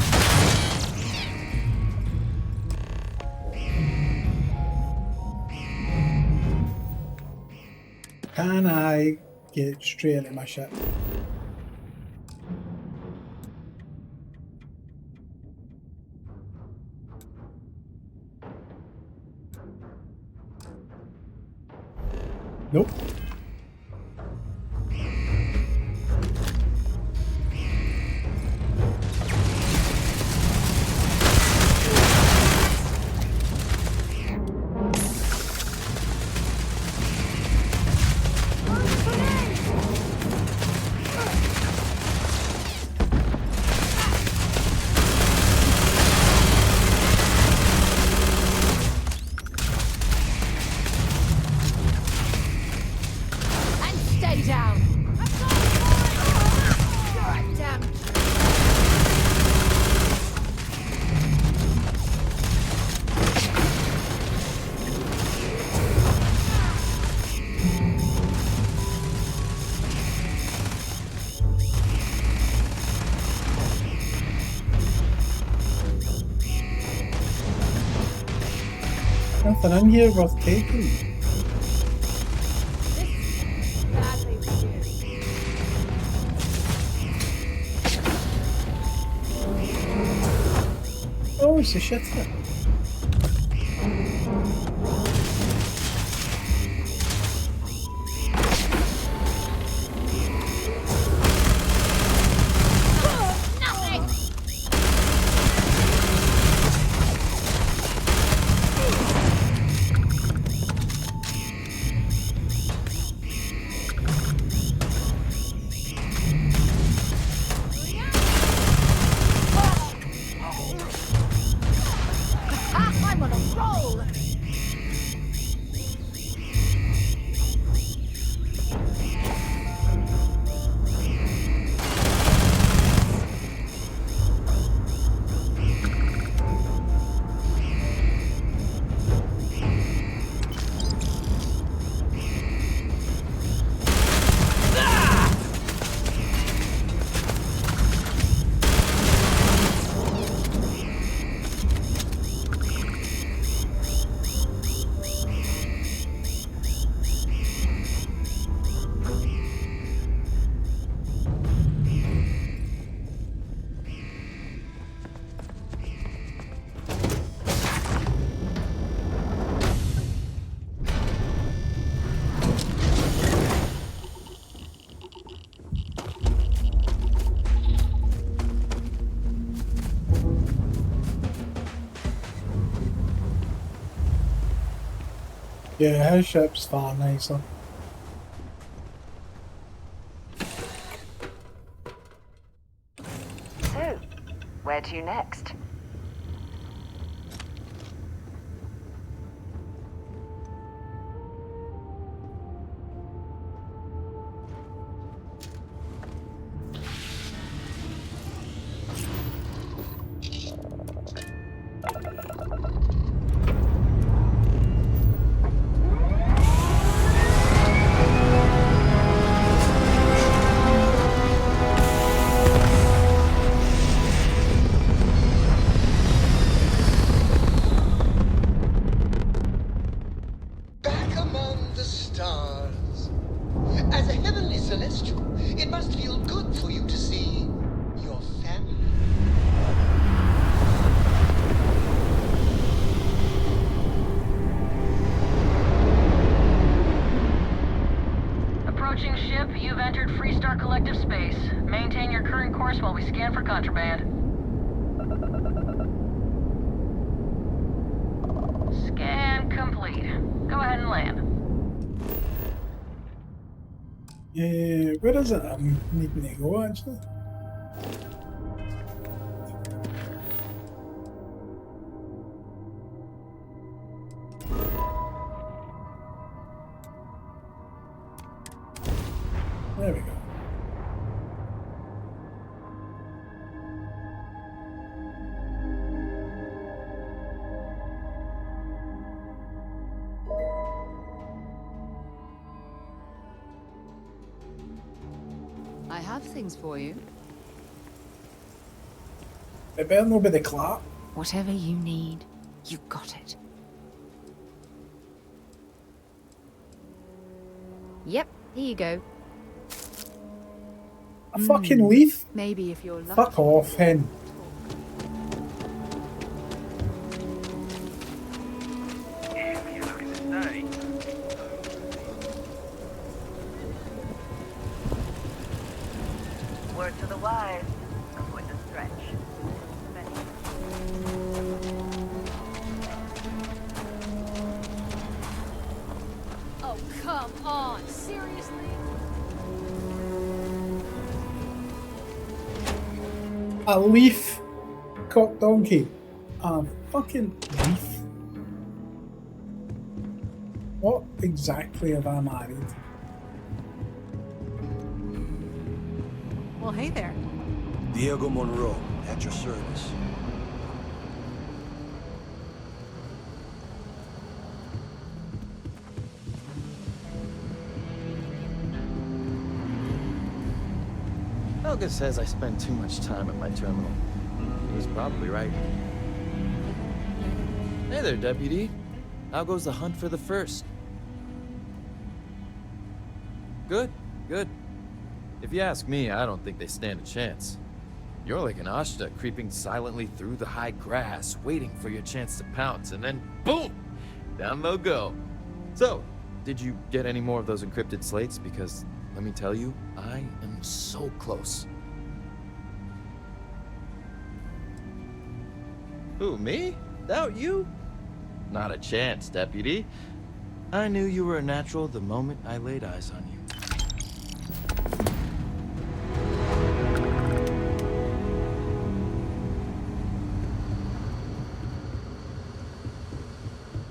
Can I get straight into my ship? Nope. Stay down! God damn. Nothing in here worth taking. Oh, it's a shitter. I'm on a roll! Yeah, his ship's far nicer. So, where to next? Back among the stars. As a heavenly celestial, it must feel good for you to see your family. Approaching ship, you've entered Freestar Collective space. Maintain your current course while we scan for contraband. Scan complete. Go ahead and land. Yeah, where is it? I'm needing to go actually. There we go. I have things for you. It better not be the clap. Whatever you need, you got it. Yep, here you go. A fucking leaf? Maybe if you're lucky. Fuck off, hen. word to the wise. Avoid the stretch. Oh, come on. Seriously? A leaf cock donkey. A fucking leaf. What exactly have I married? Well, hey there. Diego Monroe, at your service. Helga says I spend too much time at my terminal. He was probably right. Hey there, Deputy. How goes the hunt for the first? Good, good. If you ask me, I don't think they stand a chance. You're like an Ashta creeping silently through the high grass, waiting for your chance to pounce, and then boom! Down they'll go. So, did you get any more of those encrypted slates? Because, let me tell you, I am so close. Who, me? Doubt you? Not a chance, Deputy. I knew you were a natural the moment I laid eyes on you.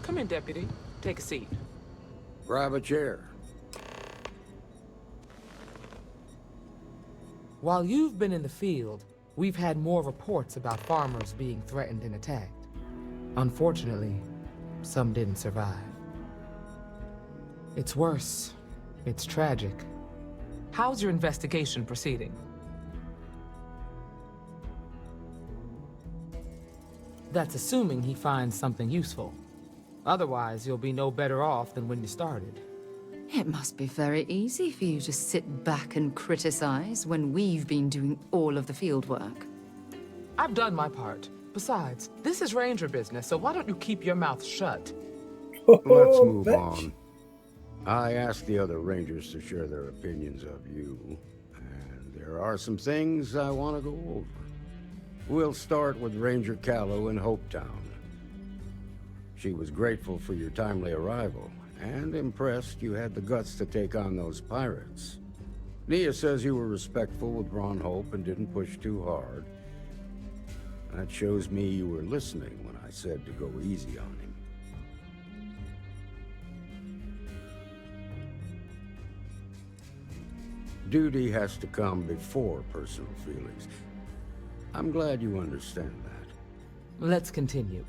Come in, Deputy. Take a seat. Grab a chair. While you've been in the field, we've had more reports about farmers being threatened and attacked. Unfortunately, some didn't survive. It's worse. It's tragic. How's your investigation proceeding? That's assuming he finds something useful. Otherwise, you'll be no better off than when you started. It must be very easy for you to sit back and criticize when we've been doing all of the field work. I've done my part. Besides, this is Ranger business, so why don't you keep your mouth shut? Let's move on. I asked the other Rangers to share their opinions of you, and there are some things I want to go over. We'll start with Ranger Callow in Hopetown. She was grateful for your timely arrival, and impressed you had the guts to take on those pirates. Nia says you were respectful with Ron Hope and didn't push too hard. That shows me you were listening when I said to go easy on him. Duty has to come before personal feelings. I'm glad you understand that. Let's continue.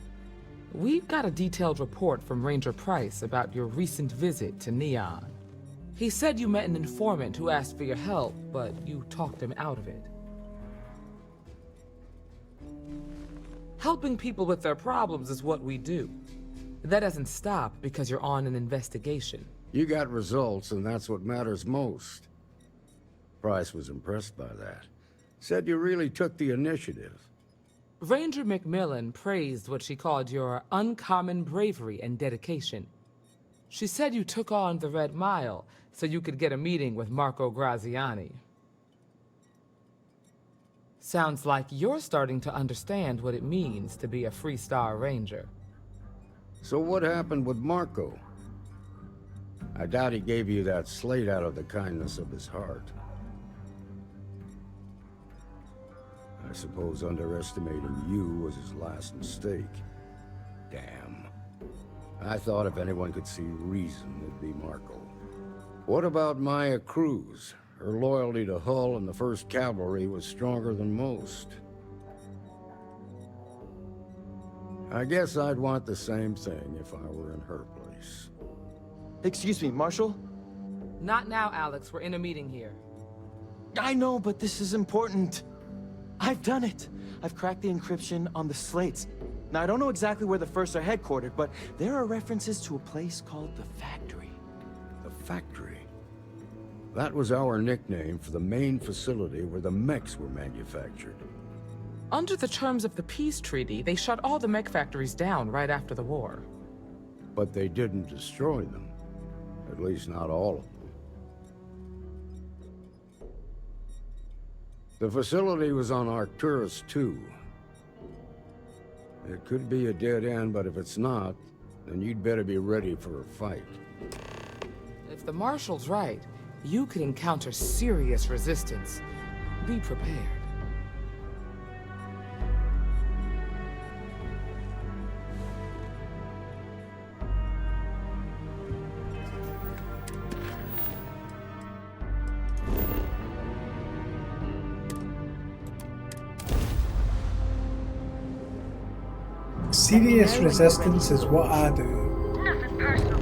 We've got a detailed report from Ranger Price about your recent visit to Neon. He said you met an informant who asked for your help, but you talked him out of it. Helping people with their problems is what we do. That doesn't stop because you're on an investigation. You got results, and that's what matters most. Price was impressed by that. Said you really took the initiative. Ranger McMillan praised what she called your uncommon bravery and dedication. She said you took on the Red Mile so you could get a meeting with Marco Graziani. Sounds like you're starting to understand what it means to be a Freestar Ranger. So what happened with Marco? I doubt he gave you that slate out of the kindness of his heart. I suppose underestimating you was his last mistake. Damn. I thought if anyone could see reason, it'd be Marco. What about Maya Cruz? Her loyalty to Hull and the 1st Cavalry was stronger than most. I guess I'd want the same thing if I were in her place. Excuse me, Marshal? Not now, Alex. We're in a meeting here. I know, but this is important. I've done it. I've cracked the encryption on the slates. Now, I don't know exactly where the First are headquartered, but there are references to a place called the Factory. The Factory? That was our nickname for the main facility where the mechs were manufactured. Under the terms of the peace treaty, they shut all the mech factories down right after the war. But they didn't destroy them. At least not all of them. The facility was on Arcturus 2. It could be a dead end, but if it's not, then you'd better be ready for a fight. If the Marshal's right, you could encounter serious resistance. Be prepared. Serious resistance is what I do. Nothing personal.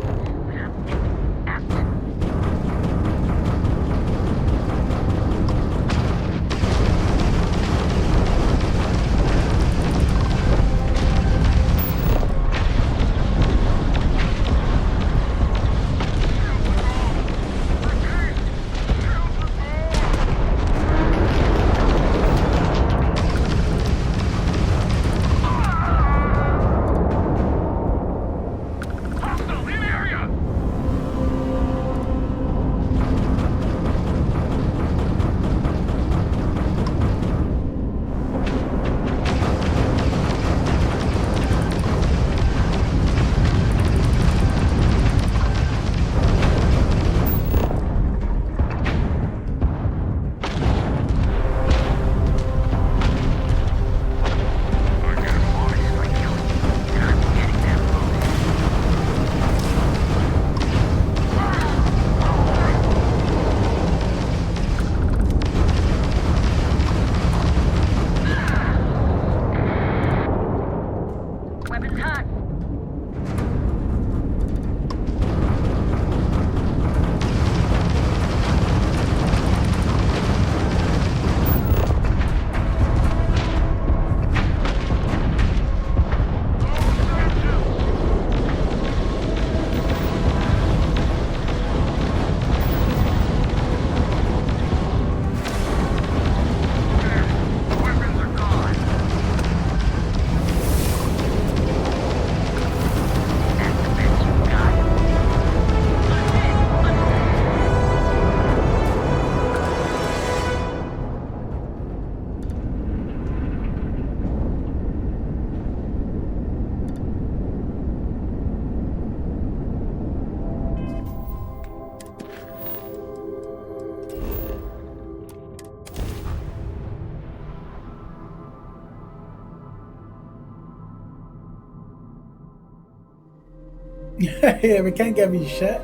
Yeah, we can't give you shit,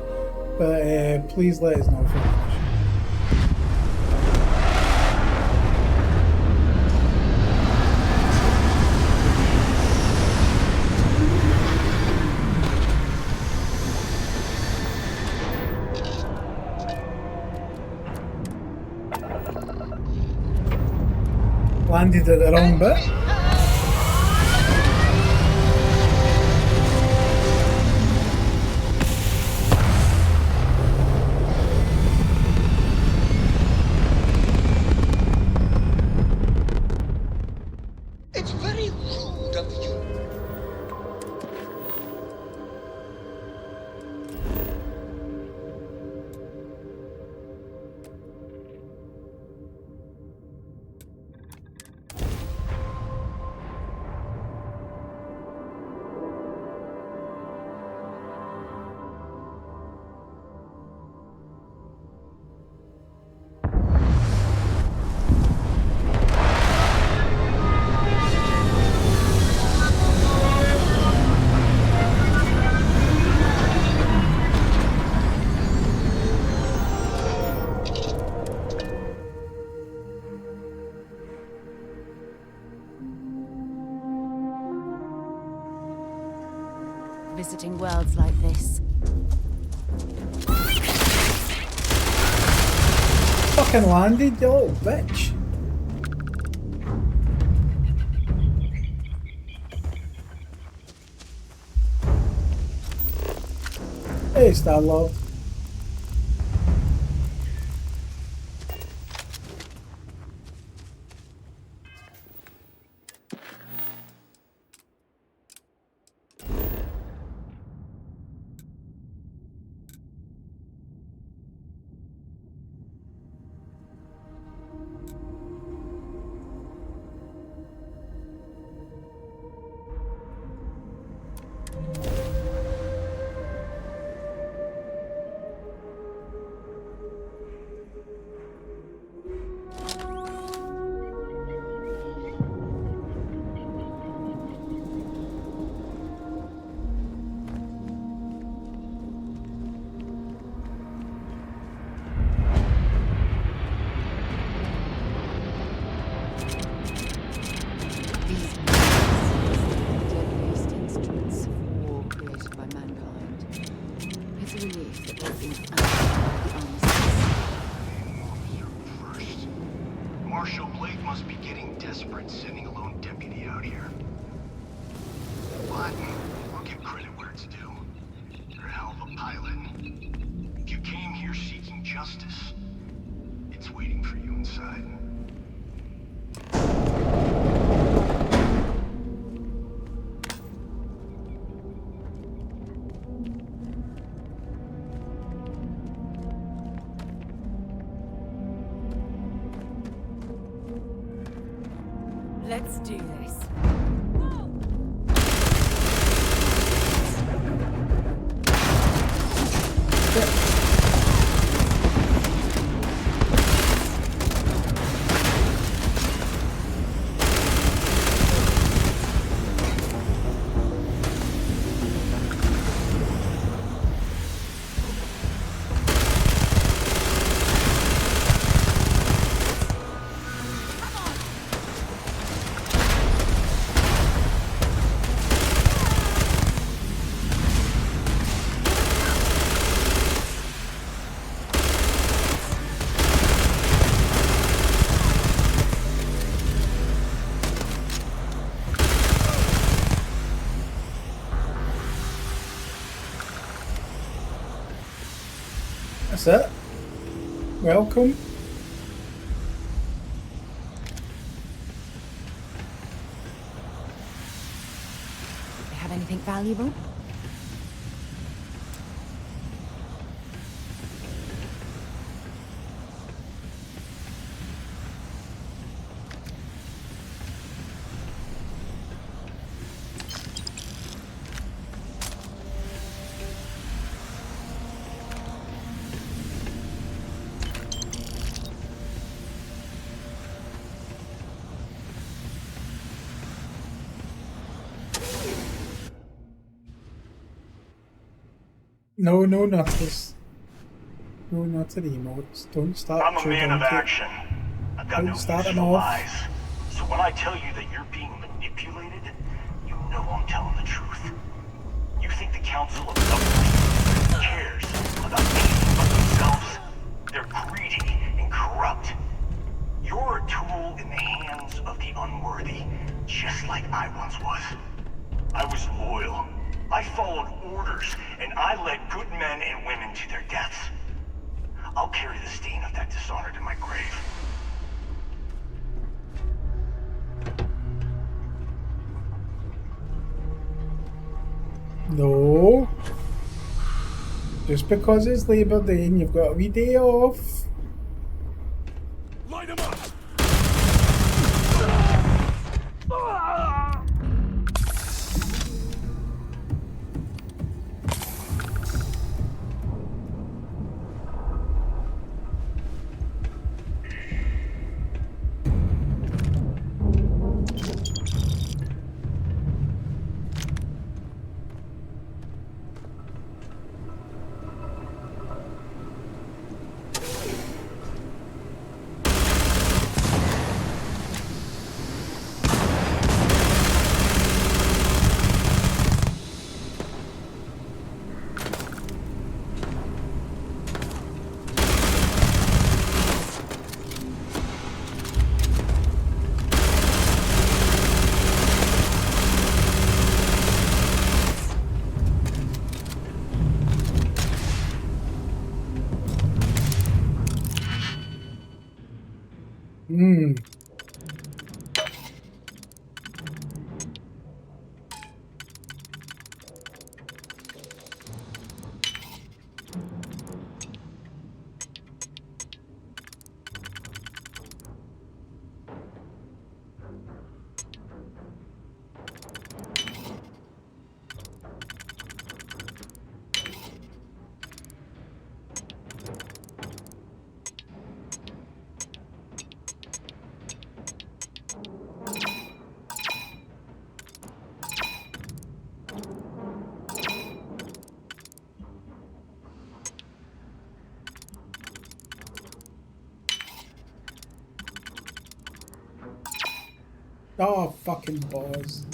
but please let us know if you landed at the wrong bit. It's very rude of you. Visiting worlds like this. Fucking landed, you little bitch. Hey, Star-Lord. desperate sending a lone deputy out here. But I'll give credit where it's due. You're a hell of a pilot. If you came here seeking justice, it's waiting for you inside. Let's do this. That's it. Welcome. Have anything valuable? No, no, not this. No, not the emotes. Don't start. I'm a man of action. I've got no use for lies. So when I tell you that you're being manipulated, you know I'm telling the truth. You think the Council of Government cares about anything but themselves? They're greedy and corrupt. You're a tool in the hands of the unworthy, just like I once was. I was loyal. I followed orders, and I led good men and women to their deaths. I'll carry the stain of that dishonor to my grave. No. Just because it's Labor Day and you've got a wee day off. Light him up! Oh, fucking balls.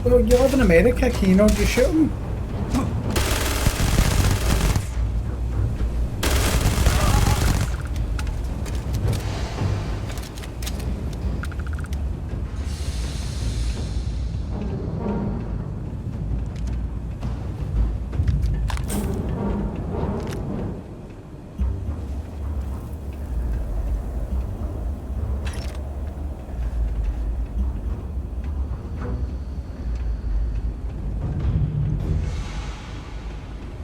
Well, you live in America, can you not just shoot him?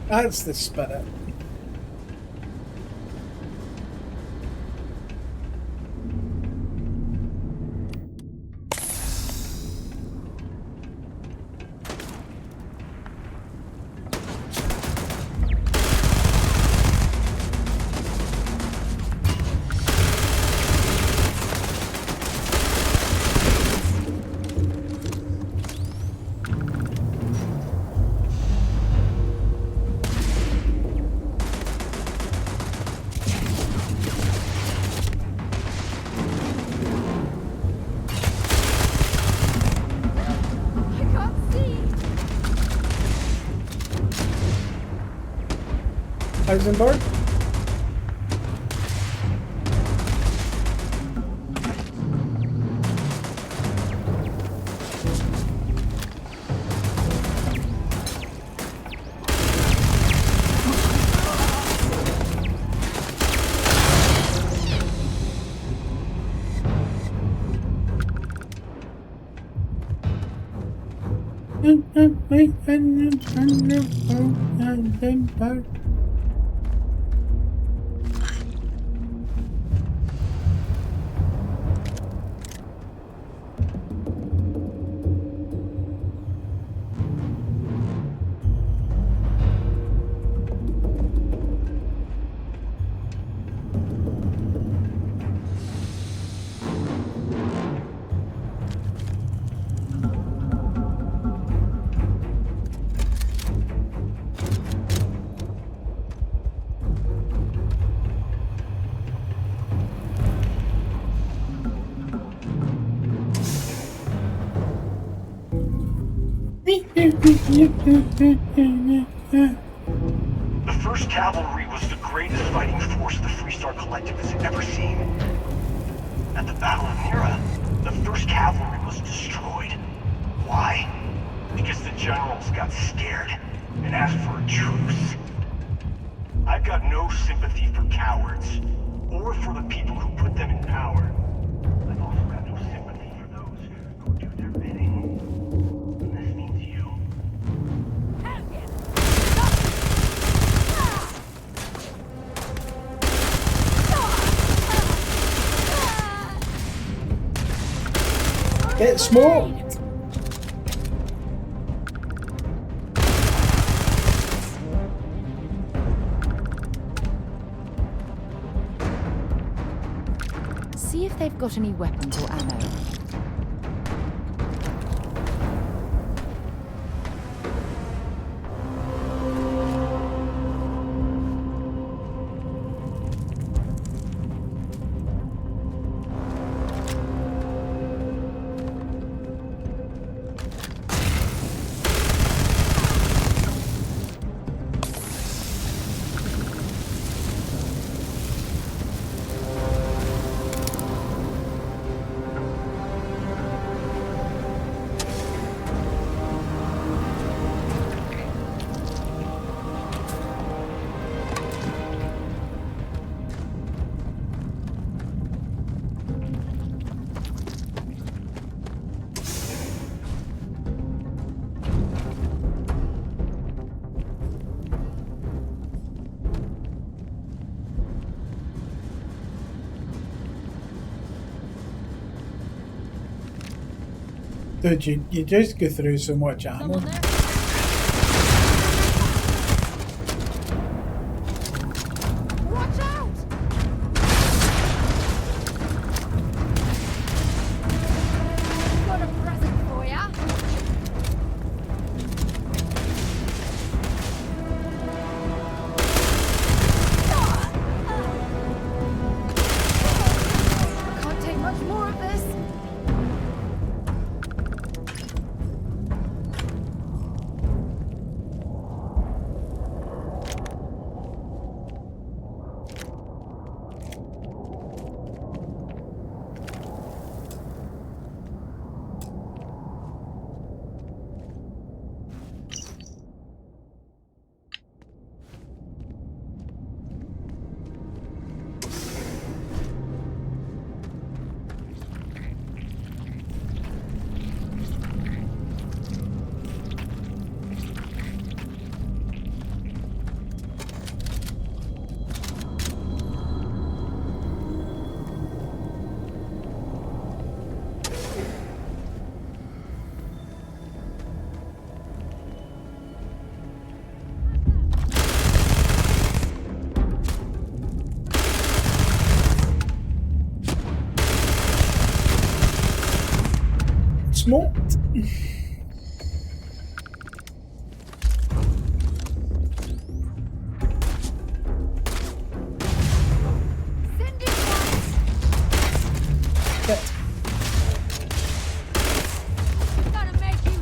That's the spirit. Heisenberg? The 1st Cavalry was the greatest fighting force the Freestar Collective has ever seen. At the Battle of Mira, the 1st Cavalry was destroyed. Why? Because the generals got scared and asked for a truce. I've got no sympathy for cowards, or for the people who put them in power. I've also got no sympathy for those who do their bidding. And this means you. Get smoked! See if they've got any weapons or ammo. Dude, you just go through so much ammo. Watch out! Got a present for ya. Can't take much more of this. Smoked. Gonna make you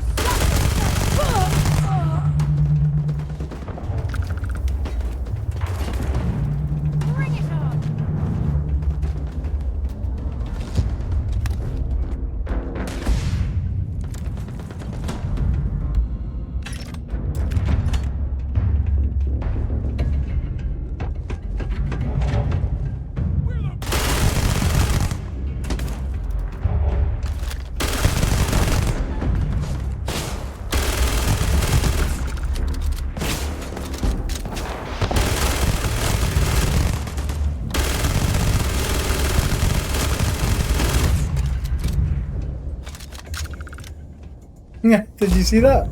Bring it on. Yeah, did you see that?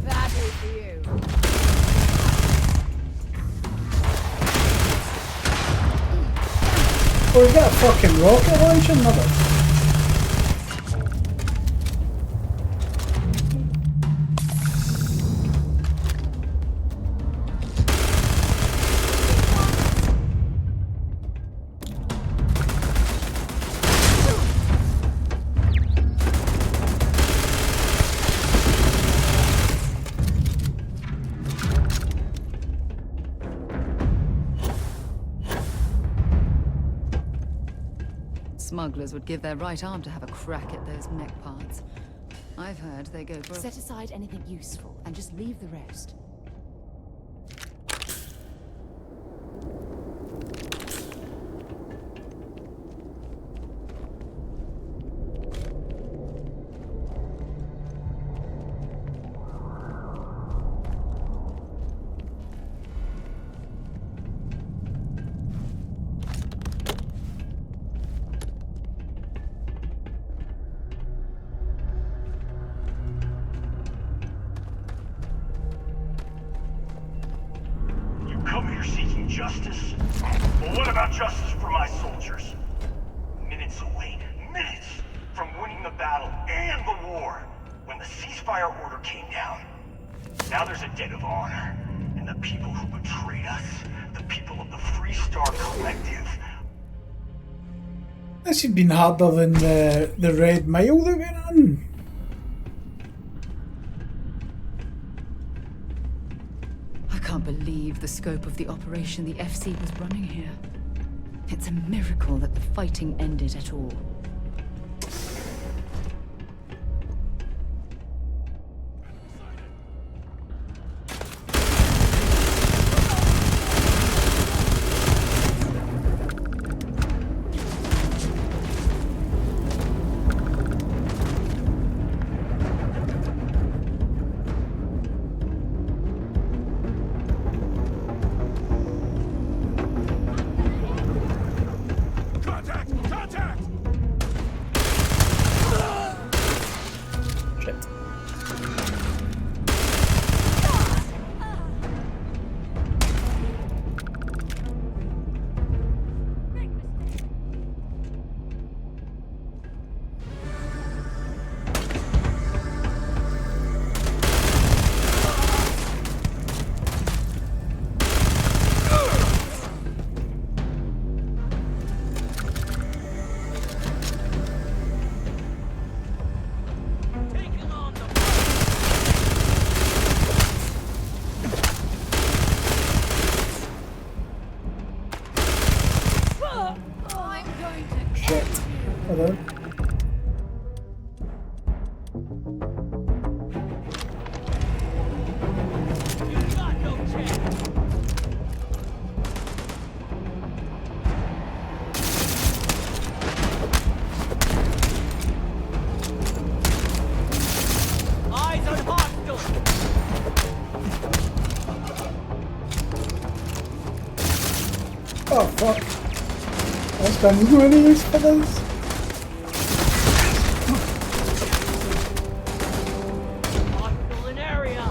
Badly for you. Oh, is that a fucking rocket launcher? Mother. Smugglers would give their right arm to have a crack at those mech parts. I've heard they go broke. Set aside anything useful and just leave the rest. Come here seeking justice? Well, what about justice for my soldiers? Minutes away. Minutes! battle and the war when the ceasefire order came down. Now there's a debt of honor, and the people who betrayed us, the people of the Freestar Collective. This has been harder than the Red Mile that we're on. I can't believe the scope of the operation the FC was running here. It's a miracle that the fighting ended at all. Hello. Eyes on hostile! Oh fuck. That's got no any use for this. Hostile in area!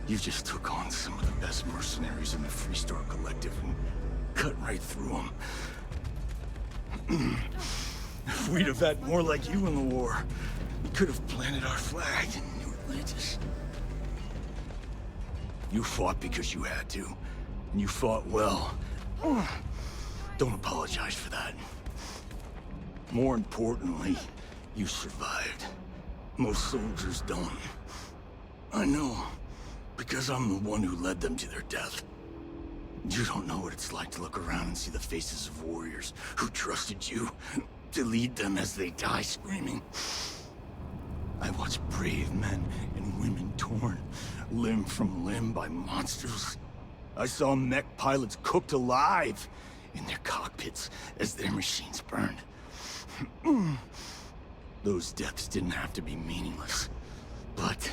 You just took on some of the best mercenaries in the Freestar Collective and cut right through them. If we'd have had more like you in the war, we could have planted our flag in New Atlantis. You fought because you had to, and you fought well. Don't apologize for that. More importantly, you survived. Most soldiers don't. I know. Because I'm the one who led them to their death. You don't know what it's like to look around and see the faces of warriors who trusted you to lead them as they die screaming. I watched brave men and women torn limb from limb by monsters. I saw mech pilots cooked alive in their cockpits as their machines burned. Those deaths didn't have to be meaningless, but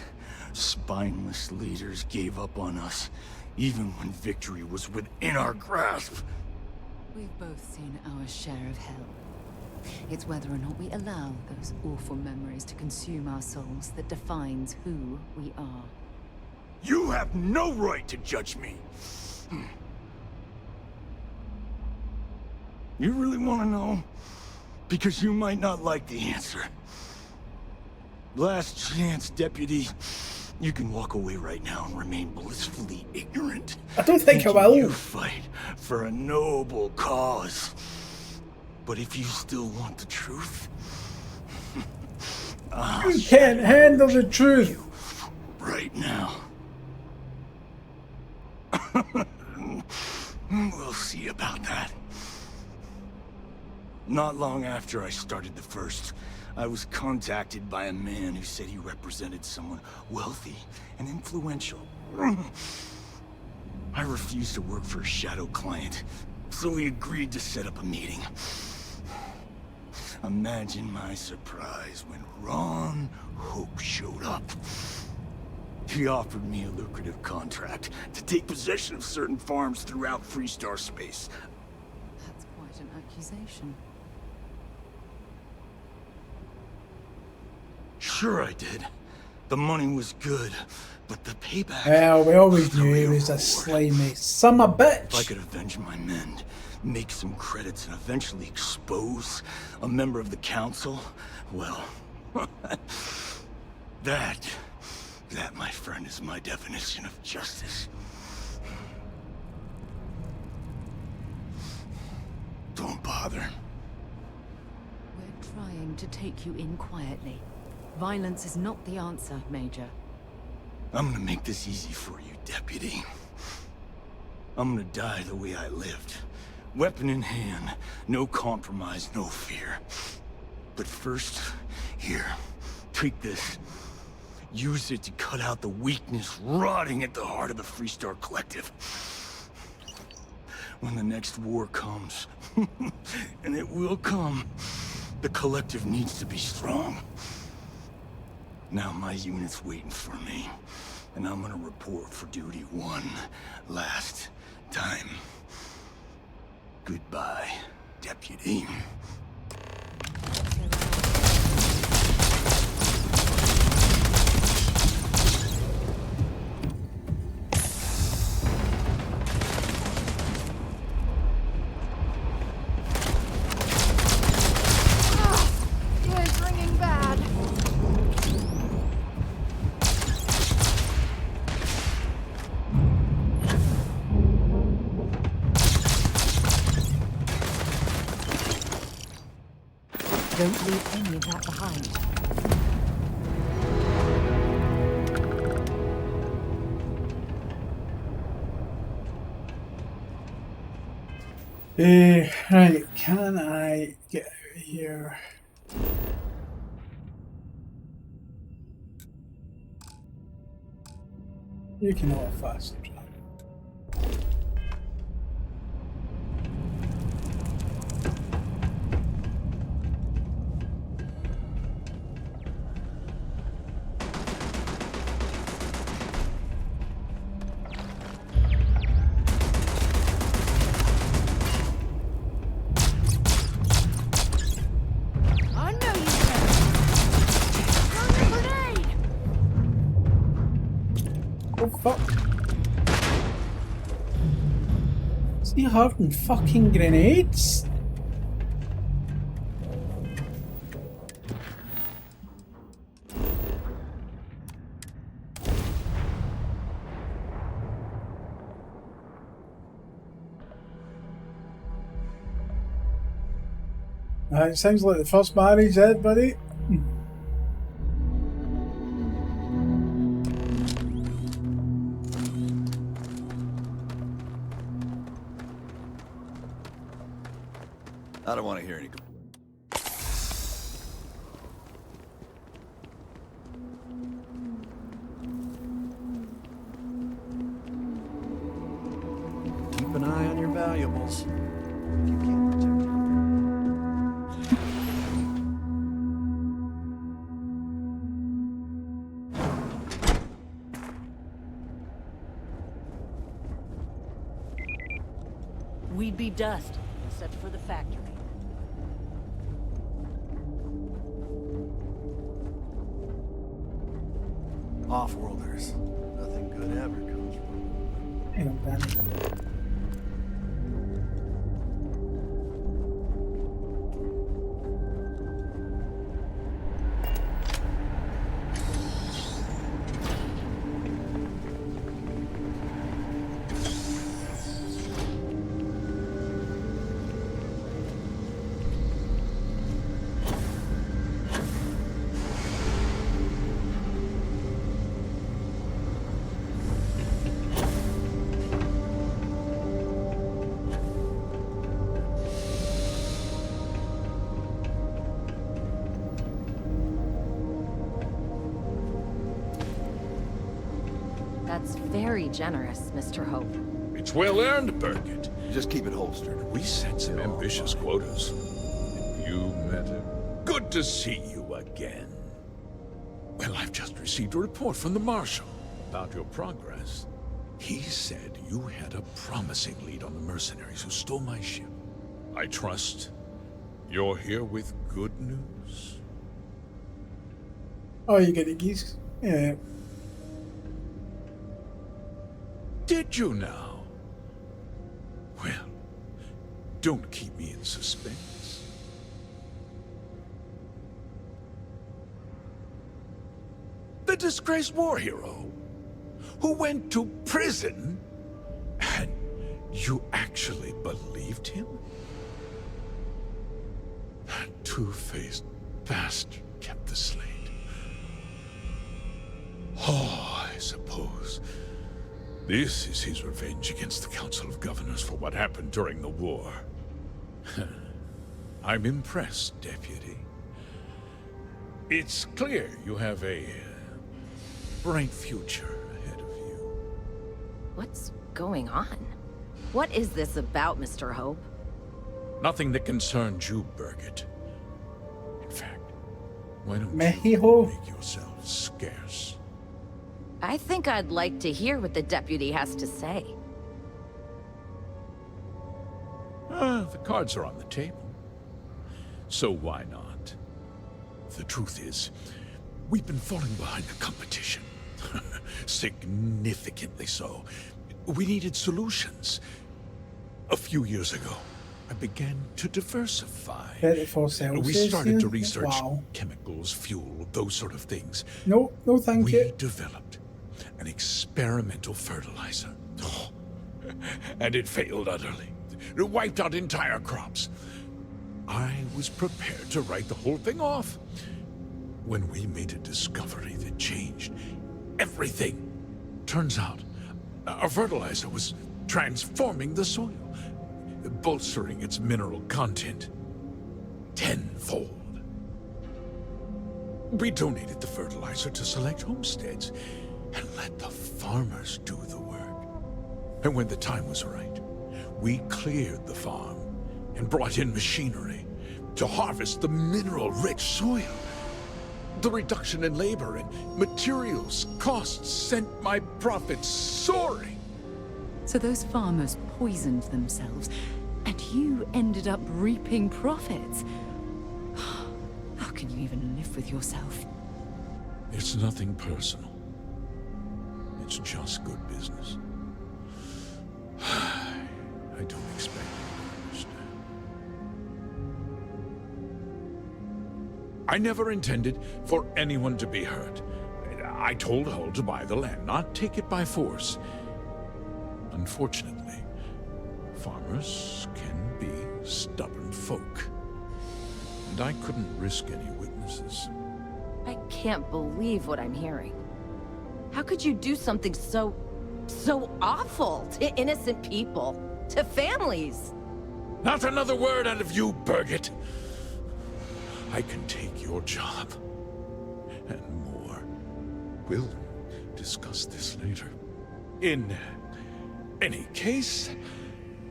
spineless leaders gave up on us, even when victory was within our grasp. We've both seen our share of hell. It's whether or not we allow those awful memories to consume our souls that defines who we are. You have no right to judge me! You really want to know? Because you might not like the answer. Last chance, Deputy. You can walk away right now and remain blissfully ignorant. I don't think I thinking will. You fight for a noble cause. But if you still want the truth, you can't handle the truth right now. We'll see about that. Not long after I started the first, I was contacted by a man who said he represented someone wealthy and influential. I refused to work for a shadow client, so he agreed to set up a meeting. Imagine my surprise when Ron Hope showed up. He offered me a lucrative contract to take possession of certain farms throughout Freestar space. That's quite an accusation. Sure I did. The money was good, but the payback... Well, we always knew he was a slimy son of a bitch. If I could avenge my men, make some credits, and eventually expose a member of the council, well... that, my friend, is my definition of justice. Don't bother. We're trying to take you in quietly. Violence is not the answer, Major. I'm gonna make this easy for you, Deputy. I'm gonna die the way I lived. Weapon in hand, no compromise, no fear. But first, here, take this. Use it to cut out the weakness rotting at the heart of the Freestar Collective. When the next war comes, and it will come, the Collective needs to be strong. Now my unit's waiting for me, and I'm gonna report for duty one last time. Goodbye, Deputy. It's ringing bad. Don't leave any of that behind. Right, can I get out of here? You can all fast travel. I know you can. Throw the grenade! Oh fuck. Is he having fucking grenades? It sounds like the first marriage dead, buddy. I don't want to hear any. Keep an eye on your valuables. You can't protect them. We'd be dust, except for the factory. Off-worlders. Nothing good ever comes from Hang on, Danny. That's very generous, Mr. Hope. It's well earned, Birgit. Just keep it holstered. We set some ambitious quotas. You met her. Good to see you again. Well, I've just received a report from the Marshal about your progress. He said you had a promising lead on the mercenaries who stole my ship. I trust you're here with good news. Oh, you get it, geese? Yeah. Did you now? Well, don't keep me in suspense. The disgraced war hero who went to prison, and you actually believed him? That two-faced bastard kept the slate. Oh, I suppose this is his revenge against the Council of Governors for what happened during the war. I'm impressed, Deputy. It's clear you have a bright future ahead of you. What's going on? What is this about, Mr. Hope? Nothing that concerns you, Birgit. In fact, why don't Mexico. you make yourself scarce? I think I'd like to hear what the deputy has to say. The cards are on the table. So why not? The truth is, we've been falling behind the competition. Significantly so. We needed solutions. A few years ago, I began to diversify. We started to research chemicals, fuel, those sort of things. No, thank you. We developed an experimental fertilizer. Oh, and it failed utterly. It wiped out entire crops. I was prepared to write the whole thing off when we made a discovery that changed everything. Turns out, our fertilizer was transforming the soil, bolstering its mineral content tenfold. We donated the fertilizer to select homesteads and let the farmers do the work. And when the time was right, we cleared the farm and brought in machinery to harvest the mineral-rich soil. The reduction in labor and materials costs sent my profits soaring. So those farmers poisoned themselves, and you ended up reaping profits. How can you even live with yourself? It's nothing personal. It's just good business. I don't expect you to understand. I never intended for anyone to be hurt. I told Hull to buy the land, not take it by force. Unfortunately, farmers can be stubborn folk. And I couldn't risk any witnesses. I can't believe what I'm hearing. How could you do something so awful to innocent people, to families? Not another word out of you, Birgit. I can take your job, and more. We'll discuss this later. In any case,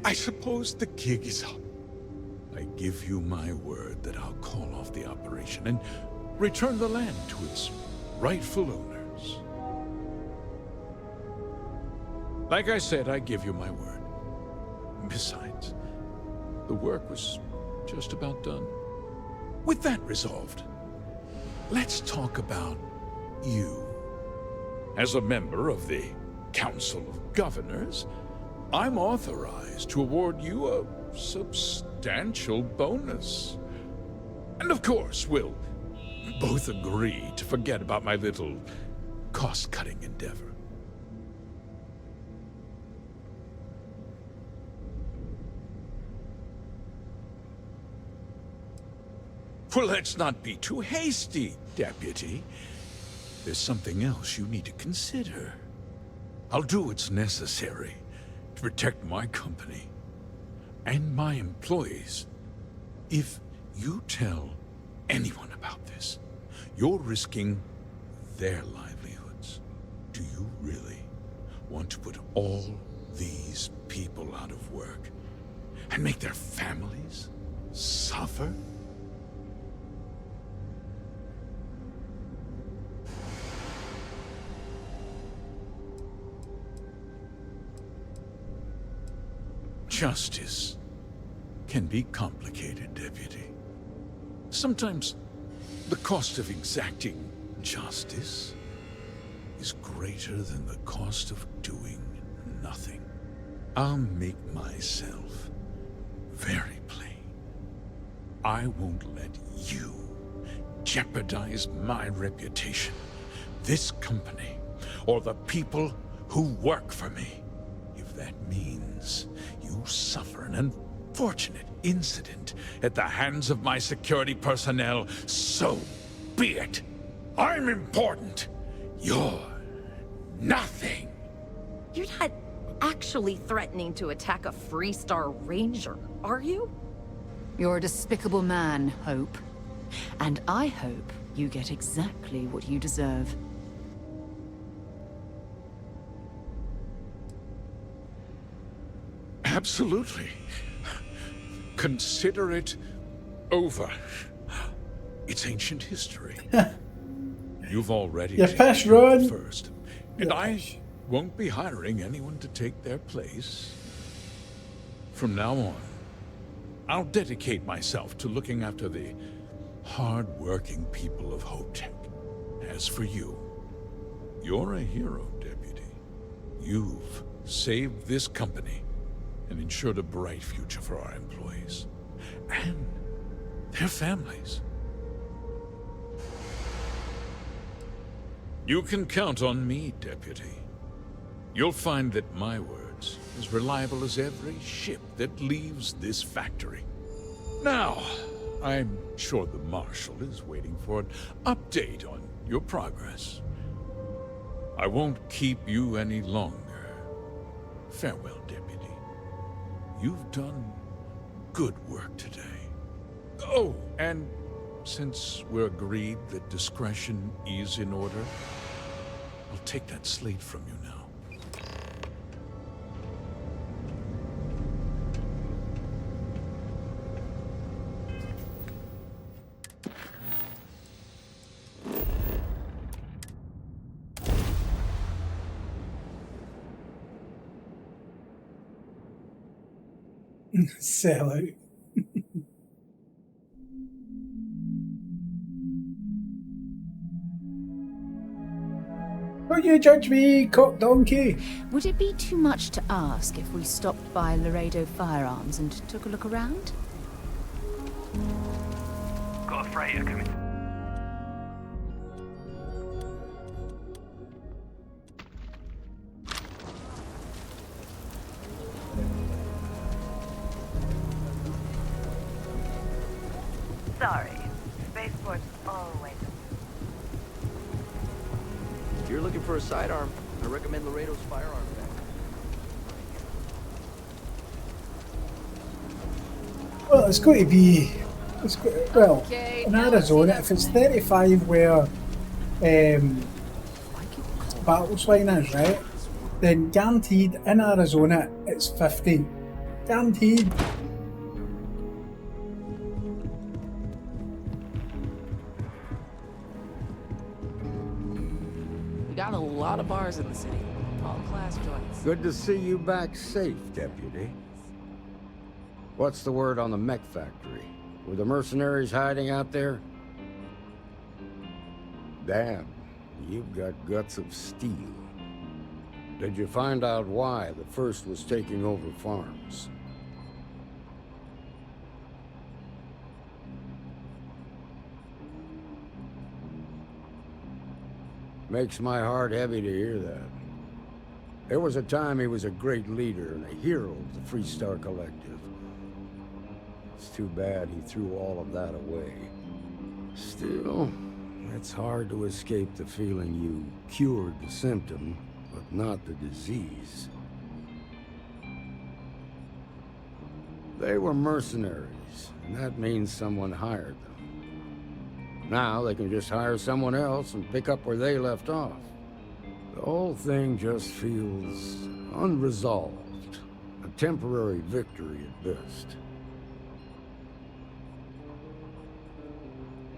I suppose the gig is up. I give you my word that I'll call off the operation and return the land to its rightful owners. Like I said, I give you my word. Besides, the work was just about done. With that resolved, let's talk about you. As a member of the Council of Governors, I'm authorized to award you a substantial bonus. And of course, we'll both agree to forget about my little cost-cutting endeavor. Well, let's not be too hasty, Deputy. There's something else you need to consider. I'll do what's necessary to protect my company and my employees. If you tell anyone about this, you're risking their livelihoods. Do you really want to put all these people out of work and make their families suffer? Justice can be complicated, Deputy. Sometimes the cost of exacting justice is greater than the cost of doing nothing. I'll make myself very plain. I won't let you jeopardize my reputation, this company, or the people who work for me. If that means you suffer an unfortunate incident at the hands of my security personnel, so be it. I'm important. You're nothing. You're not actually threatening to attack a Freestar Ranger, are you? You're a despicable man, Hope. And I hope you get exactly what you deserve. Absolutely. Consider it over. It's ancient history. You've already You're taken pissed, Ron. the first, and I won't be hiring anyone to take their place. From now on, I'll dedicate myself to looking after the hard-working people of Hotech. As for you, you're a hero, Deputy. You've saved this company and ensured a bright future for our employees and their families. You can count on me, Deputy. You'll find that my word's as reliable as every ship that leaves this factory. Now, I'm sure the Marshal is waiting for an update on your progress. I won't keep you any longer. Farewell, Deputy. You've done good work today. Oh, and since we're agreed that discretion is in order, I'll take that slate from you now. Sell out. Don't you judge me, cock donkey. Would it be too much to ask if we stopped by Laredo Firearms and took a look around? Got a freighter coming. Sorry. Spaceport's always... If you're looking for a sidearm, I recommend Laredo's Firearm Factory. Well, it's going to be... well, in Arizona, if it's 35 where Battle Swine is, right, then guaranteed in Arizona it's 50. Guaranteed. We got a lot of bars in the city, all class joints. Good to see you back safe, Deputy. What's the word on the mech factory? Were the mercenaries hiding out there? Damn, you've got guts of steel. Did you find out why the First was taking over farms? Makes my heart heavy to hear that. There was a time he was a great leader and a hero of the Freestar Collective. It's too bad he threw all of that away. Still, it's hard to escape the feeling you cured the symptom, but not the disease. They were mercenaries, and that means someone hired them. Now they can just hire someone else and pick up where they left off. The whole thing just feels unresolved. A temporary victory at best.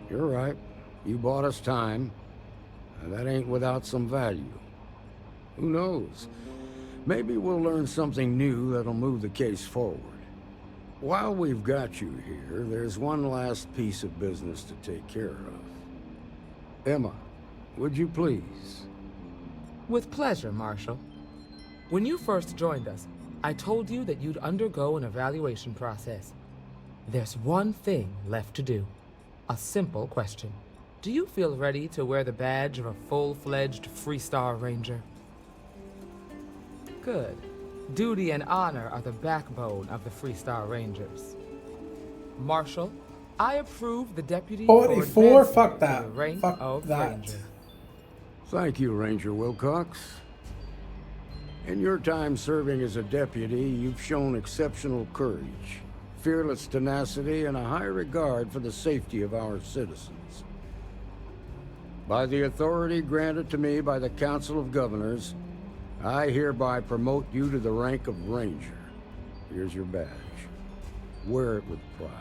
You're right. You bought us time, and that ain't without some value. Who knows? Maybe we'll learn something new that'll move the case forward. While we've got you here, there's one last piece of business to take care of. Emma, would you please? With pleasure, Marshal. When you first joined us, I told you that you'd undergo an evaluation process. There's one thing left to do. A simple question. Do you feel ready to wear the badge of a full-fledged Freestar Ranger? Good. Duty and honor are the backbone of the Freestar Rangers. Marshal, I approve the deputy 44? for Fuck advancement that. to the rank Fuck of that. Ranger. Thank you, Ranger Wilcox. In your time serving as a deputy, you've shown exceptional courage, fearless tenacity, and a high regard for the safety of our citizens. By the authority granted to me by the Council of Governors, I hereby promote you to the rank of Ranger. Here's your badge. Wear it with pride.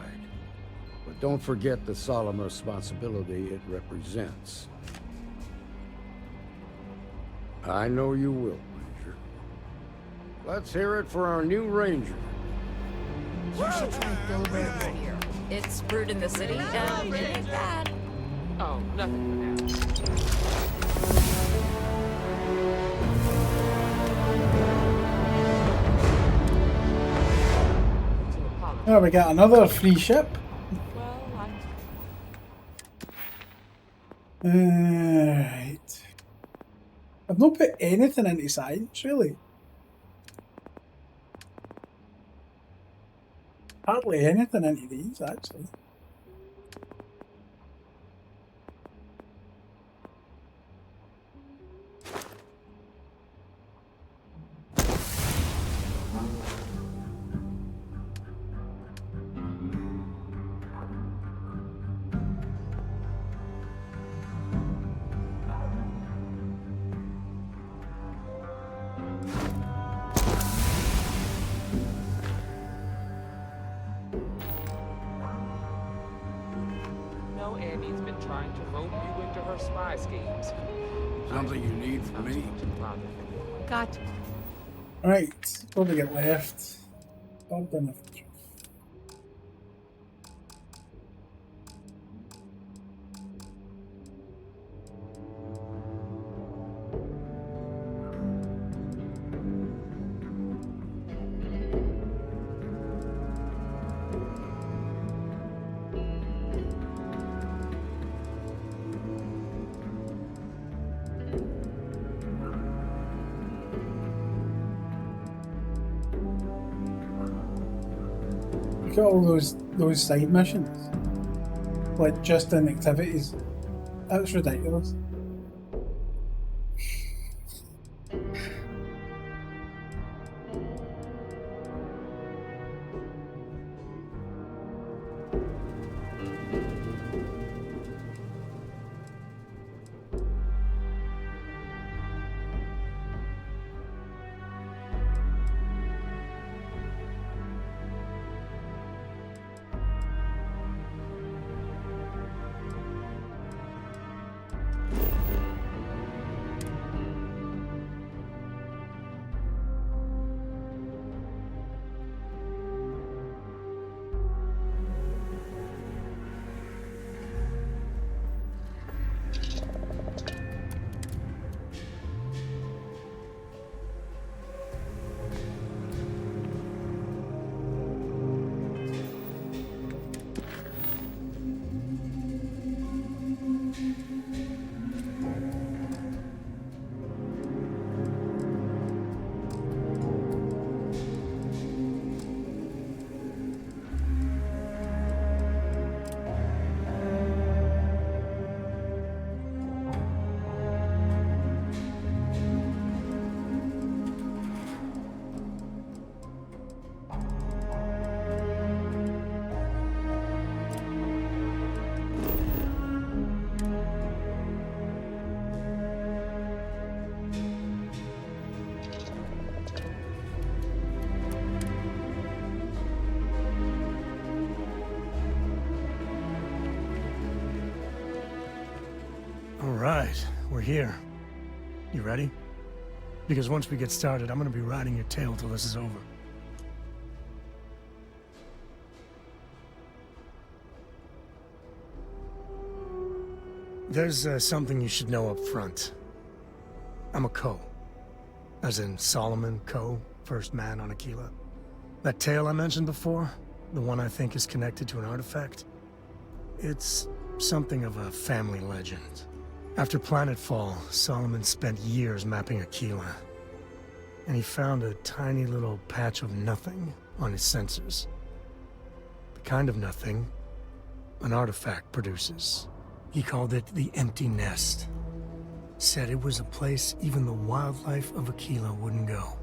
But don't forget the solemn responsibility it represents. I know you will, Ranger. Let's hear it for our new Ranger. You should try Gilbert here. It's brewed in the city, and it ain't bad. Oh, nothing for now. Oh, we got another free ship. Right. I've not put anything into science, really. Hardly anything into these, actually. Annie's been trying to rope you into her spy schemes. Something you need from me? Got. Right, what do we get left? Bob done it. Look at all those side missions, like just in activities. That's ridiculous. here. You ready? Because once we get started, I'm gonna be riding your tail till this is over. There's something you should know up front. I'm a Co. As in Solomon Co., first man on Aquila. That tale I mentioned before, the one I think is connected to an artifact, it's something of a family legend. After Planetfall, Solomon spent years mapping Aquila, and he found a tiny little patch of nothing on his sensors. The kind of nothing an artifact produces. He called it the Empty Nest. Said it was a place even the wildlife of Aquila wouldn't go.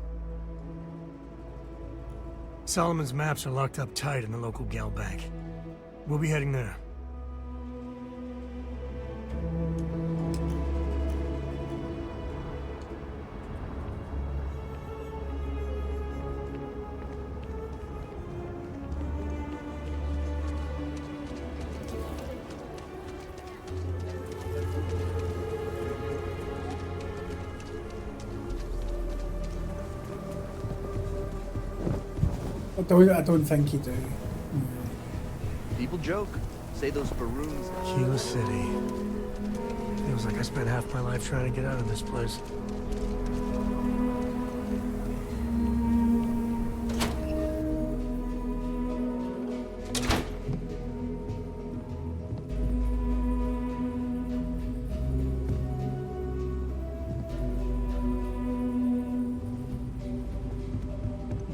Solomon's maps are locked up tight in the local Gal Bank. We'll be heading there. I don't think you do. People joke. Say those Baroons. Aquila City. Feels like I spent half my life trying to get out of this place.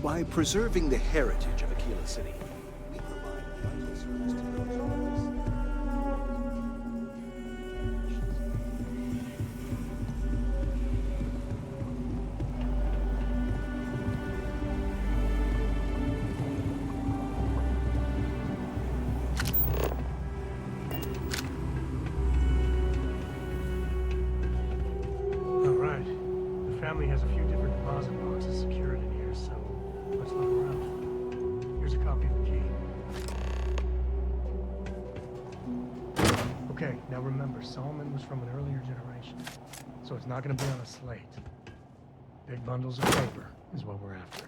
By preserving the heritage of Aquila City, we provide vital service to those All right. The family has a few different deposit boxes secured in here, so let's look around. Here's a copy of the key. Okay, now remember, Solomon was from an earlier generation, so it's not going to be on a slate. Big bundles of paper is what we're after.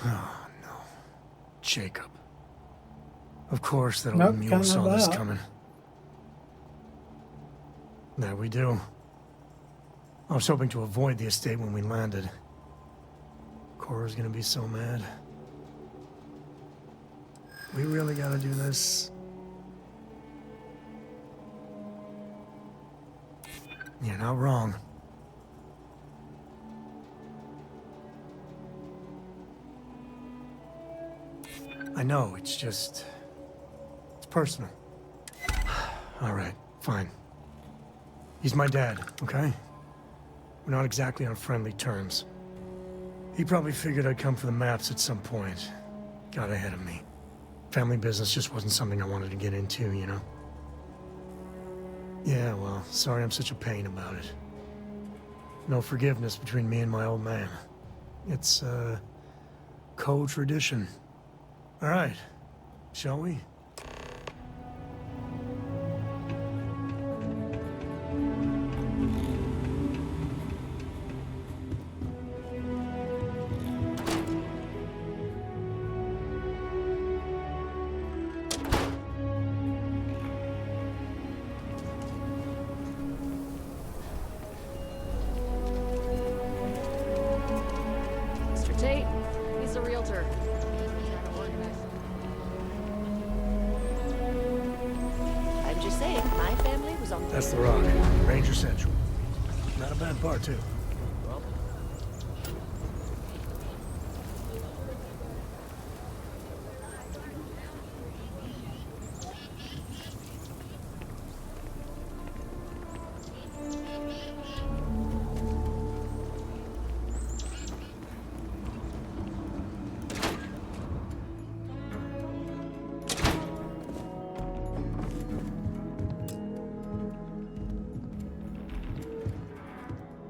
Oh, no. Jacob. Of course, that old mule saw this coming. There we do. I was hoping to avoid the estate when we landed. Cora's gonna be so mad. We really gotta do this. You're not wrong. I know, it's just... it's personal. All right, fine. He's my dad, okay? We're not exactly on friendly terms. He probably figured I'd come for the maps at some point. Got ahead of me. Family business just wasn't something I wanted to get into, you know? Yeah, well, sorry I'm such a pain about it. No forgiveness between me and my old man. It's, co-tradition. All right, shall we? Mr. Tate, he's a realtor. I'm just saying, my family was on... That's the Rock, Ranger Central. Not a bad bar, too.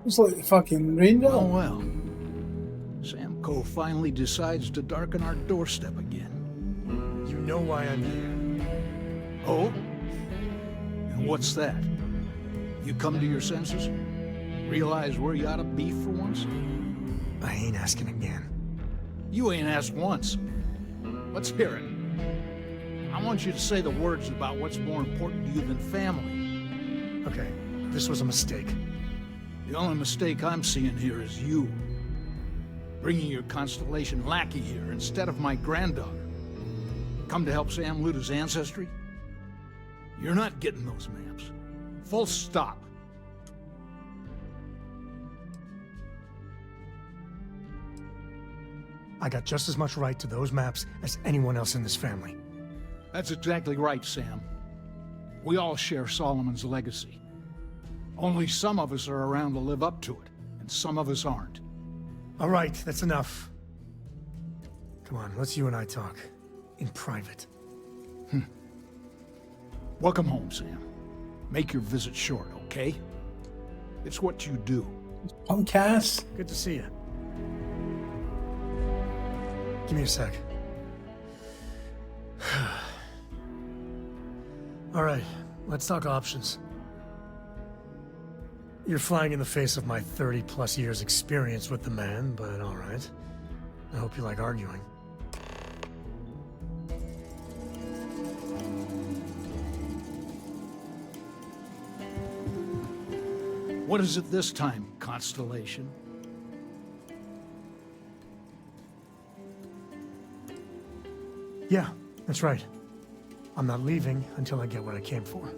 It's like the fucking ranger. Oh well. Sam Co finally decides to darken our doorstep again. You know why I'm here. Oh? And what's that? You come to your senses? Realize where you ought to be for once? I ain't asking again. You ain't asked once. Let's hear it. I want you to say the words about what's more important to you than family. Okay, this was a mistake. The only mistake I'm seeing here is you. Bringing your Constellation lackey here instead of my granddaughter. Come to help Sam loot his ancestry? You're not getting those maps. Full stop. I got just as much right to those maps as anyone else in this family. That's exactly right, Sam. We all share Solomon's legacy. Only some of us are around to live up to it, and some of us aren't. All right, that's enough. Come on, let's you and I talk. In private. Welcome home, Sam. Make your visit short, okay? It's what you do. Punk ass. Good to see you. Give me a sec. All right, let's talk options. You're flying in the face of my 30-plus years experience with the man, but all right. I hope you like arguing. What is it this time, Constellation? Yeah, that's right. I'm not leaving until I get what I came for.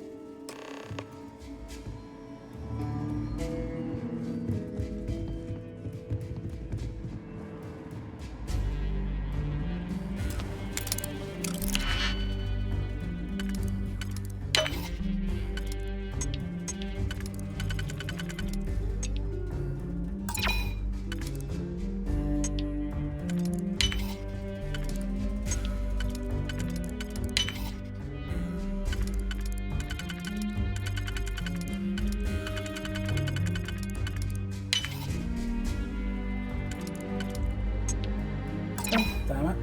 Damn it.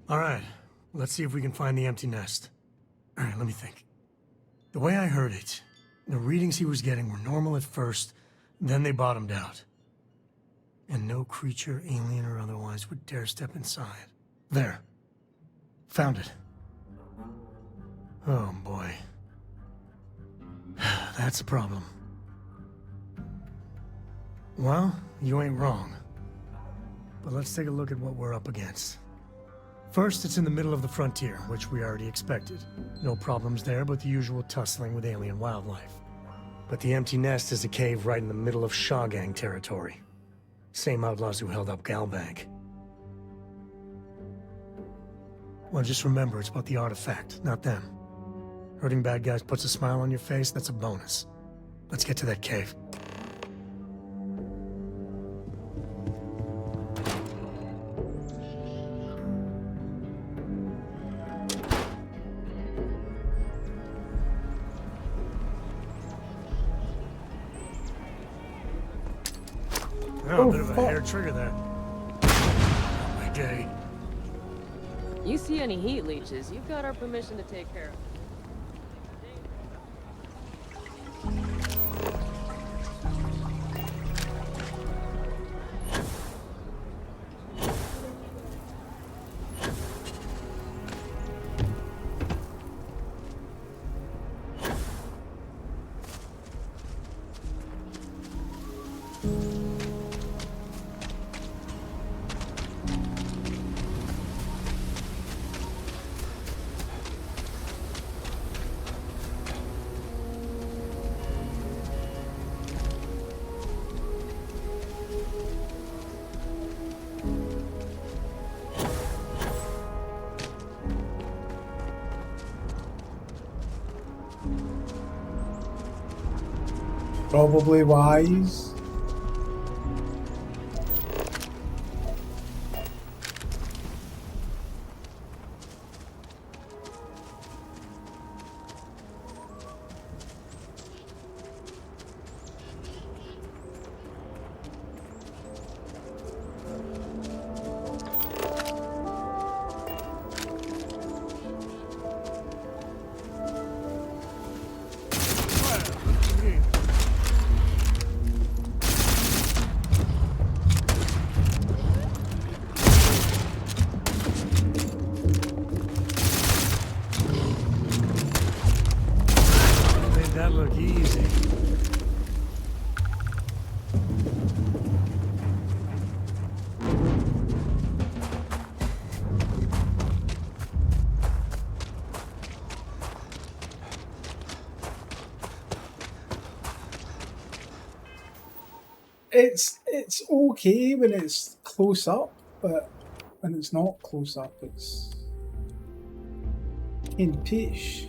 All right, let's see if we can find the empty nest. All right, let me think. The way I heard it, the readings he was getting were normal at first, then they bottomed out. And no creature, alien or otherwise, would dare step inside. There. Found it. Oh, boy. That's a problem. Well, you ain't wrong. But let's take a look at what we're up against. First, it's in the middle of the frontier, which we already expected. No problems there, but the usual tussling with alien wildlife. But the empty nest is a cave right in the middle of Shawgang territory. Same outlaws who held up Galbank. Well, just remember, it's about the artifact, not them. Hurting bad guys puts a smile on your face, that's a bonus. Let's get to that cave. Oh, a bit of a hair trigger there. Oh, my day. You see any heat leeches, you've got our permission to take care of them. Probably wise. Made that look easy. It's okay when it's close up, but when it's not close up, it's in pitch.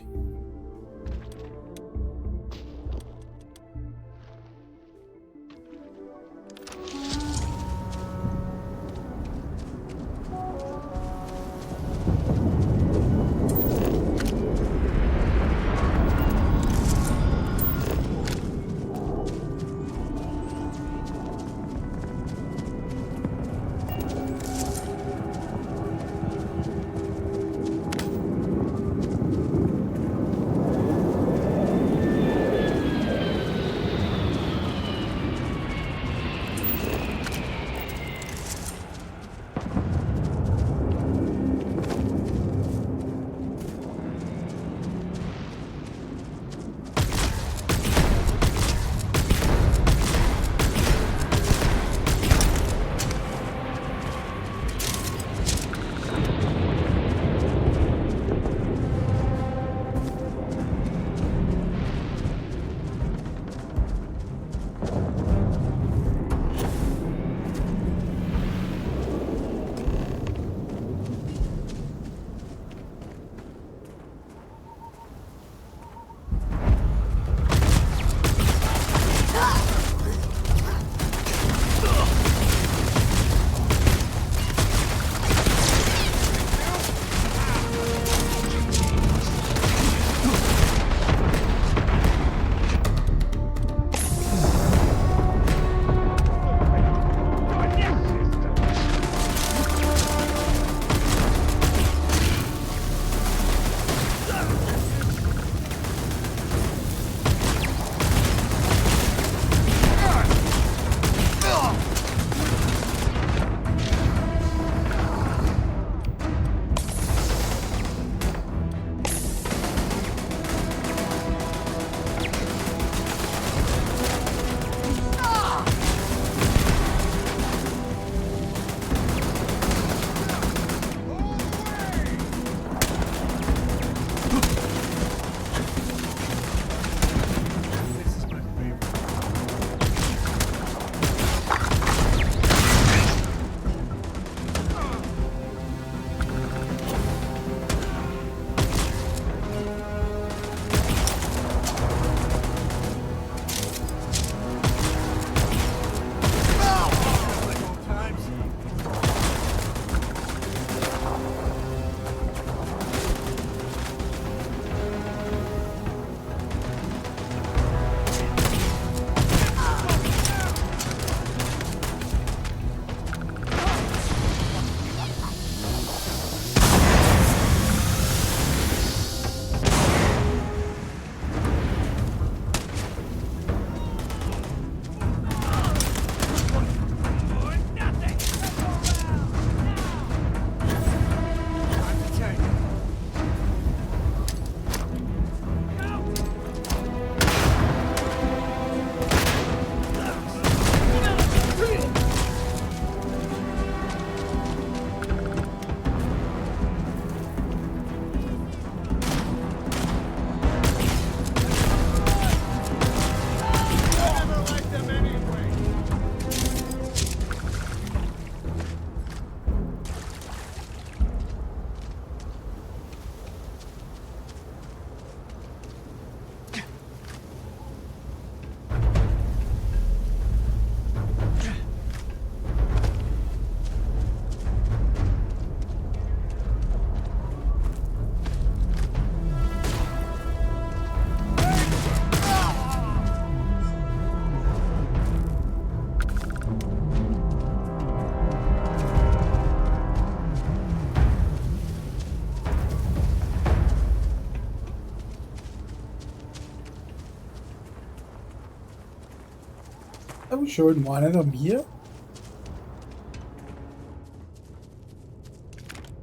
was showing one of them here.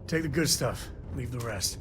Take the good stuff. Leave the rest.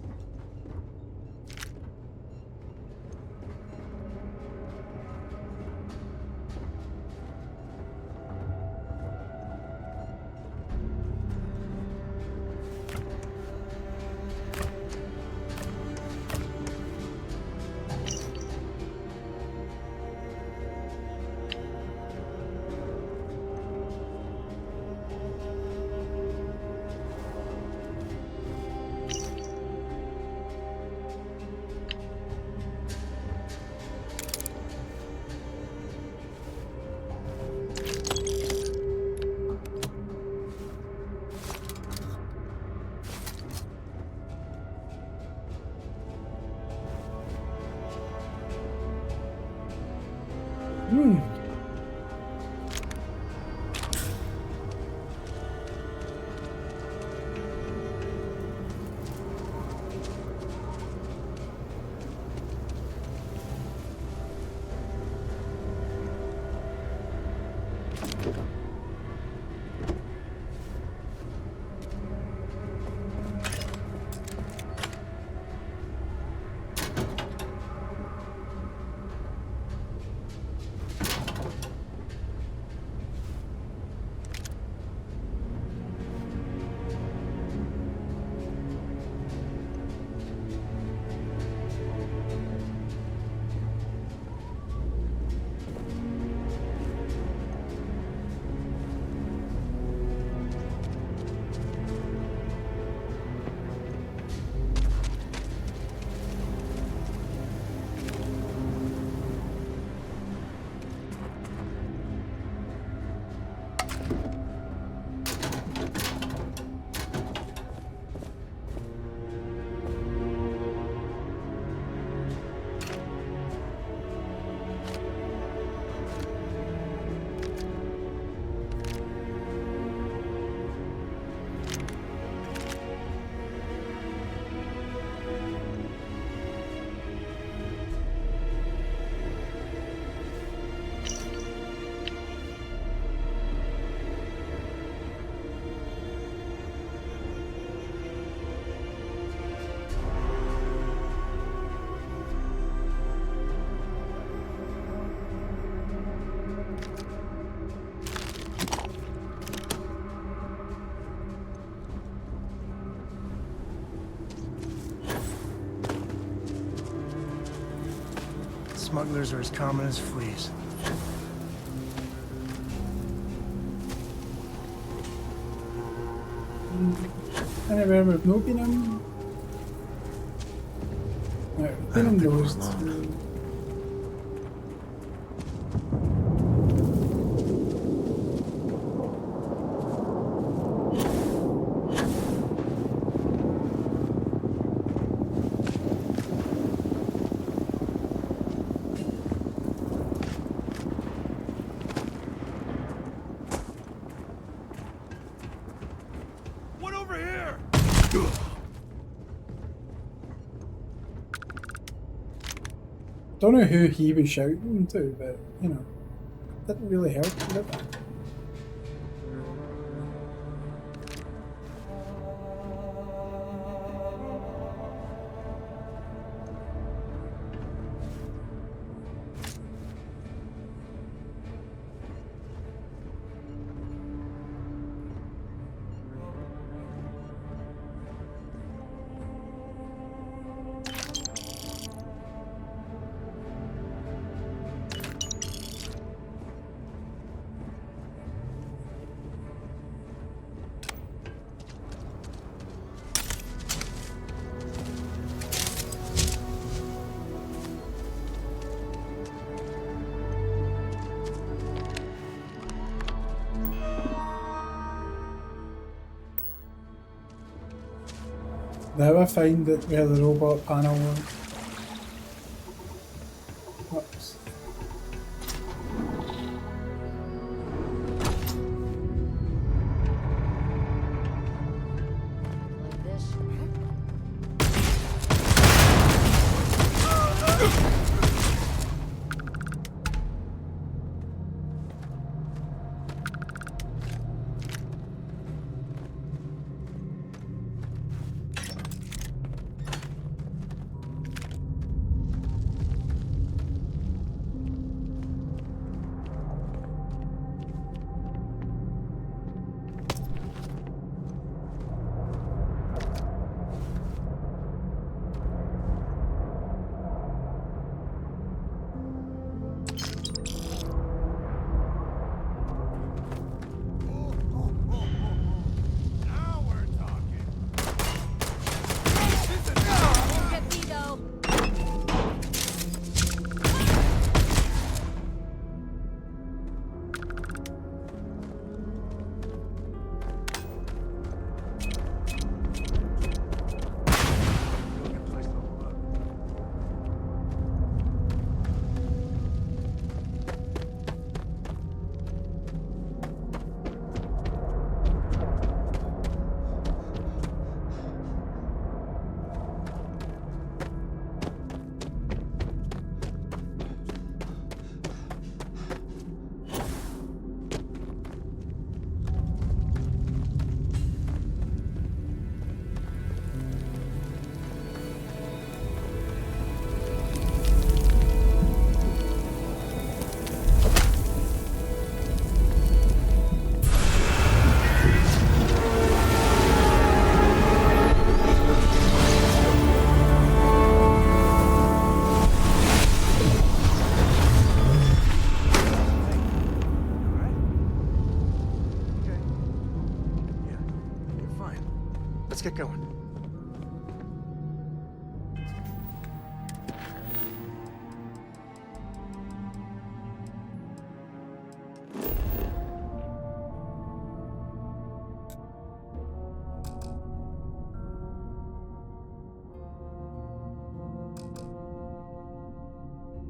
Smugglers are as common as fleas. Anywhere we've not been in. Right, we've been in those two. Don't know who he was shouting to, but you know, didn't really help, did it? Now I find it where the robot panel was. Whoops.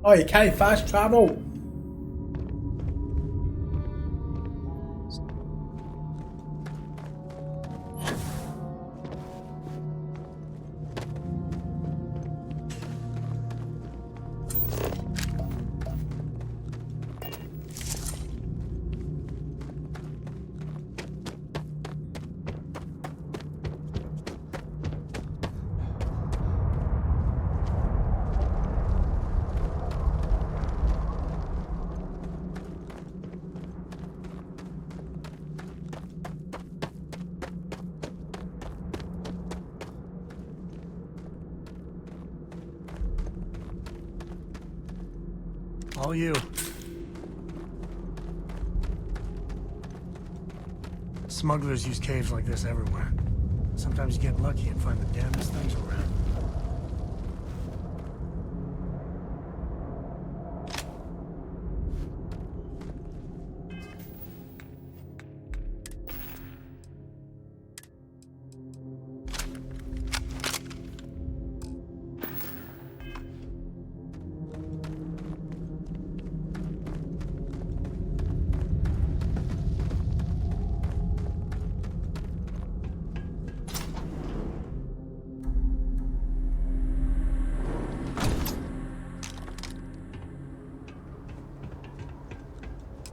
Oh, you can't fast travel. All you. Smugglers use caves like this everywhere. Sometimes you get lucky and find the damnedest things around.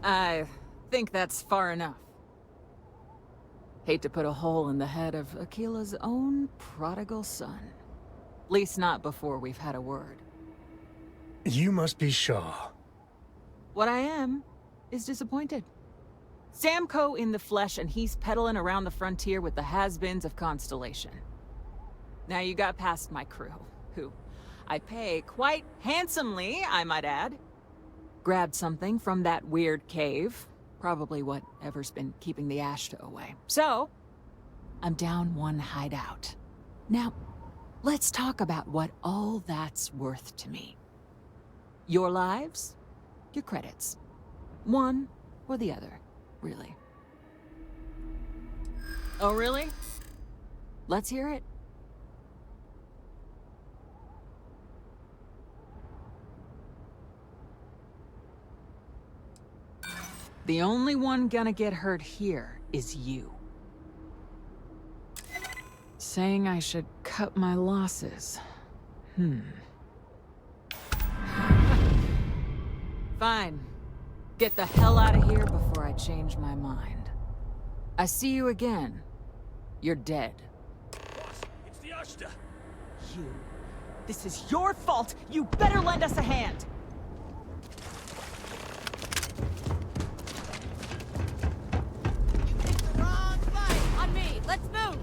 I think that's far enough. Hate to put a hole in the head of Aquila's own prodigal son. At least not before we've had a word. You must be Shaw. What I am is disappointed. Samco in the flesh, and he's peddling around the frontier with the has-beens of Constellation. Now you got past my crew, who I pay quite handsomely, I might add. Grabbed something from that weird cave. Probably whatever's been keeping the Ashta away. So, I'm down one hideout. Now, let's talk about what all that's worth to me. Your lives, your credits. One or the other, really. Oh, really? Let's hear it. The only one gonna get hurt here is you. Saying I should cut my losses. Fine. Get the hell out of here before I change my mind. I see you again. You're dead. Boss, it's the Ashta. You. This is your fault. You better lend us a hand. Let's move!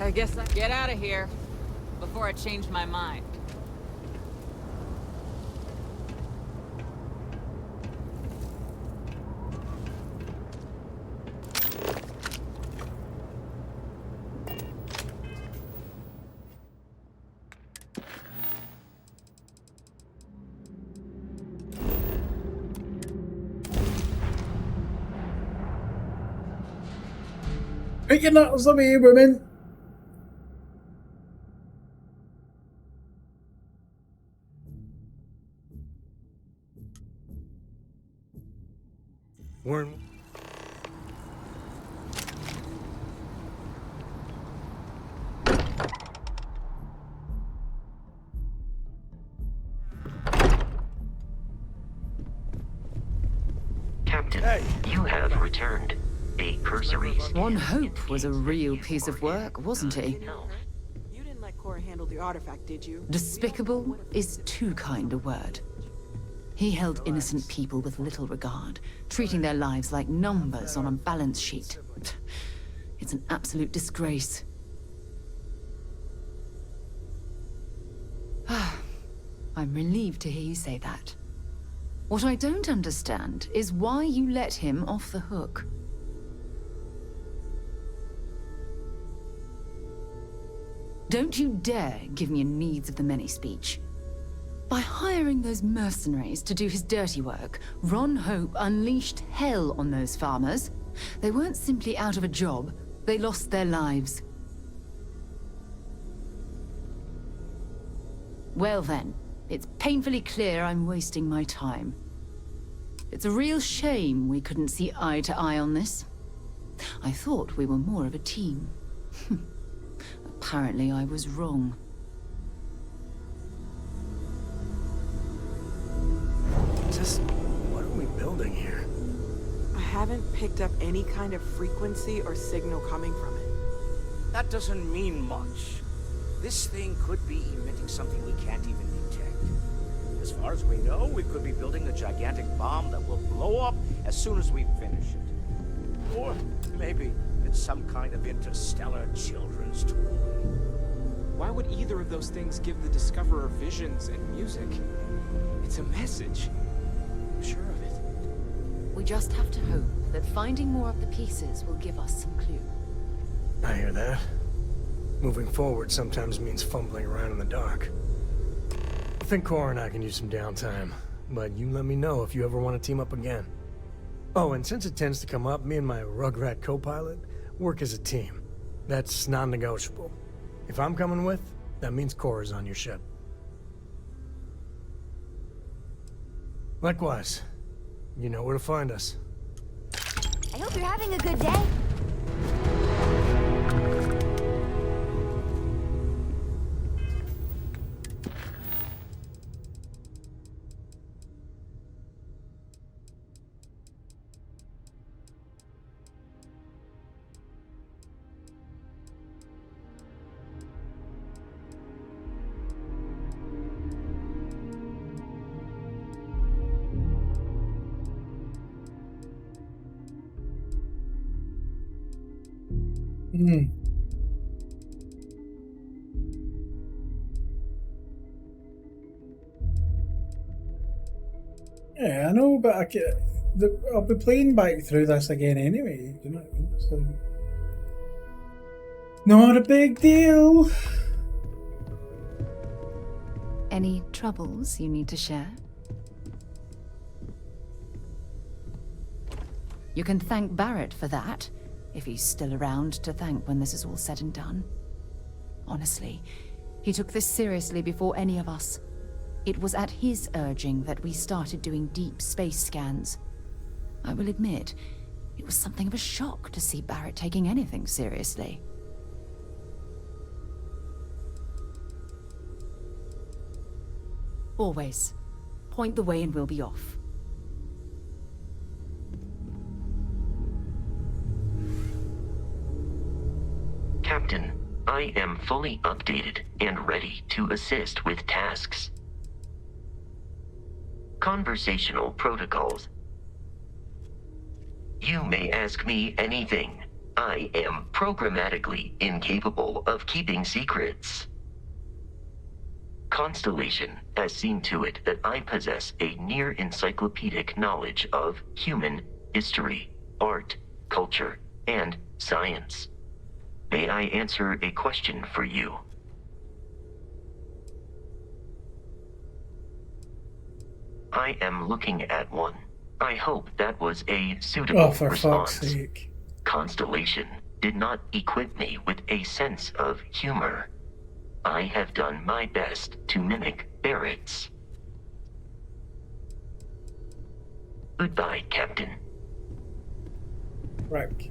I guess I get out of here before I change my mind. Put your knuckles away, women. Weren't... Captain, you have returned a cursory One scans Hope was a real piece of work, wasn't he? You didn't let Cora handle the artifact, did you? Despicable is too kind a word. He held innocent people with little regard, treating their lives like numbers on a balance sheet. It's an absolute disgrace. I'm relieved to hear you say that. What I don't understand is why you let him off the hook. Don't you dare give me a needs of the many speech. By hiring those mercenaries to do his dirty work, Ron Hope unleashed hell on those farmers. They weren't simply out of a job, they lost their lives. Well then, it's painfully clear I'm wasting my time. It's a real shame we couldn't see eye to eye on this. I thought we were more of a team. Apparently I was wrong. Just what are we building here? I haven't picked up any kind of frequency or signal coming from it. That doesn't mean much. This thing could be emitting something we can't even detect. As far as we know, we could be building a gigantic bomb that will blow up as soon as we finish it. Or maybe it's some kind of interstellar children's toy. Why would either of those things give the Discoverer visions and music? It's a message. I'm sure of it. We just have to hope that finding more of the pieces will give us some clue. I hear that. Moving forward sometimes means fumbling around in the dark. I think Cora and I can use some downtime, but you let me know if you ever want to team up again. Oh, and since it tends to come up, me and my Rugrat co-pilot work as a team. That's non-negotiable. If I'm coming with, that means Cora's on your ship. Likewise, you know where to find us. I hope you're having a good day. Yeah, I know, but I'll be playing back through this again anyway. Do you know what I mean? It's like, not a big deal. Any troubles you need to share? You can thank Barrett for that, if he's still around to thank when this is all said and done. Honestly, he took this seriously before any of us. It was at his urging that we started doing deep space scans. I will admit, it was something of a shock to see Barrett taking anything seriously. Always. Point the way and we'll be off. Captain, I am fully updated and ready to assist with tasks. Conversational protocols. You may ask me anything. I am programmatically incapable of keeping secrets. Constellation has seen to it that I possess a near-encyclopedic knowledge of human history, art, culture, and science. May I answer a question for you? I am looking at one. I hope that was a suitable for response. fuck's sake. Constellation did not equip me with a sense of humor. I have done my best to mimic Barrett's. Goodbye, Captain. Right.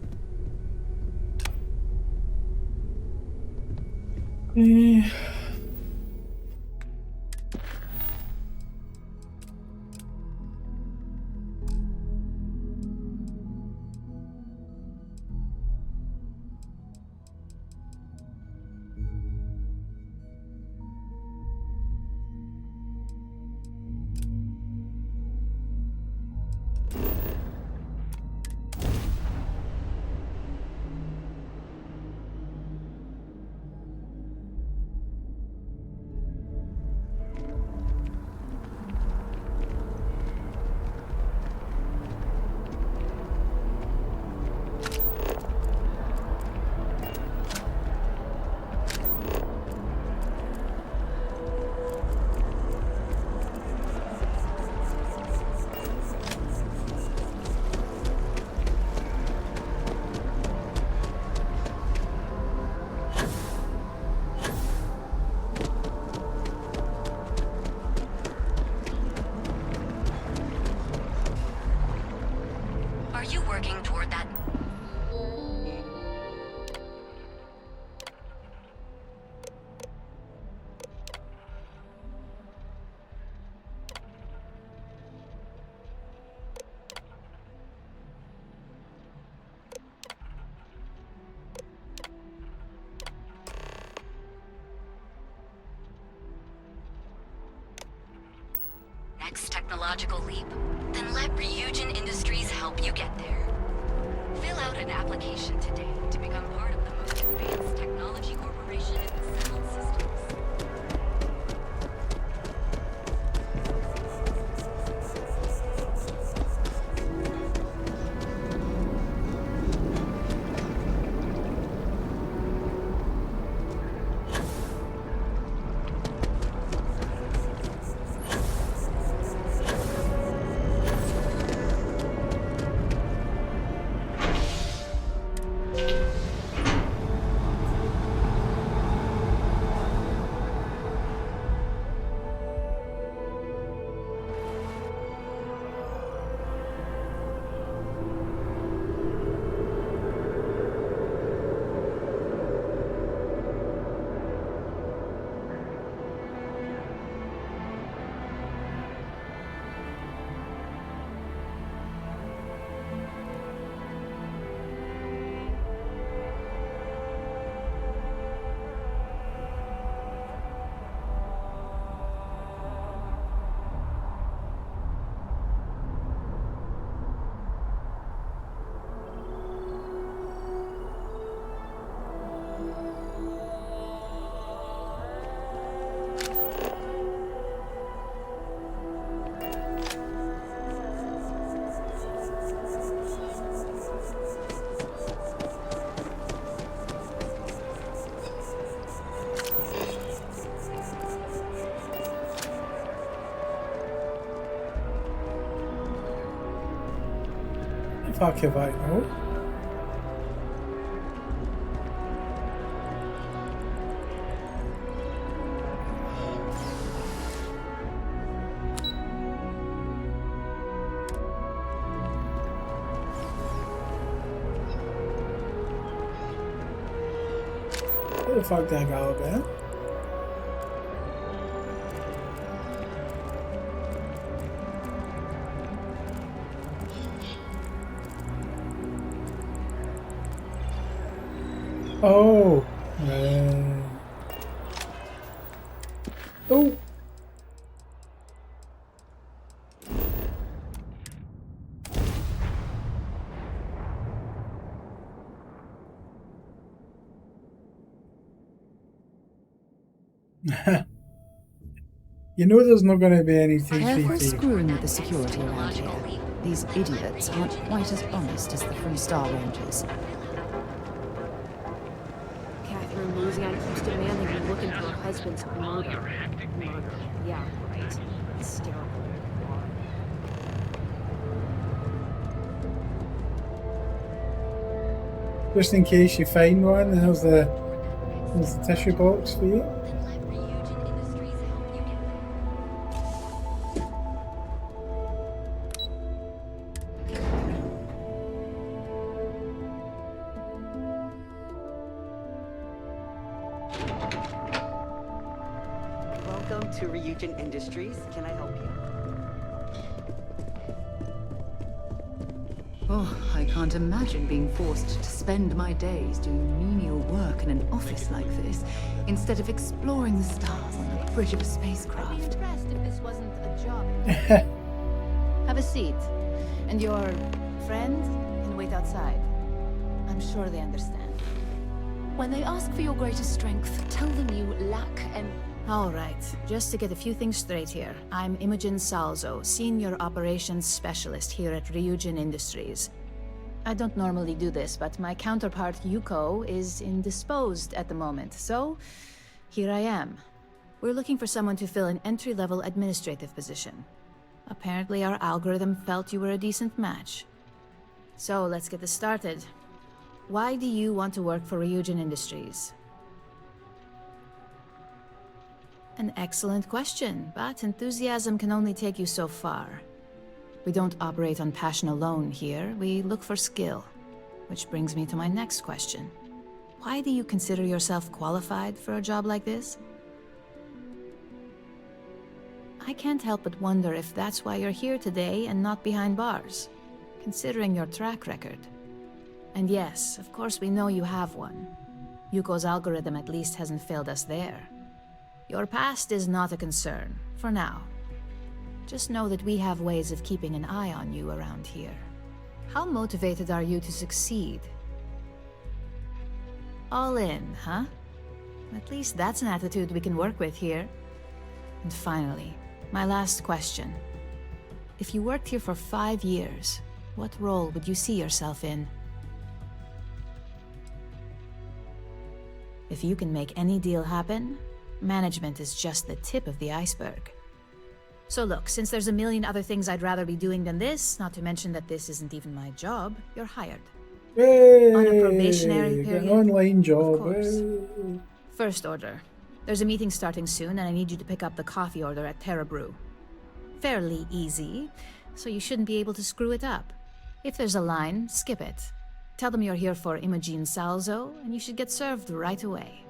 technological leap? Then let Ryujin Industries help you get there. Fill out an application today to become part of the most advanced technology corporation in the settled systems. Fuck if I know. Where the fuck did I go again? Oh, oh. You know there's not going to be any Careful TCP. screwing with the security around here. These idiots aren't quite as honest as the Free Star Rangers. Catherine Louisiana keeps demanding we're looking for her husband's murder. Murder. Yeah, right. Hysterical. Just in case you find one, there's the tissue box for you. Welcome to Ryujin Industries. Can I help you? Oh, I can't imagine being forced to spend my days doing menial work in an office like this, instead of exploring the stars on the bridge of a spacecraft. I'd be impressed if this wasn't a job. Have a seat. And your friend can wait outside. I'm sure they understand. When they ask for your greatest strength, tell them you lack All right, just to get a few things straight here. I'm Imogen Salzo, Senior Operations Specialist here at Ryujin Industries. I don't normally do this, but my counterpart Yuko is indisposed at the moment, so here I am. We're looking for someone to fill an entry-level administrative position. Apparently our algorithm felt you were a decent match. So let's get this started. Why do you want to work for Ryujin Industries? An excellent question, but enthusiasm can only take you so far. We don't operate on passion alone here, we look for skill. Which brings me to my next question. Why do you consider yourself qualified for a job like this? I can't help but wonder if that's why you're here today and not behind bars, considering your track record. And yes, of course we know you have one. Yuko's algorithm at least hasn't failed us there. Your past is not a concern, for now. Just know that we have ways of keeping an eye on you around here. How motivated are you to succeed? All in, huh? At least that's an attitude we can work with here. And finally, my last question. If you worked here for 5 years, what role would you see yourself in? If you can make any deal happen, management is just the tip of the iceberg. So look, since there's a million other things I'd rather be doing than this, not to mention that this isn't even my job, you're hired. Yay! On a probationary Get period, an online job. of course. Yay. First order. There's a meeting starting soon, and I need you to pick up the coffee order at Terra Brew. Fairly easy, so you shouldn't be able to screw it up. If there's a line, skip it. Tell them you're here for Imogen Salzo, and you should get served right away.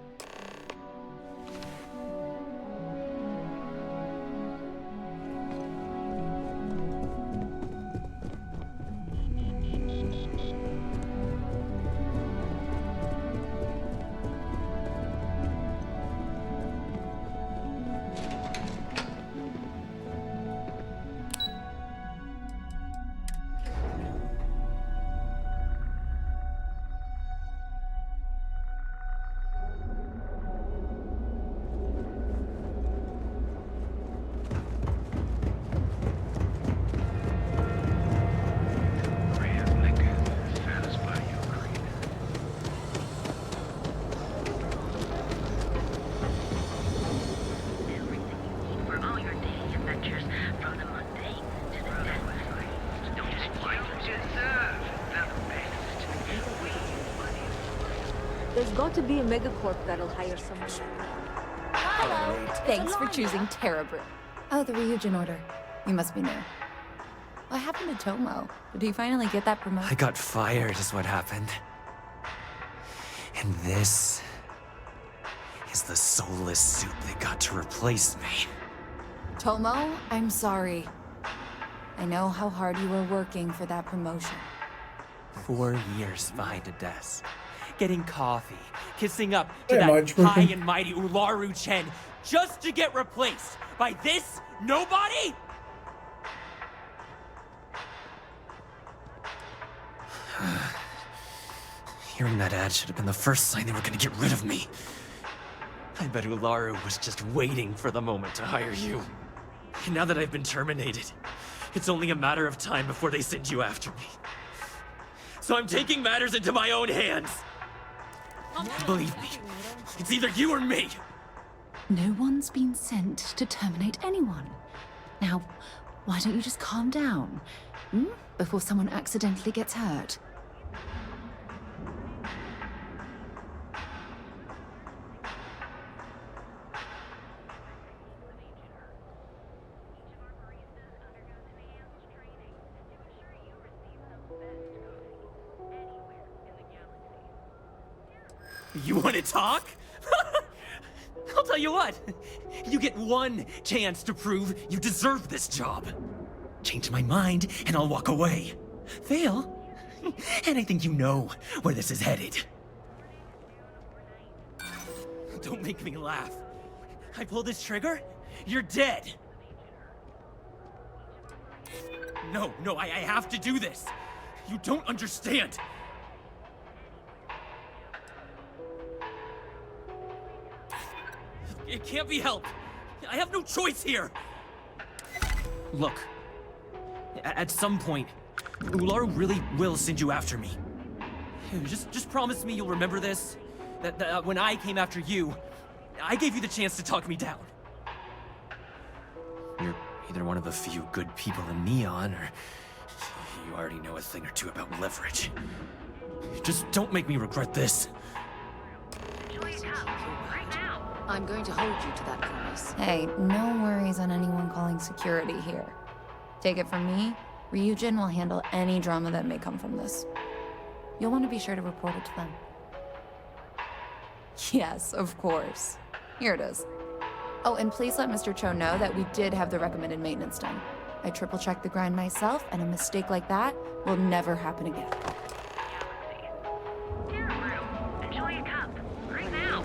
There's got to be a megacorp that'll hire someone. Thanks for choosing Terra Brew. Oh, the Ryujin order. You must be new. What happened to Tomo? Did he finally get that promotion? I got fired is what happened. And this is the soulless suit that got to replace me. Tomo, I'm sorry. I know how hard you were working for that promotion. 4 years behind a desk. Getting coffee, kissing up to Hey, that Marge, high welcome. and mighty Ularu Chen, just to get replaced by this nobody? Hearing that ad should have been the first sign they were gonna get rid of me. I bet Ularu was just waiting for the moment to hire you. And now that I've been terminated, it's only a matter of time before they send you after me. So I'm taking matters into my own hands. Believe me, it's either you or me. No one's been sent to terminate anyone. Now, why don't you just calm down? Before someone accidentally gets hurt. You want to talk? I'll tell you what. You get one chance to prove you deserve this job. Change my mind, and I'll walk away. Fail, and I think you know where this is headed. Don't make me laugh. I pull this trigger, you're dead. No, I have to do this. You don't understand. It can't be helped. I have no choice here. Look, at some point, Ularu really will send you after me. Just promise me you'll remember this. That when I came after you, I gave you the chance to talk me down. You're either one of the few good people in Neon, or you already know a thing or two about leverage. Just don't make me regret this. I'm going to hold you to that promise. Hey, no worries on anyone calling security here. Take it from me, Ryujin will handle any drama that may come from this. You'll want to be sure to report it to them. Yes, of course. Here it is. Oh, and please let Mr. Cho know that we did have the recommended maintenance done. I triple-checked the grind myself, and a mistake like that will never happen again. Enjoy a cup. Right now.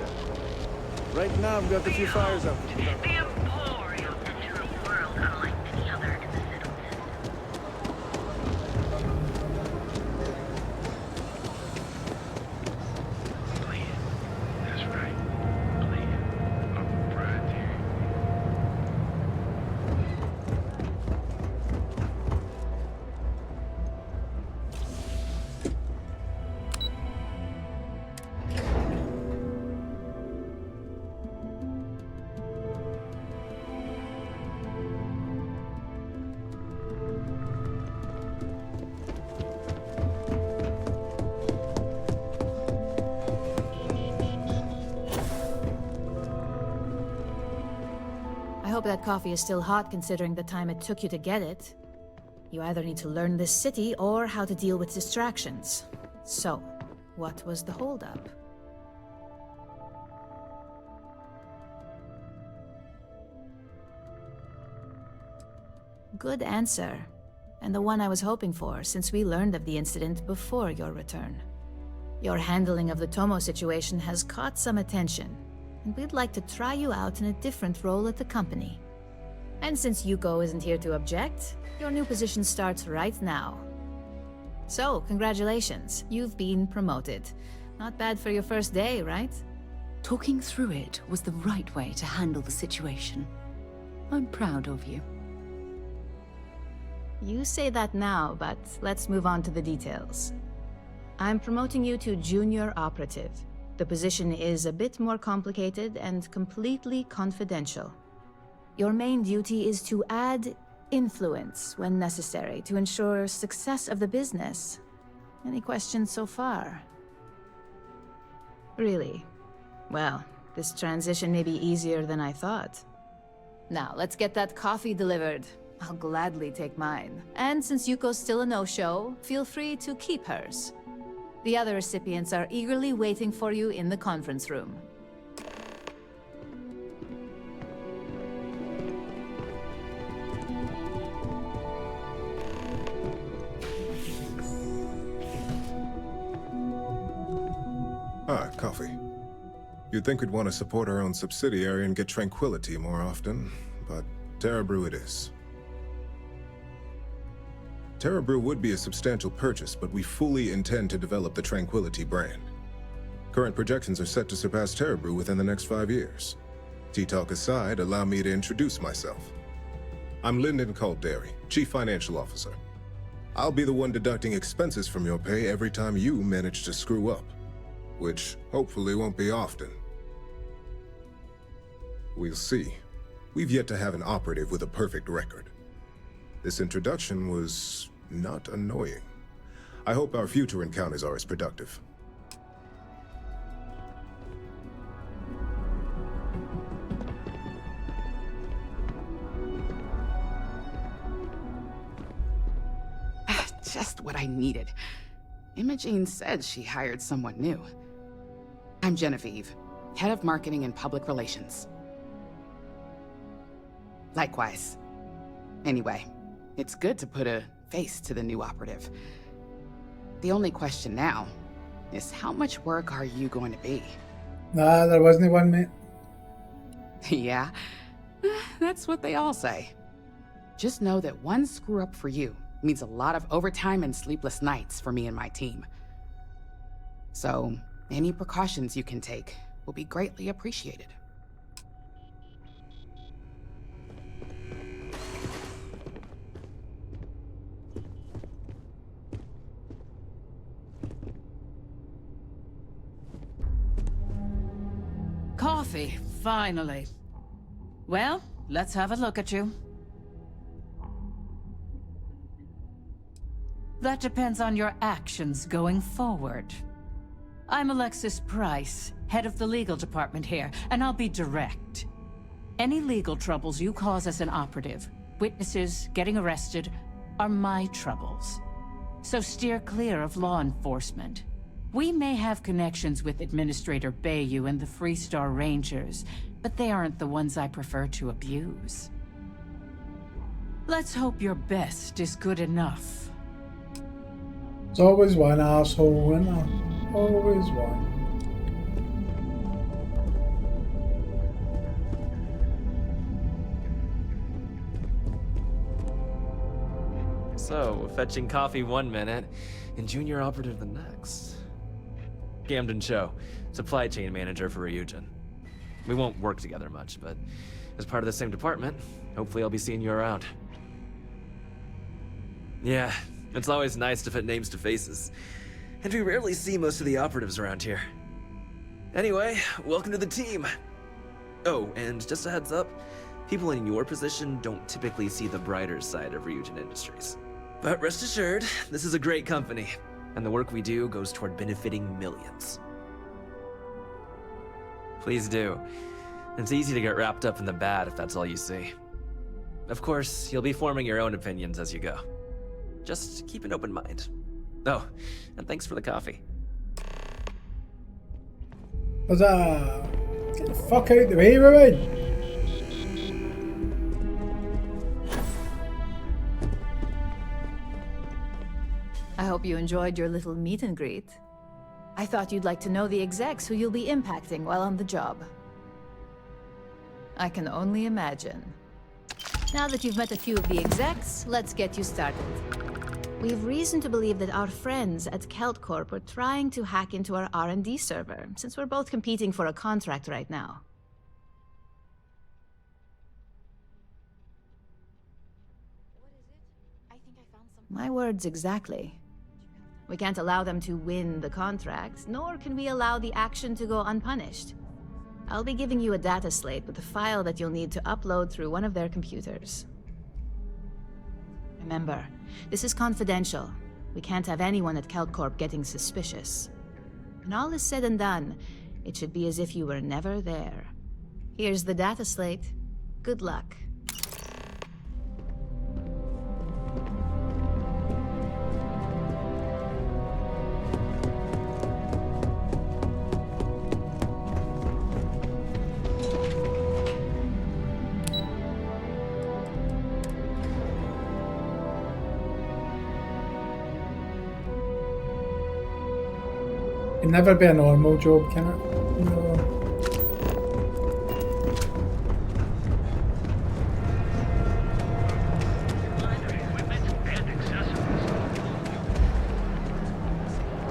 Right now, I've got a few fires up. The Emporium entered a world unlike any other that coffee is still hot considering the time it took you to get it. You either need to learn this city or how to deal with distractions. So, what was the holdup? Good answer. And the one I was hoping for, since we learned of the incident before your return. Your handling of the Tomo situation has caught some attention, and we'd like to try you out in a different role at the company. And since Yuko isn't here to object, your new position starts right now. So, congratulations, you've been promoted. Not bad for your first day, right? Talking through it was the right way to handle the situation. I'm proud of you. You say that now, but let's move on to the details. I'm promoting you to Junior Operative. The position is a bit more complicated and completely confidential. Your main duty is to add influence when necessary to ensure success of the business. Any questions so far? Really? Well, this transition may be easier than I thought. Now, let's get that coffee delivered. I'll gladly take mine. And since Yuko's still a no-show, feel free to keep hers. The other recipients are eagerly waiting for you in the conference room. Ah, coffee. You'd think we'd want to support our own subsidiary and get tranquility more often, but Terra Brew it is. Terra Brew would be a substantial purchase, but we fully intend to develop the Tranquility brand. Current projections are set to surpass Terra Brew within the next 5 years. Tea-talk aside, allow me to introduce myself. I'm Lyndon Calderi, Chief Financial Officer. I'll be the one deducting expenses from your pay every time you manage to screw up, which hopefully won't be often. We'll see. We've yet to have an operative with a perfect record. This introduction was not annoying. I hope our future encounters are as productive. Just what I needed. Imogene said she hired someone new. I'm Genevieve, Head of Marketing and Public Relations. Likewise. Anyway, it's good to put a face to the new operative. The only question now is how much work are you going to be? Nah, there wasn't one, mate. Yeah, that's what they all say. Just know that one screw up for you means a lot of overtime and sleepless nights for me and my team. So, any precautions you can take will be greatly appreciated. Coffee, finally. Well, let's have a look at you. That depends on your actions going forward. I'm Alexis Price, head of the legal department here, and I'll be direct. Any legal troubles you cause as an operative, witnesses, getting arrested, are my troubles. So steer clear of law enforcement. We may have connections with Administrator Bayou and the Freestar Rangers, but they aren't the ones I prefer to abuse. Let's hope your best is good enough. There's always one asshole winner. Always one. So, fetching coffee 1 minute, and junior operative the next. Camden Cho, supply chain manager for Ryujin. We won't work together much, but as part of the same department, hopefully I'll be seeing you around. Yeah, it's always nice to put names to faces. And we rarely see most of the operatives around here. Anyway, welcome to the team. Oh, and just a heads up, people in your position don't typically see the brighter side of Ryujin Industries. But rest assured, this is a great company, and the work we do goes toward benefiting millions. Please do. It's easy to get wrapped up in the bad if that's all you see. Of course, you'll be forming your own opinions as you go. Just keep an open mind. Oh, and thanks for the coffee. What's that? Get the fuck out the way, Rowan! I hope you enjoyed your little meet and greet. I thought you'd like to know the execs who you'll be impacting while on the job. I can only imagine. Now that you've met a few of the execs, let's get you started. We have reason to believe that our friends at KeltCorp are trying to hack into our R&D server, since we're both competing for a contract right now. My words exactly. We can't allow them to win the contract, nor can we allow the action to go unpunished. I'll be giving you a data slate with a file that you'll need to upload through one of their computers. Remember, this is confidential. We can't have anyone at KeltCorp getting suspicious. When all is said and done, it should be as if you were never there. Here's the data slate. Good luck. Can never be a normal job, can it? No.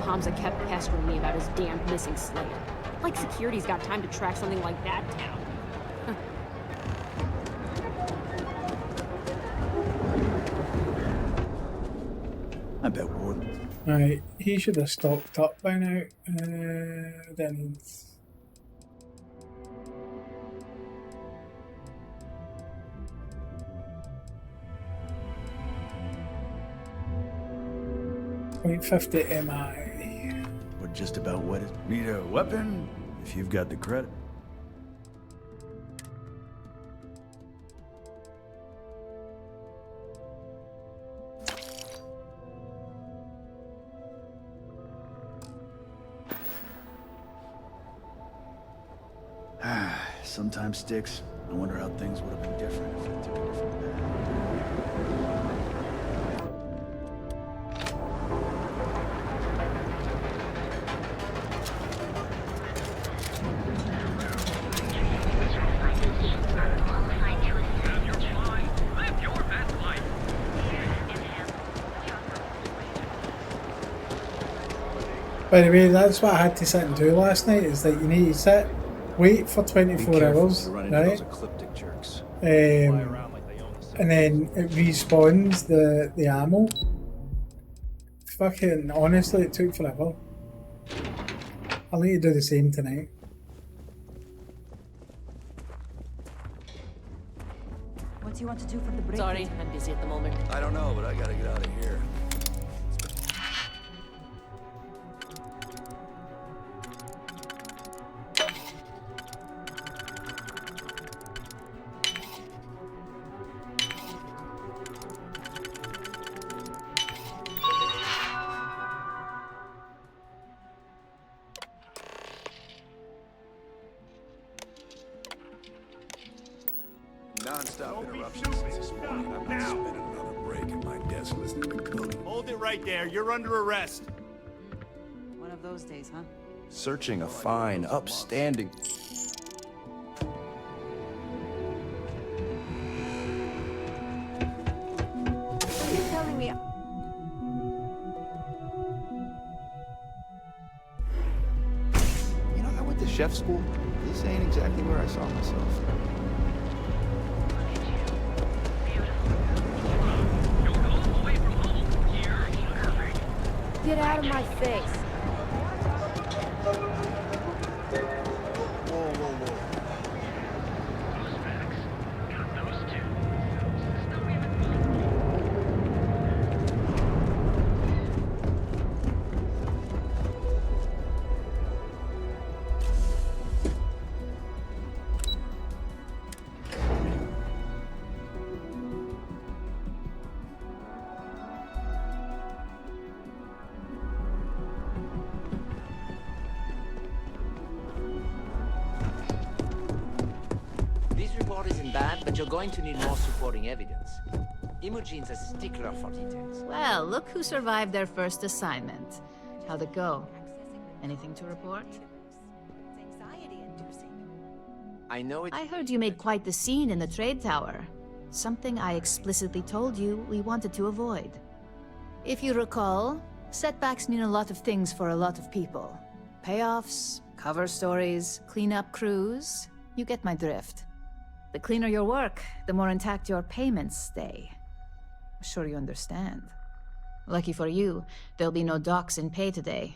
Hamza kept pestering me about his damn missing slate. Like security's got time to track something like that down. I bet would. Right, he should have stocked up by now. Then. .50 MI. Would just about wet it. Need a weapon? If you've got the credit. Sometimes sticks. I wonder how things would have been different if I took a different path. By the way, that's what I had to sit and do last night, is that you need to sit, wait for 24 hours, right? And then it respawns the ammo. Fucking, honestly, it took forever. I'll need to do the same tonight. What do you want to do for the break? Sorry, I'm busy at the moment. I don't know, but I gotta get out of here. Non-stop interruptions since this morning. I'm not spending another break at my desk listening to coding. Hold it right there. You're under arrest. One of those days, huh? Searching a fine, upstanding... You're telling me... You know, I went to chef school. This ain't exactly where I saw myself. Get out of my face. Whoa, whoa, whoa. report isn't bad, but you're going to need more supporting evidence. Imogene's a stickler for details. Well, look who survived their first assignment. How'd it go? Anything to report? I know it. I heard you made quite the scene in the trade tower. Something I explicitly told you we wanted to avoid. If you recall, setbacks mean a lot of things for a lot of people. Payoffs, cover stories, cleanup crews. You get my drift. The cleaner your work, the more intact your payments stay. I'm sure you understand. Lucky for you, there'll be no docks in pay today.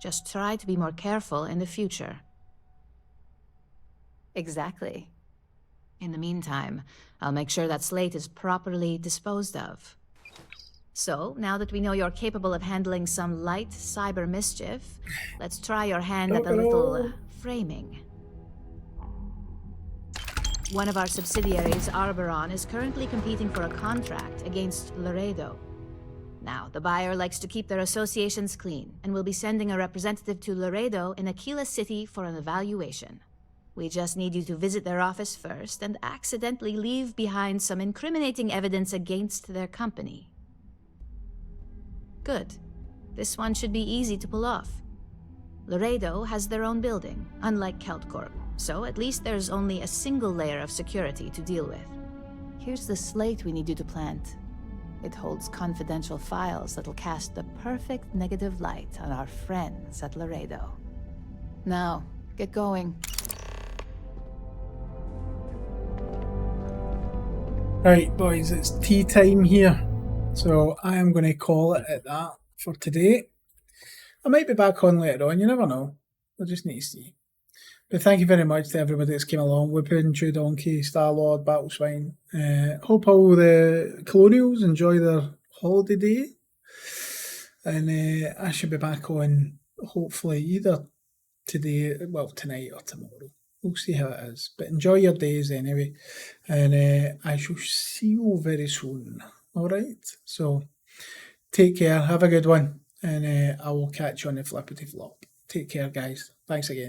Just try to be more careful in the future. Exactly. In the meantime, I'll make sure that slate is properly disposed of. So, now that we know you're capable of handling some light cyber mischief, let's try your hand at a little framing. One of our subsidiaries, Arboron, is currently competing for a contract against Laredo. Now, the buyer likes to keep their associations clean, and will be sending a representative to Laredo in Aquila City for an evaluation. We just need you to visit their office first and accidentally leave behind some incriminating evidence against their company. Good. This one should be easy to pull off. Laredo has their own building, unlike Keltcorp, so at least there's only a single layer of security to deal with. Here's the slate we need you to plant. It holds confidential files that'll cast the perfect negative light on our friends at Laredo. Now, get going. Right, boys, it's tea time here. So I am going to call it at that for today. I might be back on later on, you never know. We'll just need to see. But thank you very much to everybody that's came along. Whippin, Chew Donkey, Star-Lord, Battleswine. Hope all the Colonials enjoy their holiday day. And I should be back on hopefully either today, well, tonight or tomorrow. We'll see how it is. But enjoy your days anyway. And I shall see you very soon. Alright? So take care. Have a good one. And I will catch you on the flippity flop. Take care, guys. Thanks again.